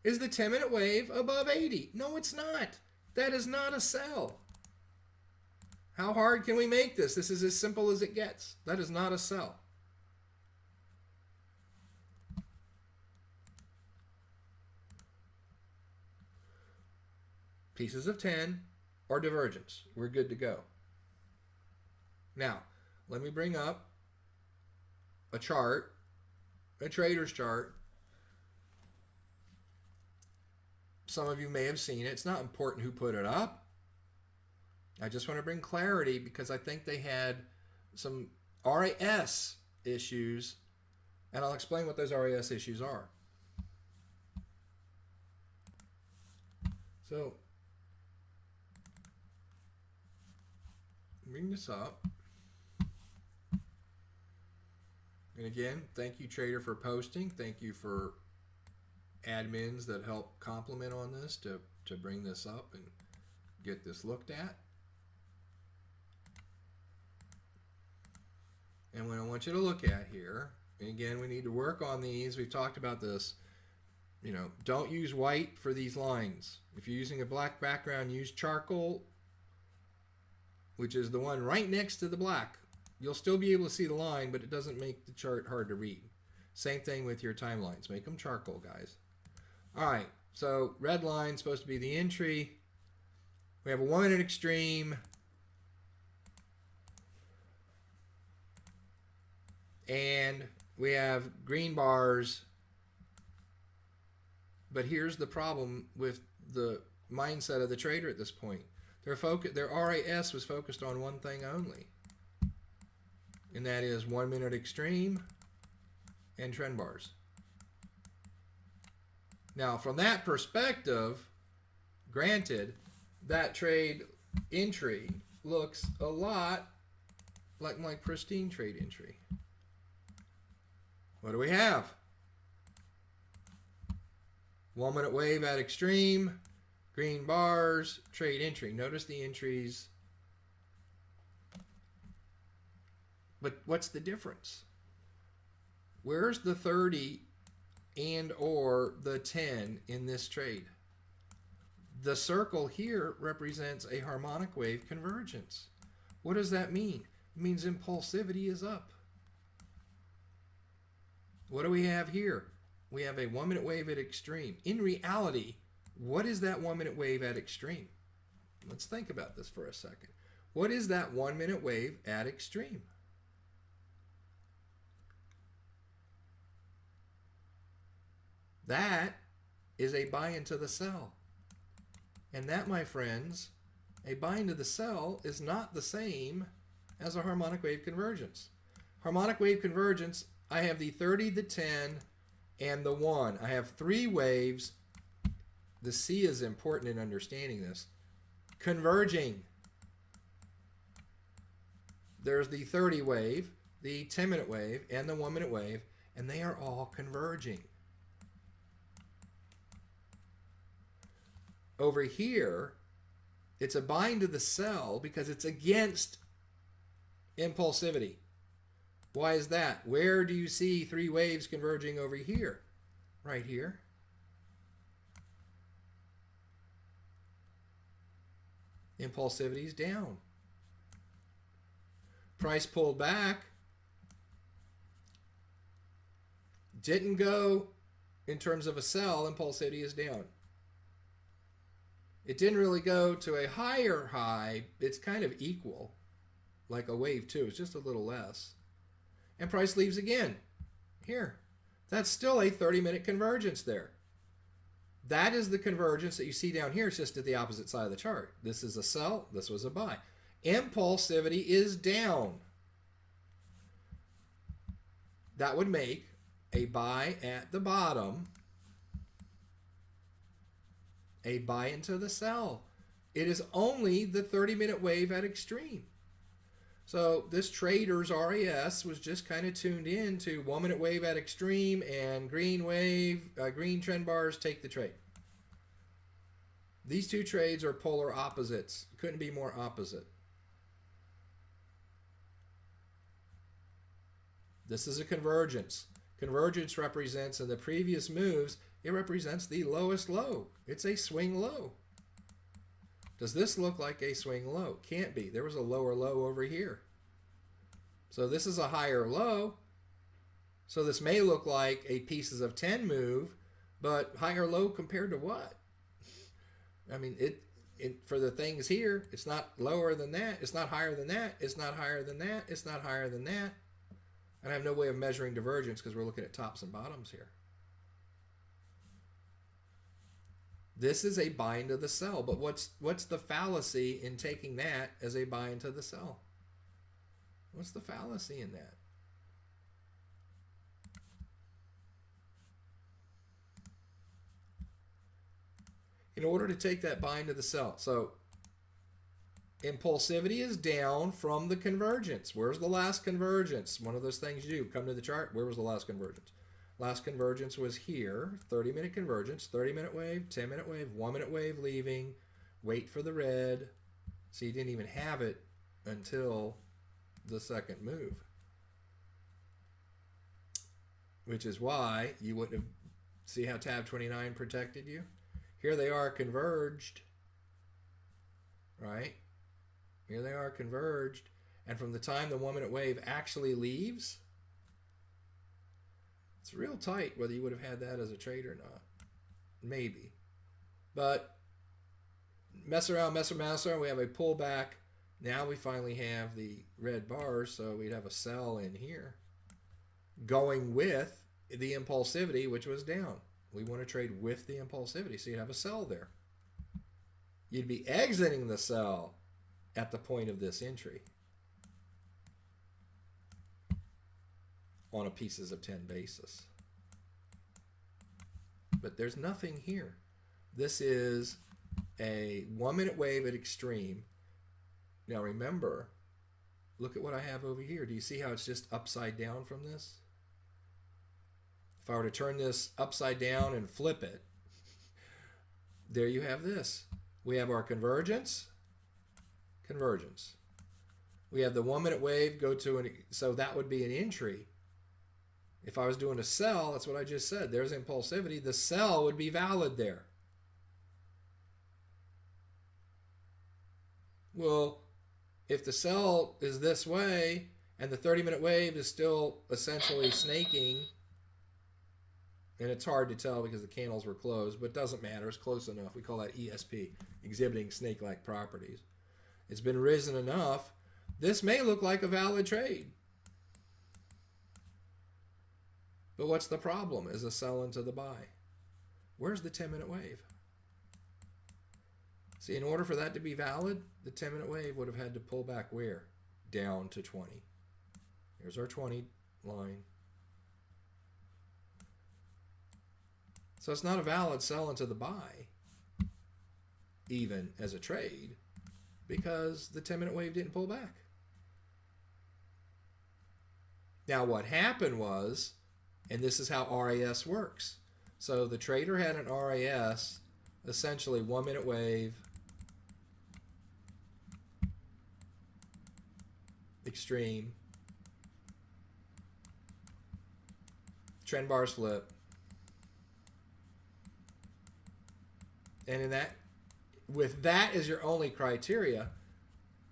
Is the 10-minute wave above 80? No, it's not. That is not a sell. How hard can we make this? This is as simple as it gets. That is not a sell. Pieces of 10 or divergence. We're good to go. Now, let me bring up a chart, a trader's chart. Some of you may have seen it. It's not important who put it up. I just want to bring clarity because I think they had some RAS issues, and I'll explain what those RAS issues are. So, bring this up. And again, thank you, Trader, for posting. Thank you for admins that help compliment on this to bring this up and get this looked at. And what I want you to look at here, and again, we need to work on these. We've talked about this. You know, don't use white for these lines. If you're using a black background, use charcoal, which is the one right next to the black. You'll still be able to see the line, but it doesn't make the chart hard to read. Same thing with your timelines. Make them charcoal, guys. All right, so red line supposed to be the entry. We have a 1 minute extreme. And we have green bars. But here's the problem with the mindset of the trader at this point. Their RAS was focused on one thing only. And that is 1 minute extreme and trend bars. Now, from that perspective, granted, that trade entry looks a lot like my pristine trade entry. What do we have? 1 minute wave at extreme, green bars, trade entry. Notice the entries. But what's the difference? Where's the 30 and or the 10 in this trade? The circle here represents a harmonic wave convergence. What does that mean? It means impulsivity is up. What do we have here? We have a 1 minute wave at extreme. In reality, what is that 1 minute wave at extreme? Let's think about this for a second. What is that 1 minute wave at extreme? That is a buy into the sell. And that, my friends, a buy into the sell is not the same as a harmonic wave convergence. Harmonic wave convergence, I have the 30, the 10, and the 1. I have 3 waves. The C is important in understanding this. Converging. There's the 30 wave, the 10-minute wave, and the 1 minute wave, and they are all converging. Over here, it's a buy into the sell because it's against impulsivity. Why is that? Where do you see 3 waves converging over here? Right here. Impulsivity is down. Price pulled back. Didn't go in terms of a sell. Impulsivity is down. It didn't really go to a higher high. It's kind of equal, like a wave 2. It's just a little less. And price leaves again. Here. That's still a 30-minute convergence there. That is the convergence that you see down here. It's just at the opposite side of the chart. This is a sell. This was a buy. Impulsivity is down. That would make a buy at the bottom a buy into the sell. It is only the 30-minute wave at extreme. So this trader's RAS was just kind of tuned in to 1-minute wave at extreme and green wave, green trend bars take the trade. These two trades are polar opposites. Couldn't be more opposite. This is a convergence. Convergence represents, in the previous moves, it represents the lowest low. It's a swing low. Does this look like a swing low? Can't be. There was a lower low over here. So this is a higher low. So this may look like a pieces of 10 move, but higher low compared to what? I mean, it for the things here, it's not lower than that. It's not higher than that. It's not higher than that. It's not higher than that. And I have no way of measuring divergence because we're looking at tops and bottoms here. This is a buy into the sell, but what's the fallacy in taking that as a buy into the sell? What's the fallacy in that? In order to take that buy into the sell, so impulsivity is down from the convergence. Where's the last convergence? One of those things you do. Come to the chart. Where was the last convergence? Last convergence was here, 30-minute convergence, 30-minute wave, 10-minute wave, 1-minute wave leaving, wait for the red. So you didn't even have it until the second move. Which is why you wouldn't have, see how TAB29 protected you? Here they are converged, right? Here they are converged. And from the time the 1-minute wave actually leaves, it's real tight whether you would have had that as a trade or not. Maybe. But mess around, we have a pullback. Now we finally have the red bars, so we'd have a sell in here. Going with the impulsivity, which was down. We want to trade with the impulsivity, so you'd have a sell there. You'd be exiting the sell at the point of this entry on a pieces of 10 basis. But there's nothing here. This is a 1-minute wave at extreme. Now remember, look at what I have over here. Do you see how it's just upside down from this? If I were to turn this upside down and flip it, there you have this. We have our convergence. We have the 1-minute wave go to an, so that would be an entry. If I was doing a sell, that's what I just said. There's impulsivity. The sell would be valid there. Well, if the sell is this way and the 30-minute wave is still essentially snaking, and it's hard to tell because the candles were closed, but it doesn't matter. It's close enough. We call that ESP, exhibiting snake-like properties. It's been risen enough. This may look like a valid trade. But what's the problem? Is a sell into the buy. Where's the 10-minute wave? See, in order for that to be valid, the 10-minute wave would have had to pull back where? Down to 20. Here's our 20 line. So it's not a valid sell into the buy, even as a trade, because the 10-minute wave didn't pull back. Now what happened was, and this is how RAS works. So the trader had an RAS, essentially 1-minute wave, extreme, trend bars flip, and in that with that as your only criteria,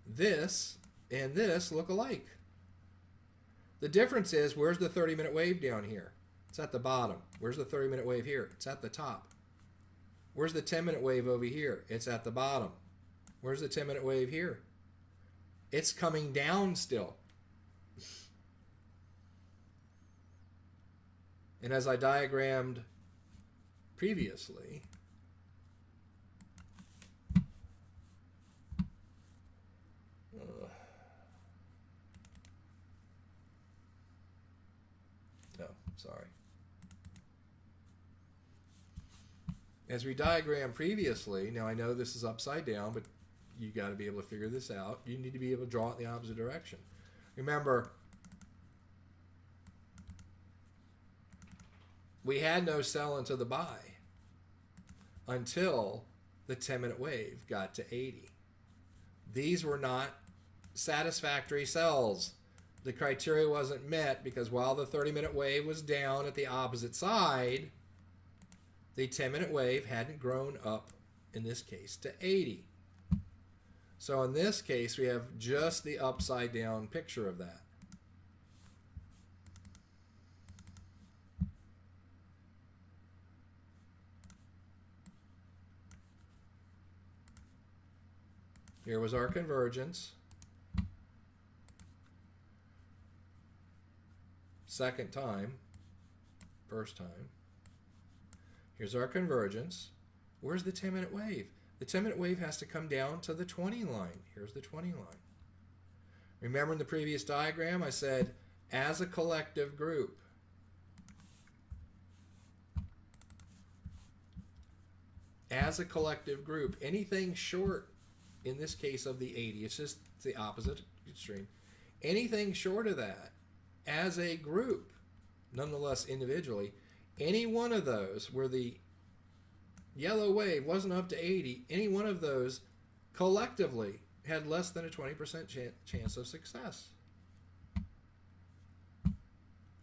this and this look alike. The difference is, where's the 30-minute wave down here? It's at the bottom. Where's the 30-minute wave here? It's at the top. Where's the 10-minute wave over here? It's at the bottom. Where's the 10-minute wave here? It's coming down still. And as I diagrammed previously, sorry. As we diagrammed previously, now I know this is upside down, but you got to be able to figure this out. You need to be able to draw it in the opposite direction. Remember, we had no sell into the buy until the 10-minute wave got to 80. These were not satisfactory sells. The criteria wasn't met because while the 30-minute wave was down at the opposite side, the 10-minute wave hadn't grown up, in this case, to 80. So in this case, we have just the upside down picture of that. Here was our convergence. Second time, first time. Here's our convergence. Where's the 10-minute wave? The 10-minute wave has to come down to the 20 line. Here's the 20 line. Remember in the previous diagram, I said, as a collective group, anything short, in this case of the 80, it's just the opposite extreme, anything short of that, as a group, nonetheless individually, any one of those where the yellow wave wasn't up to 80, any one of those collectively had less than a 20% chance of success.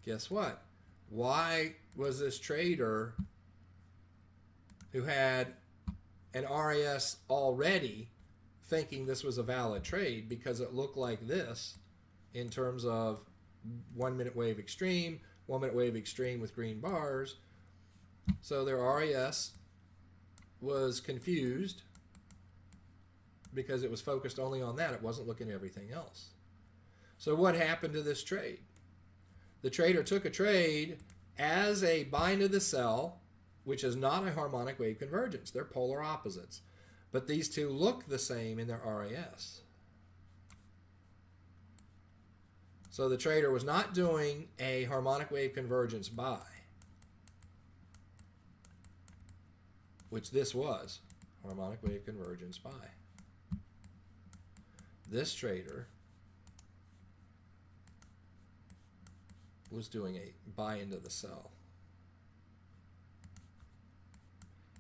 Guess what? Why was this trader who had an RAS already thinking this was a valid trade? Because it looked like this in terms of 1 minute wave extreme, 1 minute wave extreme with green bars. So their RAS was confused because it was focused only on that. It wasn't looking at everything else. So what happened to this trade? The trader took a trade as a buy into the sell, which is not a harmonic wave convergence. They're polar opposites. But these two look the same in their RAS. So the trader was not doing a harmonic wave convergence buy, which this was, harmonic wave convergence buy. This trader was doing a buy into the sell.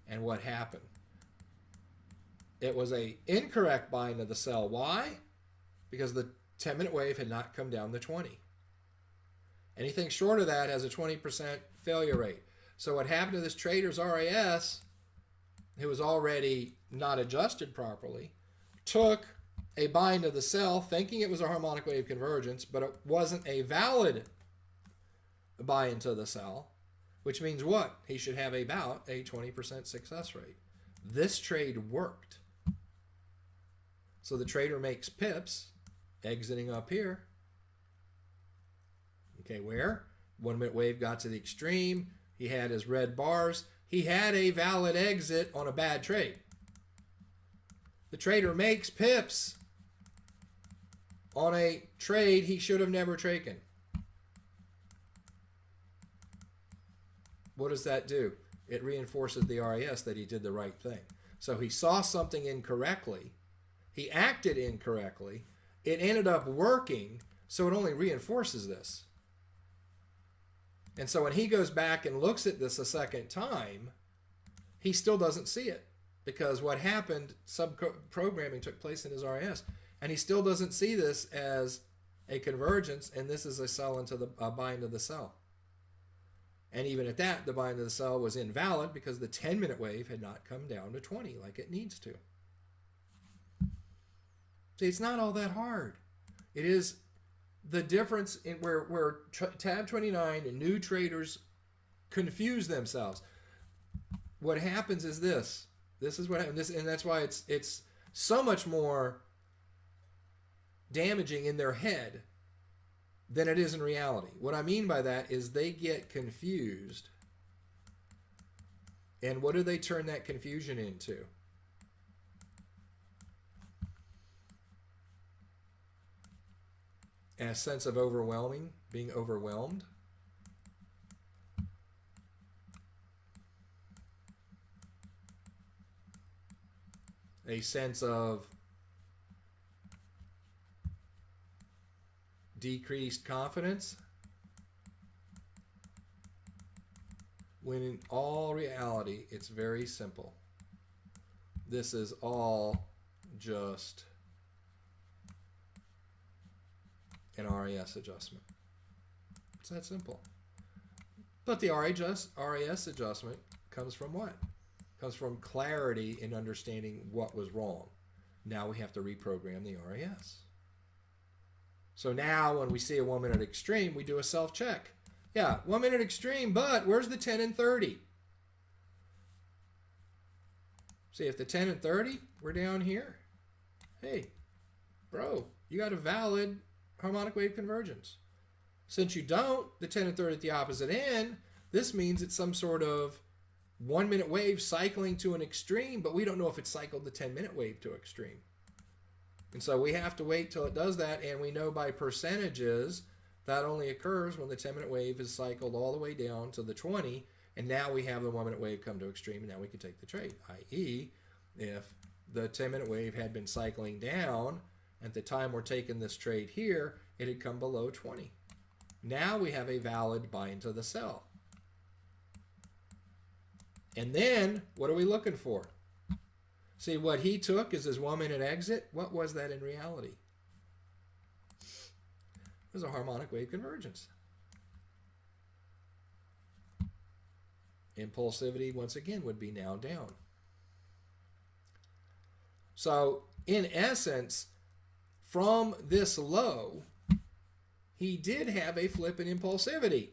And what happened? It was a incorrect buy into the sell. Why? Because the 10-minute wave had not come down to 20. Anything short of that has a 20% failure rate. So what happened to this trader's RAS, who was already not adjusted properly, took a buy into the sell thinking it was a harmonic wave convergence, but it wasn't a valid buy into the sell, which means what? He should have about a 20% success rate. This trade worked. So the trader makes pips, exiting up here. Okay, where? 1 minute wave got to the extreme. He had his red bars. He had a valid exit on a bad trade. The trader makes pips on a trade he should have never taken. What does that do? It reinforces the RAS that he did the right thing. So he saw something incorrectly. He acted incorrectly. It ended up working, so it only reinforces this. And so when he goes back and looks at this a second time, he still doesn't see it. Because what happened, sub-programming took place in his RAS. And he still doesn't see this as a convergence, and this is a sell into the buy into the sell. And even at that, the buy into the sell was invalid because the 10-minute wave had not come down to 20 like it needs to. See, it's not all that hard. It is the difference in where tab 29 and new traders confuse themselves. What happens is this. This is what happens, and that's why it's so much more damaging in their head than it is in reality. What I mean by that is they get confused. And what do they turn that confusion into? A sense of overwhelming, being overwhelmed. A sense of decreased confidence, when in all reality it's very simple. This is all just an RAS adjustment. It's that simple. But the RAS adjustment comes from what? Comes from clarity in understanding what was wrong. Now we have to reprogram the RAS. So now when we see a 1 minute extreme, we do a self-check. Yeah, 1 minute extreme, but where's the 10 and 30? See, if the 10 and 30, we're down here. Hey, bro, you got a valid harmonic wave convergence. Since you don't, the 10 and 30 at the opposite end, this means it's some sort of 1 minute wave cycling to an extreme, but we don't know if it cycled the 10-minute wave to extreme. And so we have to wait till it does that, and we know by percentages that only occurs when the 10-minute wave is cycled all the way down to the 20, and now we have the 1 minute wave come to extreme, and now we can take the trade, i.e. if the 10-minute wave had been cycling down at the time we're taking this trade here, it had come below 20. Now we have a valid buy into the sell. And then, what are we looking for? See, what he took is his 1 minute exit. What was that in reality? It was a harmonic wave convergence. Impulsivity, once again, would be now down. So, in essence, from this low, he did have a flip in impulsivity,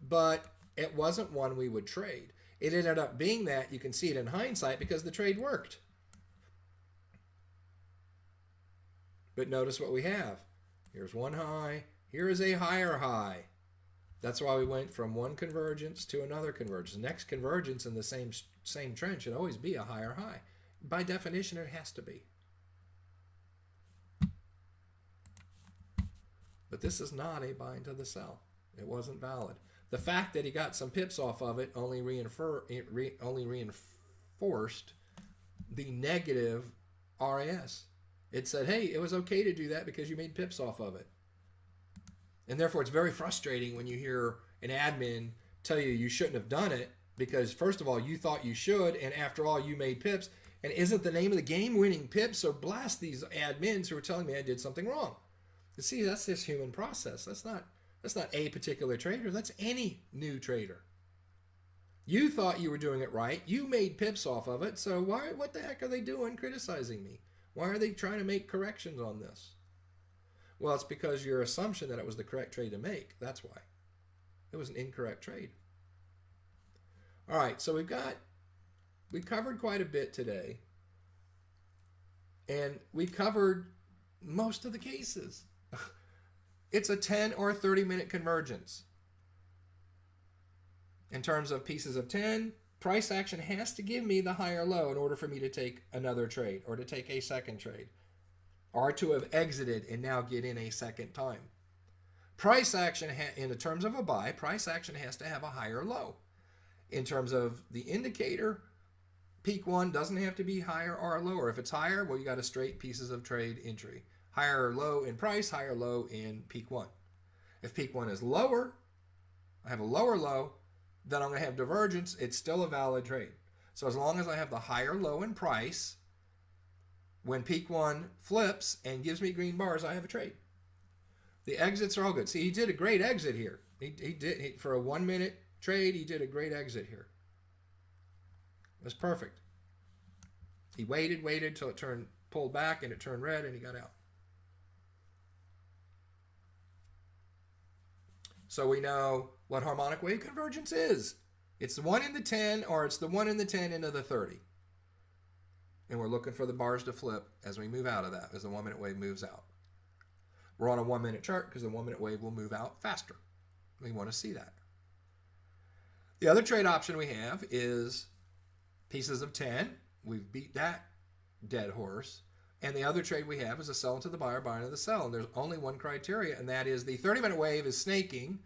but it wasn't one we would trade. It ended up being that. You can see it in hindsight because the trade worked. But notice what we have. Here's one high. Here is a higher high. That's why we went from one convergence to another convergence. Next convergence in the same trend should always be a higher high. By definition, it has to be. But this is not a buy into the sell. It wasn't valid. The fact that he got some pips off of it only reinforced the negative RAS. It said, hey, it was okay to do that because you made pips off of it. And therefore, it's very frustrating when you hear an admin tell you you shouldn't have done it because, first of all, you thought you should, and after all, you made pips. And isn't the name of the game winning pips? So blast these admins who are telling me I did something wrong. You see, that's this human process. That's not a particular trader. That's any new trader. You thought you were doing it right. You made pips off of it. So what the heck are they doing criticizing me? Why are they trying to make corrections on this? Well, it's because your assumption that it was the correct trade to make. That's why. It was an incorrect trade. All right, so we covered quite a bit today. And we covered most of the cases. It's a 10 or 30-minute convergence. In terms of pieces of 10, price action has to give me the higher low in order for me to take another trade or to take a second trade or to have exited and now get in a second time. Price action, in the terms of a buy, price action has to have a higher low. In terms of the indicator, peak one doesn't have to be higher or lower. If it's higher, well, you got a straight pieces of trade entry. Higher low in price, higher low in peak one. If peak one is lower, I have a lower low, then I'm going to have divergence. It's still a valid trade. So as long as I have the higher low in price, when peak one flips and gives me green bars, I have a trade. The exits are all good. See, he did a great exit here. For a 1 minute trade, he did a great exit here. It was perfect. He waited till it turned pulled back and it turned red and he got out. So we know what harmonic wave convergence is. It's the 1 in the 10 or it's the 1 in the 10 into the 30. And we're looking for the bars to flip as we move out of that, as the 1 minute wave moves out. We're on a 1 minute chart because the 1 minute wave will move out faster. We want to see that. The other trade option we have is pieces of 10. We've beat that dead horse. And the other trade we have is a sell into the buyer, buy into the sell. And there's only one criteria, and that is the 30-minute wave is snaking,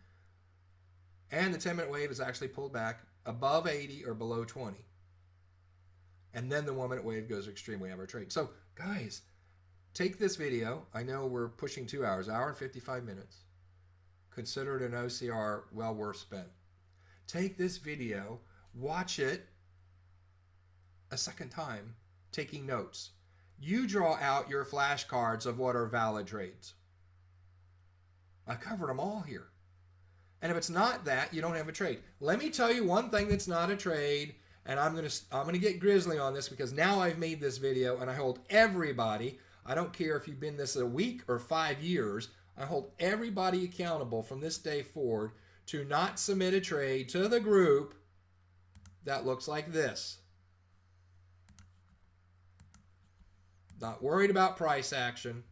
and the 10-minute wave is actually pulled back above 80 or below 20. And then the 1 minute wave goes extreme. We have our trade. So, guys, take this video. I know we're pushing 2 hours, hour and 55 minutes. Consider it an OCR well worth spent. Take this video, watch it a second time, taking notes. You draw out your flashcards of what are valid trades. I covered them all here. And if it's not that, you don't have a trade. Let me tell you one thing that's not a trade, and I'm gonna get grisly on this because now I've made this video and I hold everybody, I don't care if you've been this a week or 5 years, I hold everybody accountable from this day forward to not submit a trade to the group that looks like this. Not worried about price action.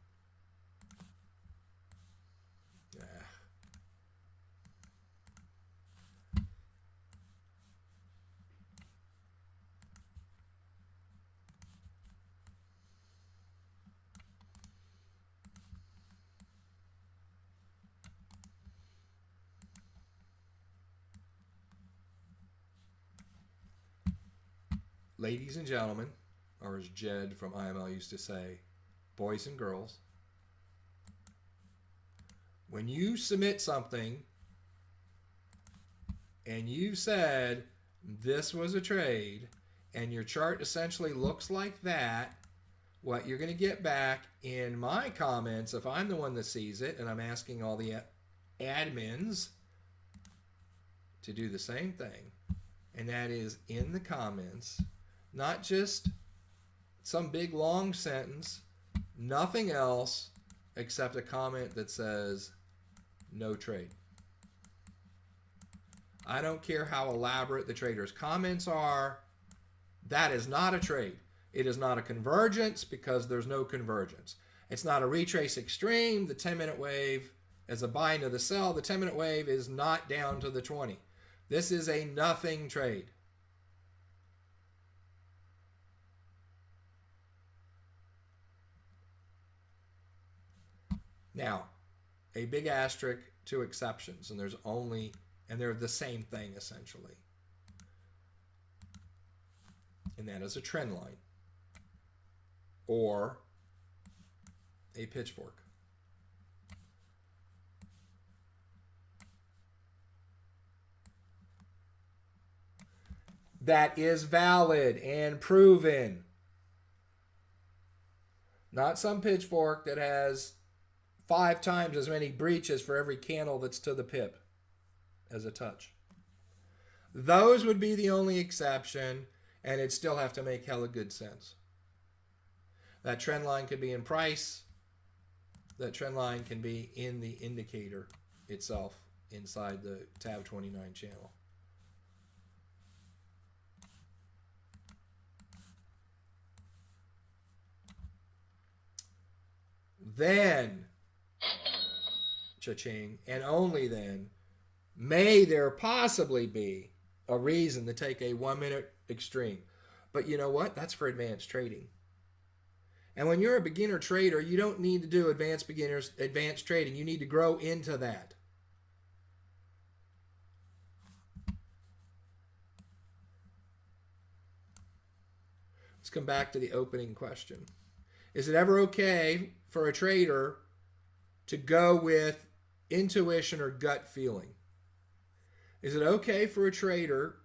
Ladies and gentlemen, or as Jed from IML used to say, boys and girls, when you submit something and you've said this was a trade and your chart essentially looks like that, what you're going to get back in my comments, if I'm the one that sees it, and I'm asking all the admins to do the same thing, and that is in the comments, not just some big long sentence, nothing else except a comment that says no trade. I don't care how elaborate the trader's comments are. That is not a trade. It is not a convergence because there's no convergence. It's not a retrace extreme. The 10-minute wave is a buy into the sell. The 10-minute wave is not down to the 20. This is a nothing trade. Now, a big asterisk to exceptions, and they're the same thing essentially. And that is a trend line or a pitchfork. That is valid and proven. Not some pitchfork that has 5 times as many breaches for every candle that's to the pip as a touch. Those would be the only exception, and it'd still have to make hella good sense. That trend line could be in price. That trend line can be in the indicator itself inside the TAB29 channel. Then, cha-ching, and only then, may there possibly be a reason to take a 1 minute extreme. But you know what? That's for advanced trading. And when you're a beginner trader, you don't need to do advanced trading. You need to grow into that. Let's come back to the opening question. Is it ever okay for a trader to go with intuition or gut feeling? Is it okay for a trader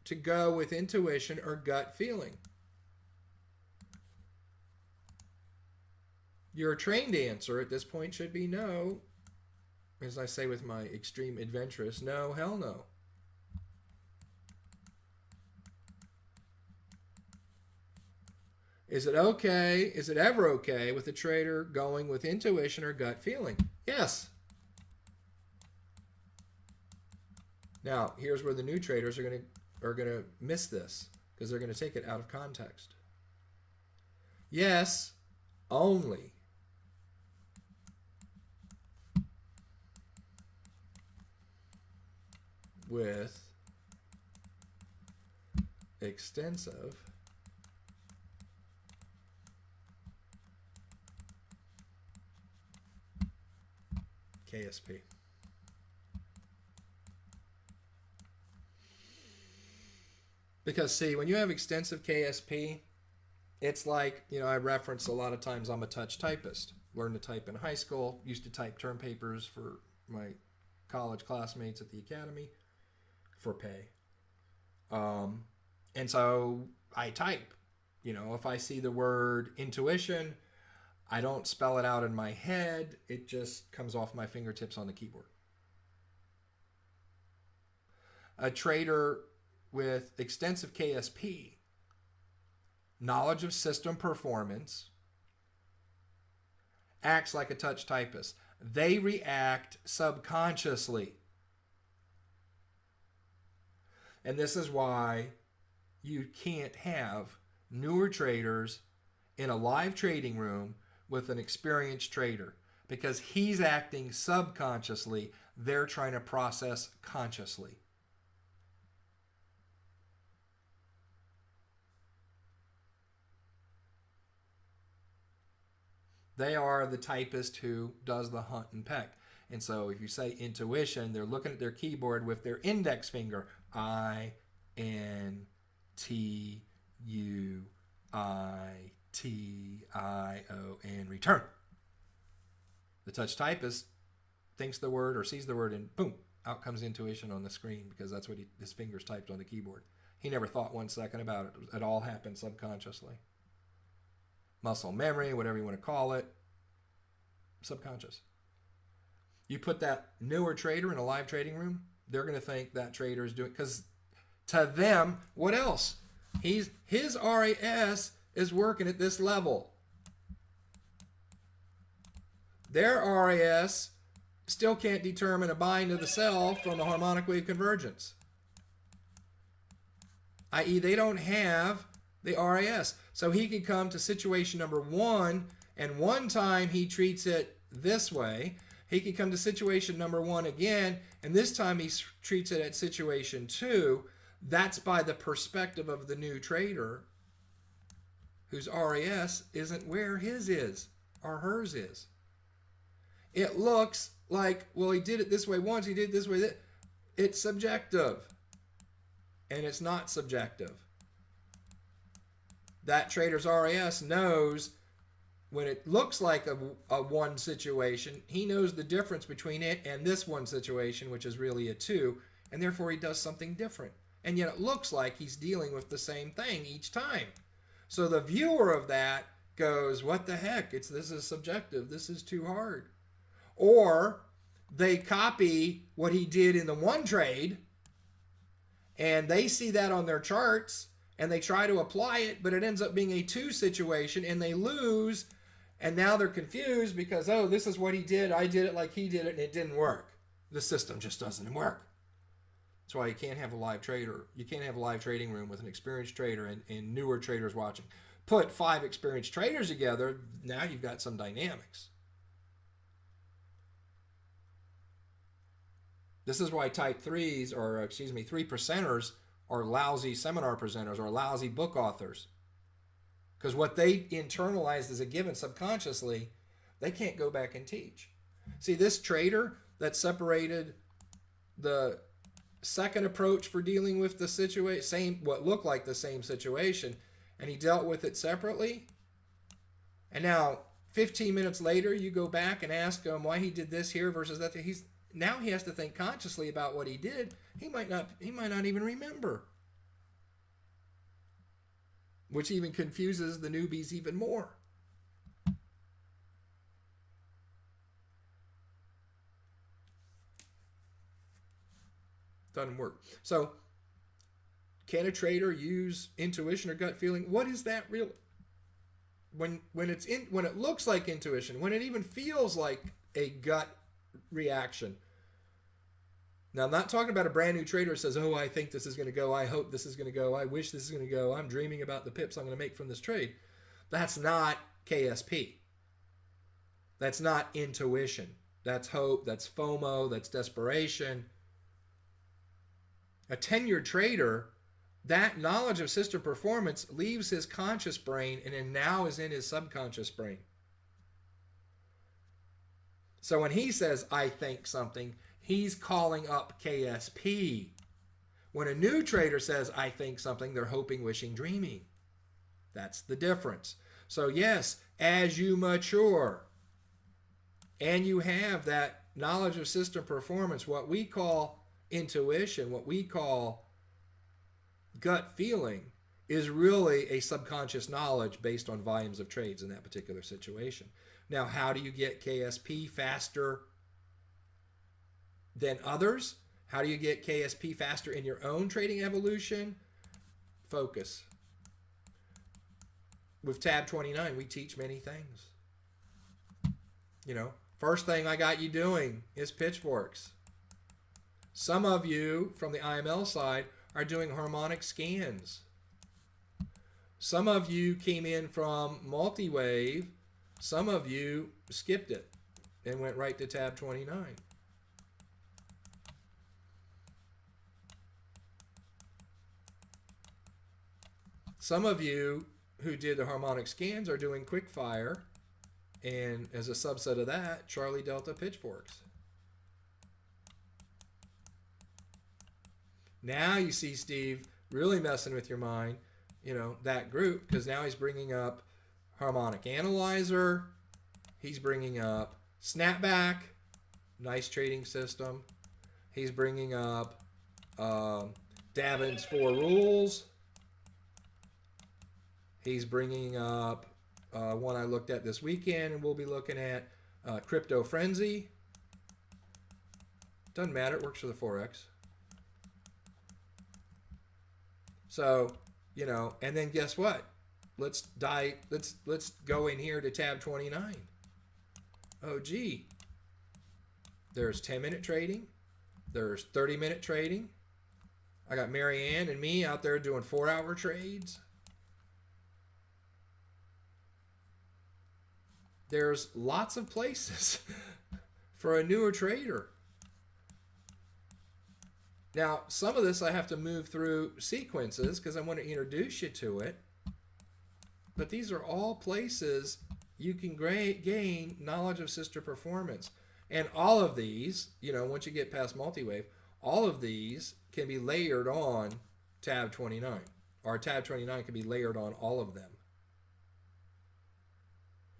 to go with intuition or gut feeling? Your trained answer at this point should be no. As I say with my extreme adventurous, no, hell no. Is it okay? Is it ever okay with a trader going with intuition or gut feeling? Yes. Now, here's where the new traders are going to miss this because they're going to take it out of context. Yes, only with extensive KSP. Because, see, when you have extensive KSP, it's like, I reference a lot of times I'm a touch typist. Learned to type in high school, used to type term papers for my college classmates at the academy for pay. And so I type. If I see the word intuition, I don't spell it out in my head. It just comes off my fingertips on the keyboard. A trader with extensive KSP, knowledge of system performance, acts like a touch typist. They react subconsciously. And this is why you can't have newer traders in a live trading room with an experienced trader, because he's acting subconsciously. They're trying to process consciously. They are the typist who does the hunt and peck. And so if you say intuition, they're looking at their keyboard with their index finger. INTUITION, return. The touch typist thinks the word or sees the word and boom, out comes intuition on the screen, because that's what his fingers typed on the keyboard. He never thought 1 second about it. It all happened subconsciously. Muscle memory, whatever you want to call it, subconscious. You put that newer trader in a live trading room, they're going to think that trader is doing, because to them, what else? His RAS is working at this level. Their RAS still can't determine a bind of the sell from a harmonic wave convergence. I.e., they don't have the RAS. So he could come to situation number 1, and one time he treats it this way. He could come to situation number 1 again, and this time he treats it at situation 2. That's by the perspective of the new trader, whose RAS isn't where his is or hers is. It looks like, well, he did it this way once, he did it this way. It's subjective, and it's not subjective. That trader's RAS knows when it looks like a 1 situation, he knows the difference between it and this 1 situation, which is really a 2, and therefore he does something different. And yet it looks like he's dealing with the same thing each time. So the viewer of that goes, what the heck? This is subjective. This is too hard. Or they copy what he did in the 1 trade, and they see that on their charts, and they try to apply it, but it ends up being a 2 situation, and they lose, and now they're confused because, oh, this is what he did. I did it like he did it, and it didn't work. The system just doesn't work. That's why you can't have a live trader. You can't have a live trading room with an experienced trader and newer traders watching. Put 5 experienced traders together, now you've got some dynamics. This is why type 3s, or 3%ers, are lousy seminar presenters or lousy book authors. Because what they internalized as a given subconsciously, they can't go back and teach. See, this trader that separated the second approach for dealing with the situation, what looked like the same situation, and he dealt with it separately. And now, 15 minutes later, you go back and ask him why he did this here versus that. Now he has to think consciously about what he did. He might not even remember. Which even confuses the newbies even more. Doesn't work. So, can a trader use intuition or gut feeling? What is that really? when it looks like intuition, when it even feels like a gut reaction. Now, I'm not talking about a brand new trader who says, oh, I think this is going to go. I hope this is going to go. I wish this is going to go. I'm dreaming about the pips I'm going to make from this trade. That's not KSP. That's not intuition. That's hope. That's FOMO. That's desperation. A tenured trader, that knowledge of system performance leaves his conscious brain and then now is in his subconscious brain. So when he says, I think something, he's calling up KSP. When a new trader says, I think something, they're hoping, wishing, dreaming. That's the difference. So yes, as you mature and you have that knowledge of system performance, what we call intuition, what we call gut feeling, is really a subconscious knowledge based on volumes of trades in that particular situation. Now, how do you get KSP faster than others? How do you get KSP faster in your own trading evolution? Focus. With TAB29, we teach many things. You know, first thing I got you doing is pitchforks. Some of you from the IML side are doing harmonic scans. Some of you came in from multi-wave. Some of you skipped it and went right to TAB29. Some of you who did the harmonic scans are doing quick fire, and as a subset of that, Charlie Delta pitchforks. Now you see Steve really messing with your mind, you know, that group, because now he's bringing up harmonic analyzer, he's bringing up snapback, nice trading system, he's bringing up Davin's 4 rules, he's bringing up one I looked at this weekend, and we'll be looking at Crypto Frenzy. Doesn't matter, it works for the Forex. So, you know, and then guess what? Let's go in here to TAB29. Oh, gee. There's 10-minute trading. There's 30-minute trading. I got Marianne and me out there doing 4-hour trades. There's lots of places for a newer trader. Now, some of this I have to move through sequences because I want to introduce you to it. But these are all places you can gain knowledge of sister performance. And all of these, you know, once you get past multi-wave, all of these can be layered on TAB29. Or TAB29 can be layered on all of them.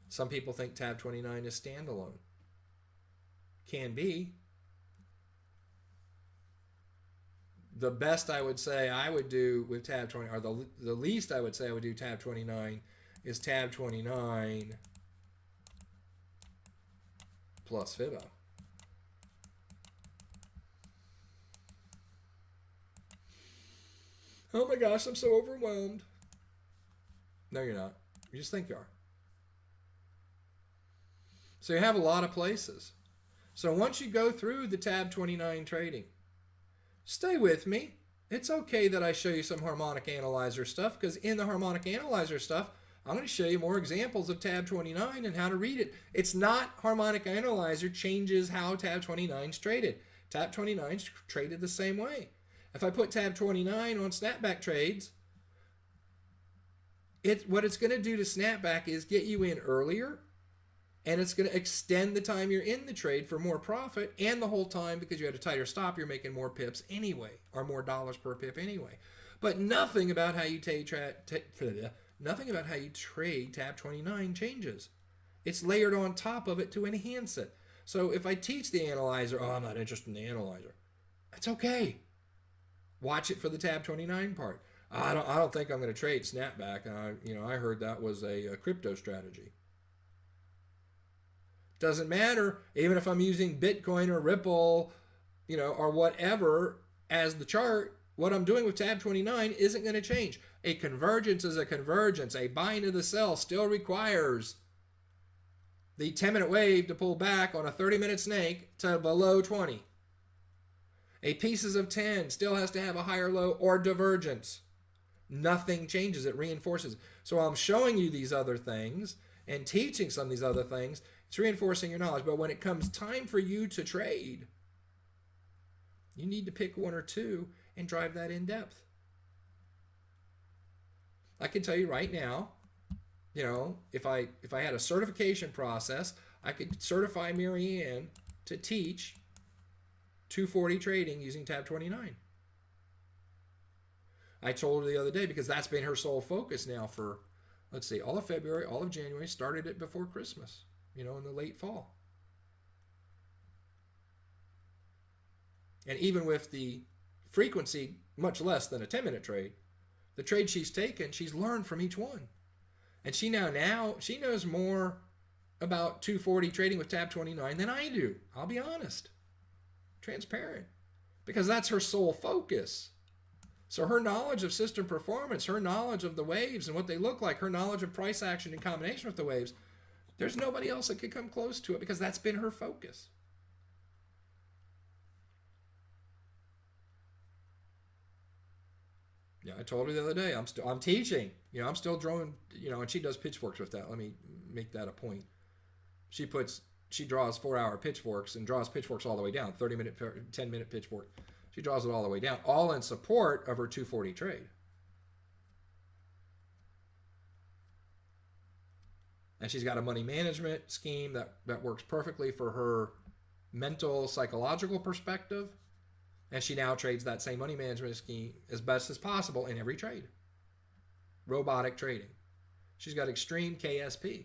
Some people think TAB29 is standalone. Can be. The best I would say I would do with TAB29, or the least I would say I would do TAB29 is TAB29 plus Fibbo. Oh my gosh, I'm so overwhelmed. No, you're not. You just think you are. So you have a lot of places. So once you go through the TAB29 trading, stay with me. It's okay that I show you some harmonic analyzer stuff, because in the harmonic analyzer stuff, I'm going to show you more examples of TAB29 and how to read it. It's not harmonic analyzer changes how TAB29's traded. TAB29's traded the same way. If I put TAB29 on snapback trades, what it's going to do to snapback is get you in earlier, and it's going to extend the time you're in the trade for more profit, and the whole time, because you had a tighter stop, you're making more pips anyway, or more dollars per pip anyway. But nothing about how you nothing about how you trade TAB29 changes. It's layered on top of it to enhance it. So if I teach the analyzer, oh, I'm not interested in the analyzer, that's okay. Watch it for the TAB29 part. I don't think I'm going to trade snapback. I heard that was a crypto strategy. Doesn't matter, even if I'm using Bitcoin or Ripple, or whatever as the chart, what I'm doing with tab 29 isn't going to change. A convergence is a convergence. A bind of the cell still requires the 10-minute wave to pull back on a 30-minute snake to below 20. A pieces of 10 still has to have a higher low or divergence. Nothing changes. It reinforces. So while I'm showing you these other things and teaching some of these other things, it's reinforcing your knowledge. But when it comes time for you to trade, you need to pick one or two and drive that in depth. I can tell you right now, if I had a certification process, I could certify Marianne to teach 240 trading using tab 29. I told her the other day, because that's been her sole focus now for, let's see, all of February, all of January, started it before Christmas, in the late fall. And even with the frequency much less than a 10-minute trade, the trade she's taken, she's learned from each one. And she knows more about 240 trading with tab 29 than I do. I'll be honest. Transparent. Because that's her sole focus. So her knowledge of system performance, her knowledge of the waves and what they look like, her knowledge of price action in combination with the waves, there's nobody else that could come close to it because that's been her focus. Yeah, I told her the other day, I'm teaching. I'm still drawing, and she does pitchforks with that. Let me make that a point. She draws 4-hour pitchforks and draws pitchforks all the way down, 30-minute, 10-minute pitchfork. She draws it all the way down, all in support of her 240 trade. And she's got a money management scheme that works perfectly for her mental, psychological perspective. And she now trades that same money management scheme as best as possible in every trade. Robotic trading. She's got extreme KSP.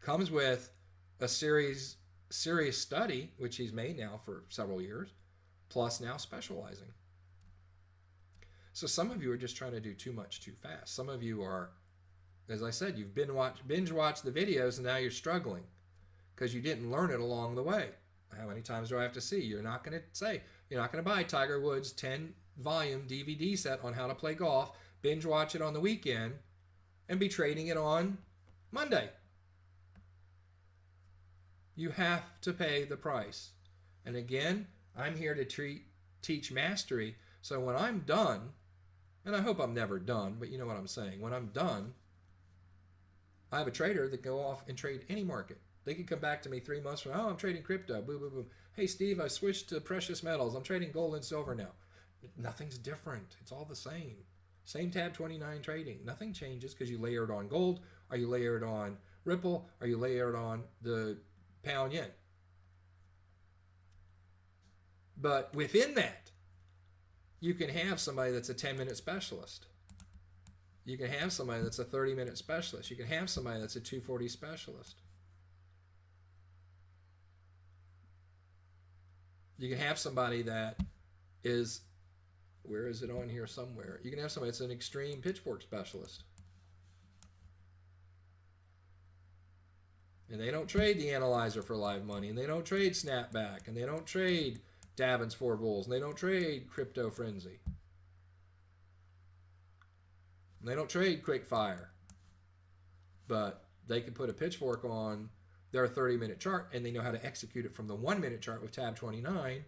Comes with a serious study, which he's made now for several years, plus now specializing. So some of you are just trying to do too much too fast. Some of you are, as I said, you've binge watched the videos and now you're struggling because you didn't learn it along the way. How many times do I have to see? You're not going to buy Tiger Woods' 10-volume DVD set on how to play golf, binge watch it on the weekend, and be trading it on Monday. You have to pay the price. And again, I'm here to teach mastery. So when I'm done, and I hope I'm never done, but you know what I'm saying. When I'm done, I have a trader that go off and trade any market. They could come back to me 3 months from now. Oh, I'm trading crypto. Boom, boom, boom. Hey, Steve, I switched to precious metals. I'm trading gold and silver now. Nothing's different. It's all the same. Same tab 29 trading. Nothing changes because you layer it on gold, or you layer it on Ripple, or you layer it on the pound yen. But within that, you can have somebody that's a 10-minute specialist. You can have somebody that's a 30-minute specialist. You can have somebody that's a 240 specialist. You can have somebody that is, where is it on here somewhere? You can have somebody that's an extreme pitchfork specialist. And they don't trade the analyzer for live money, and they don't trade snapback, and they don't trade Davin's 4 bulls, and they don't trade crypto frenzy. And they don't trade quick fire. But they can put a pitchfork on their 30-minute chart, and they know how to execute it from the 1-minute chart with tab 29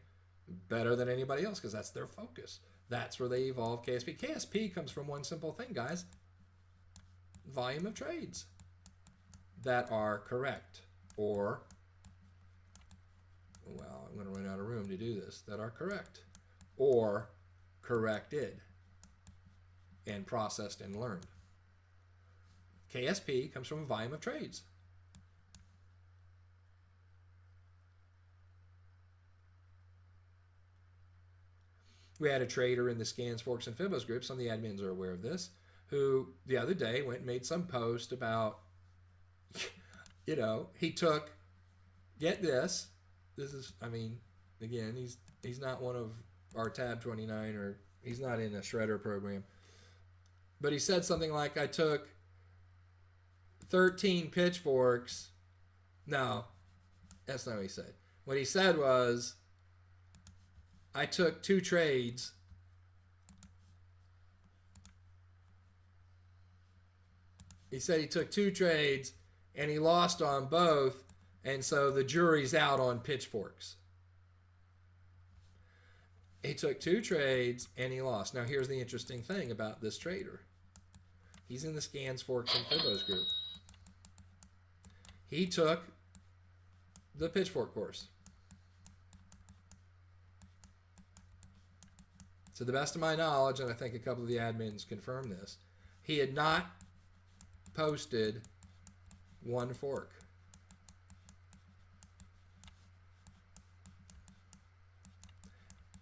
better than anybody else because that's their focus. That's where they evolve KSP. KSP comes from one simple thing, guys. Volume of trades that are correct, or, well, I'm going to run out of room to do this, that are correct, or corrected and processed and learned. KSP comes from volume of trades. We had a trader in the Scans, Forks, and Fibos group, some of the admins are aware of this, who the other day went and made some post about, he took, get this is, again, he's not one of our tab 29, or he's not in a shredder program, but he said something like, I took 13 pitchforks. No, that's not what he said. What he said was, I took 2 trades. He said he took 2 trades and he lost on both, and so the jury's out on pitchforks. He took 2 trades and he lost. Now here's the interesting thing about this trader. He's in the Scans, Forks, and Fibbos group. He took the pitchfork course. To the best of my knowledge, and I think a couple of the admins confirmed this, he had not posted 1 fork.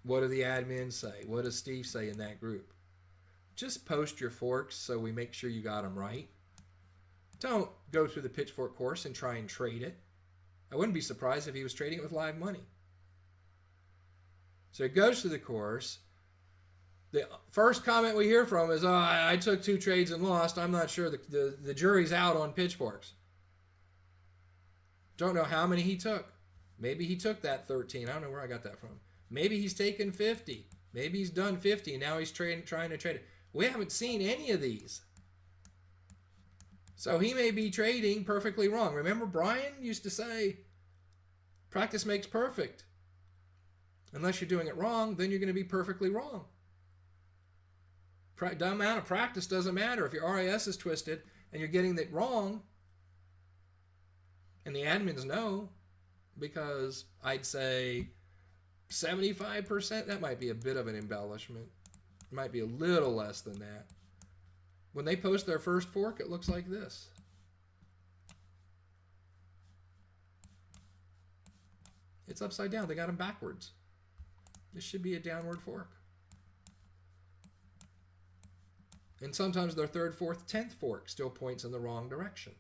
What do the admins say? What does Steve say in that group? Just post your forks so we make sure you got them right. Don't go through the pitchfork course and try and trade it. I wouldn't be surprised if he was trading it with live money. So he goes through the course. The first comment we hear from is, I took 2 trades and lost. I'm not sure. The jury's out on pitchforks. Don't know how many he took. Maybe he took that 13. I don't know where I got that from. Maybe he's taken 50. Maybe he's done 50 and now he's trying to trade it. We haven't seen any of these. So he may be trading perfectly wrong. Remember, Brian used to say, practice makes perfect. Unless you're doing it wrong, then you're going to be perfectly wrong. The amount of practice doesn't matter. If your RAS is twisted and you're getting it wrong, and the admins know, because I'd say 75%, that might be a bit of an embellishment. It might be a little less than that. When they post their first fork, it looks like this. It's upside down. They got them backwards. This should be a downward fork. And sometimes their 3rd, 4th, 10th fork still points in the wrong direction.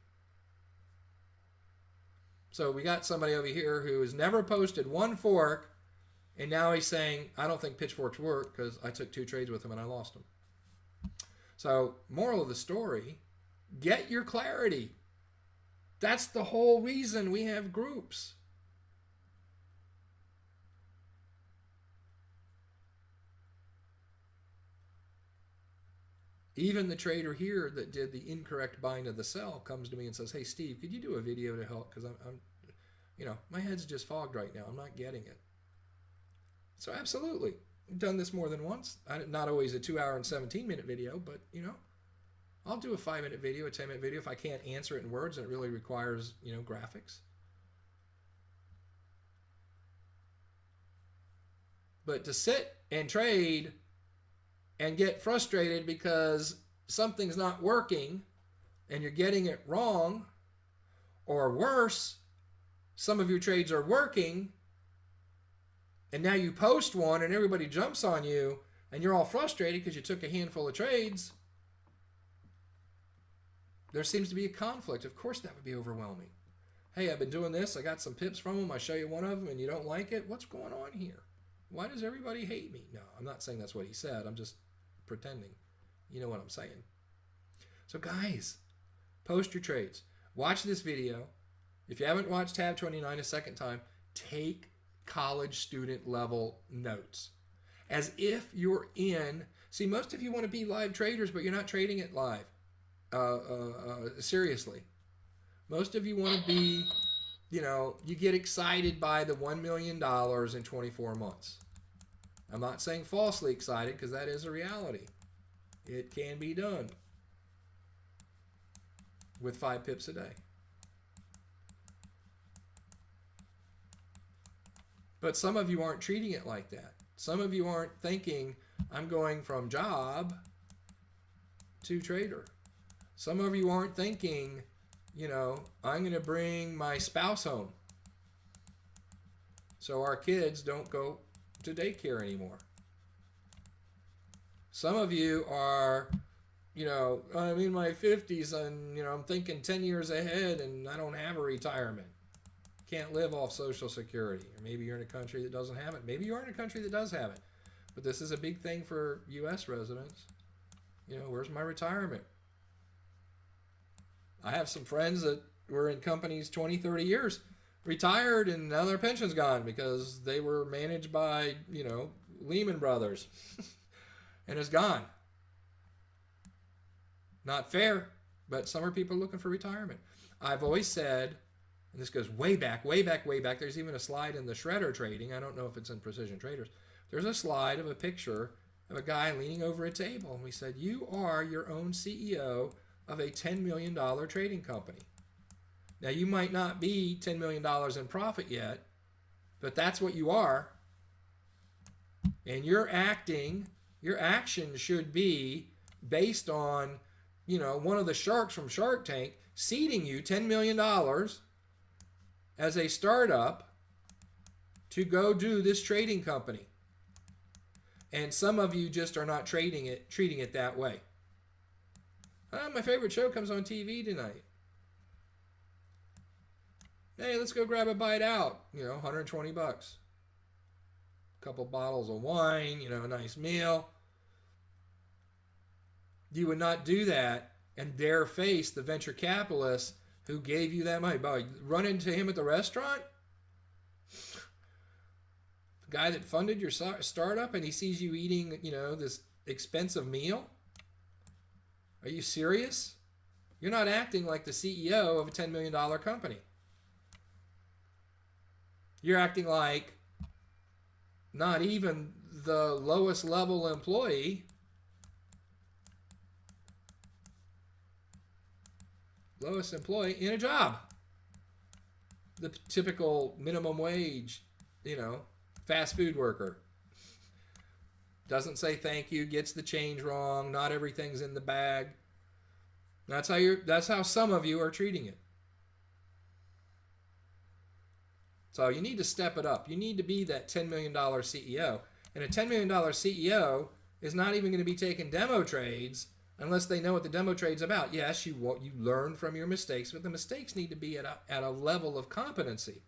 So we got somebody over here who has never posted 1 fork, and now he's saying, I don't think pitchforks work because I took 2 trades with him and I lost them. So, moral of the story, get your clarity. That's the whole reason we have groups. Even the trader here that did the incorrect buying of the sell comes to me and says, hey, Steve, could you do a video to help? Because I'm my head's just fogged right now. I'm not getting it. So absolutely. I've done this more than once. Not always a 2-hour and 17-minute video, but, I'll do a 5-minute video, a 10-minute video if I can't answer it in words and it really requires, graphics. But to sit and trade and get frustrated because something's not working and you're getting it wrong, or worse, some of your trades are working and now you post one and everybody jumps on you and you're all frustrated because you took a handful of trades, there seems to be a conflict. Of course that would be overwhelming. Hey, I've been doing this. I got some pips from them. I show you one of them and you don't like it. What's going on here? Why does everybody hate me? No, I'm not saying that's what he said. I'm just pretending. You know what I'm saying. So guys, post your trades. Watch this video. If you haven't watched TAB29 a second time, take college student level notes. As if you're in... See, most of you want to be live traders, but you're not trading it live. Seriously. Most of you want to be, you get excited by the $1 million in 24 months. I'm not saying falsely excited because that is a reality. It can be done with 5 pips a day. But some of you aren't treating it like that. Some of you aren't thinking, I'm going from job to trader. Some of you aren't thinking, I'm going to bring my spouse home so our kids don't go to daycare anymore. Some of you are, I'm in my 50s and, I'm thinking 10 years ahead and I don't have a retirement. Can't live off Social Security. Or maybe you're in a country that doesn't have it. Maybe you're in a country that does have it. But this is a big thing for U.S. residents. Where's my retirement? I have some friends that were in companies 20, 30 years, retired, and now their pension's gone because they were managed by, Lehman Brothers and is gone. Not fair, but some people are looking for retirement. I've always said, and this goes way back, way back, way back. There's even a slide in the shredder trading. I don't know if it's in Precision Traders. There's a slide of a picture of a guy leaning over a table. And we said, you are your own CEO of a $10 million trading company. Now, you might not be $10 million in profit yet, but that's what you are. And your action should be based on, one of the sharks from Shark Tank seeding you $10 million as a startup to go do this trading company. And some of you just are not treating it that way. My favorite show comes on TV tonight. Hey, let's go grab a bite out. $120. Couple bottles of wine, a nice meal. You would not do that and dare face the venture capitalist who gave you that money. But run into him at the restaurant? The guy that funded your startup, and he sees you eating, this expensive meal? Are you serious? You're not acting like the CEO of a $10 million company. You're acting like not even the lowest level employee. Lowest employee in a job. The typical minimum wage, fast food worker. Doesn't say thank you, gets the change wrong, not everything's in the bag. That's how some of you are treating it. So you need to step it up. You need to be that $10 million CEO. And a $10 million CEO is not even going to be taking demo trades unless they know what the demo trade's about. Yes, you learn from your mistakes, but the mistakes need to be at a level of competency.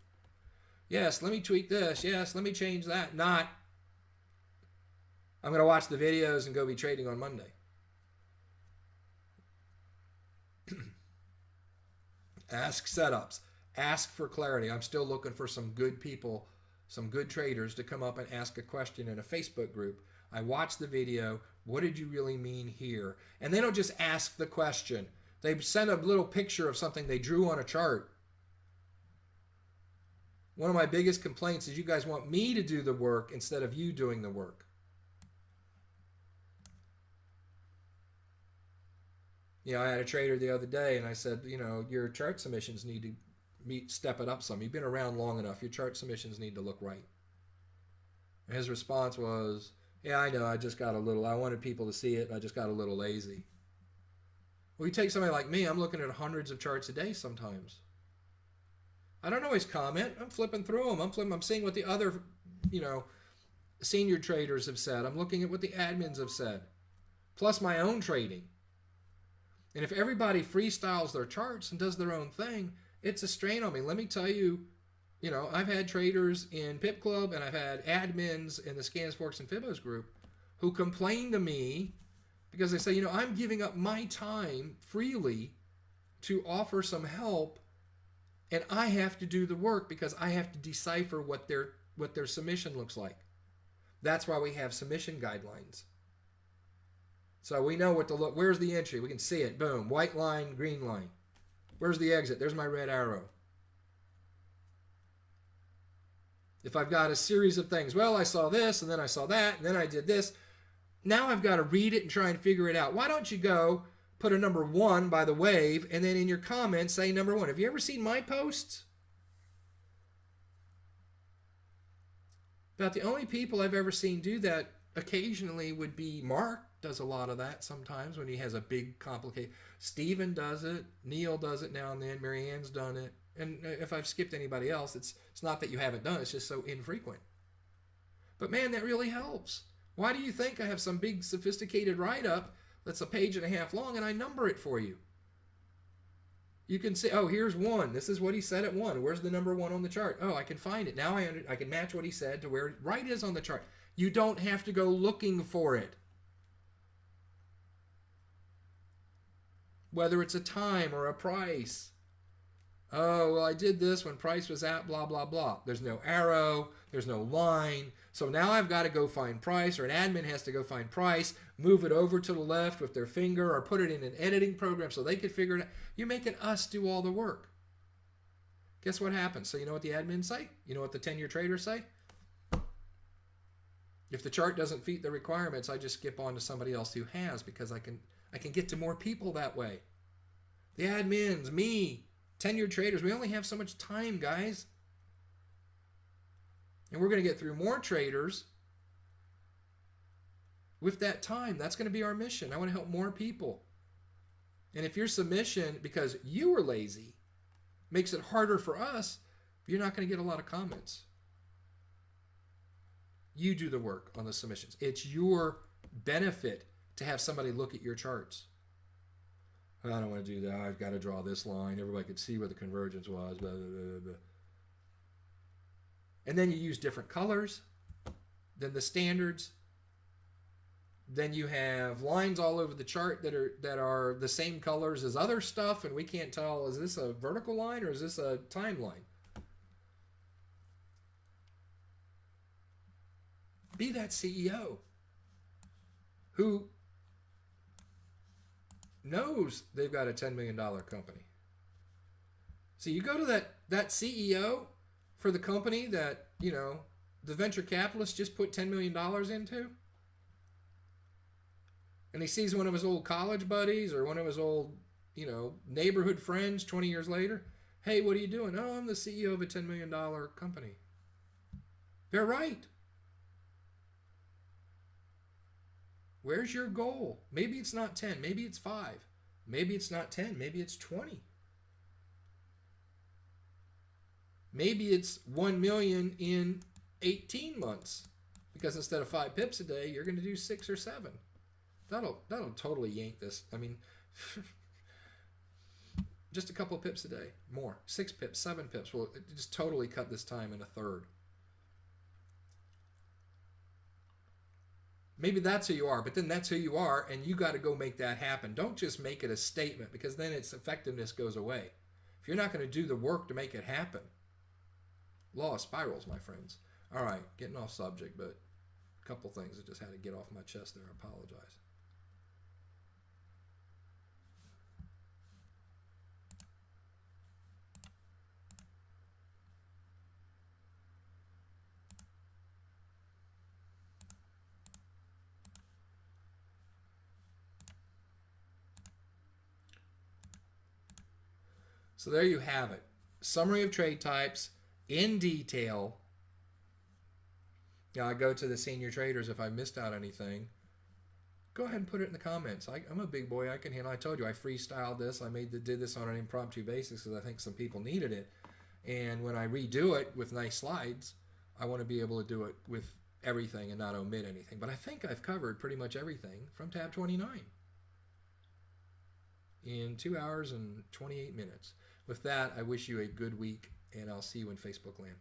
Yes, let me tweak this. Yes, let me change that. Not, I'm going to watch the videos and go be trading on Monday. Ask setups. Ask for clarity. I'm still looking for some good people, some good traders to come up and ask a question in a Facebook group. I watched the video. What did you really mean here? And they don't just ask the question. They send a little picture of something they drew on a chart. One of my biggest complaints is you guys want me to do the work instead of you doing the work. I had a trader the other day and I said, your chart submissions need to step it up some. You've been around long enough. Your chart submissions need to look right. And his response was, yeah, I know. I wanted people to see it. And I just got a little lazy. Well, you take somebody like me, I'm looking at hundreds of charts a day sometimes. I don't always comment. I'm flipping through them. I'm seeing what the other, senior traders have said. I'm looking at what the admins have said, plus my own trading. And if everybody freestyles their charts and does their own thing, it's a strain on me. Let me tell you, I've had traders in Pip Club and I've had admins in the Scans, Forks, and Fibos group who complain to me because they say, I'm giving up my time freely to offer some help, and I have to do the work because I have to decipher what their submission looks like. That's why we have submission guidelines. So we know what to look. Where's the entry? We can see it. Boom. White line, green line. Where's the exit? There's my red arrow. If I've got a series of things, well, I saw this, and then I saw that, and then I did this. Now I've got to read it and try and figure it out. Why don't you go put a number 1 by the wave, and then in your comments say number 1. Have you ever seen my posts? About the only people I've ever seen do that occasionally would be Mark. Does a lot of that sometimes when he has a big complicated. Steven does it. Neil does it now and then. Marianne's done it. And if I've skipped anybody else, it's not that you haven't done it. It's just so infrequent. But man, that really helps. Why do you think I have some big sophisticated write-up that's a page and a half long and I number it for you? You can say, oh, here's 1. This is what he said at 1. Where's the number 1 on the chart? Oh, I can find it. Now I can match what he said to where it right is on the chart. You don't have to go looking for it. Whether it's a time or a price. Oh, well, I did this when price was at blah, blah, blah. There's no arrow. There's no line. So now I've got to go find price, or an admin has to go find price, move it over to the left with their finger, or put it in an editing program so they could figure it out. You're making us do all the work. Guess what happens? So you know what the admins say? You know what the 10-year traders say? If the chart doesn't meet the requirements, I just skip on to somebody else who has, because I can get to more people that way. The admins, me, 10-year traders, we only have so much time, guys. And we're going to get through more traders with that time. That's going to be our mission. I want to help more people. And if your submission, because you were lazy, makes it harder for us, you're not going to get a lot of comments. You do the work on the submissions. It's your benefit to have somebody look at your charts. I don't want to do that. I've got to draw this line. Everybody could see where the convergence was. Blah, blah, blah, blah. And then you use different colors than the standards. Then you have lines all over the chart that are the same colors as other stuff, and we can't tell, is this a vertical line or is this a timeline? Be that CEO who knows they've got a $10 million company. So you go to that CEO for the company that, you know, the venture capitalist just put $10 million into, and he sees one of his old college buddies or one of his old, you know, neighborhood friends 20 years later. Hey, what are you doing? Oh, I'm the CEO of a $10 million company. They're right. Where's your goal? Maybe it's not 10. Maybe it's 5. Maybe it's not 10. Maybe it's 20. Maybe it's 1 million in 18 months, because instead of 5 pips a day, you're going to do 6 or 7. That'll totally yank this. I mean, just a couple of pips a day, more, 6 pips, 7 pips will just totally cut this time in a third. Maybe that's who you are, but then that's who you are, and you got to go make that happen. Don't just make it a statement, because then its effectiveness goes away. If you're not going to do the work to make it happen, law of spirals, my friends. All right, getting off subject, but a couple things I just had to get off my chest there. I apologize. So there you have it. Summary of trade types in detail. Now I go to the senior traders if I missed out anything. Go ahead and put it in the comments. I'm a big boy. I can handle. I told you I freestyled this. I did this on an impromptu basis because I think some people needed it. And when I redo it with nice slides, I want to be able to do it with everything and not omit anything. But I think I've covered pretty much everything from tab 29 in 2 hours and 28 minutes. With that, I wish you a good week, and I'll see you in Facebook land.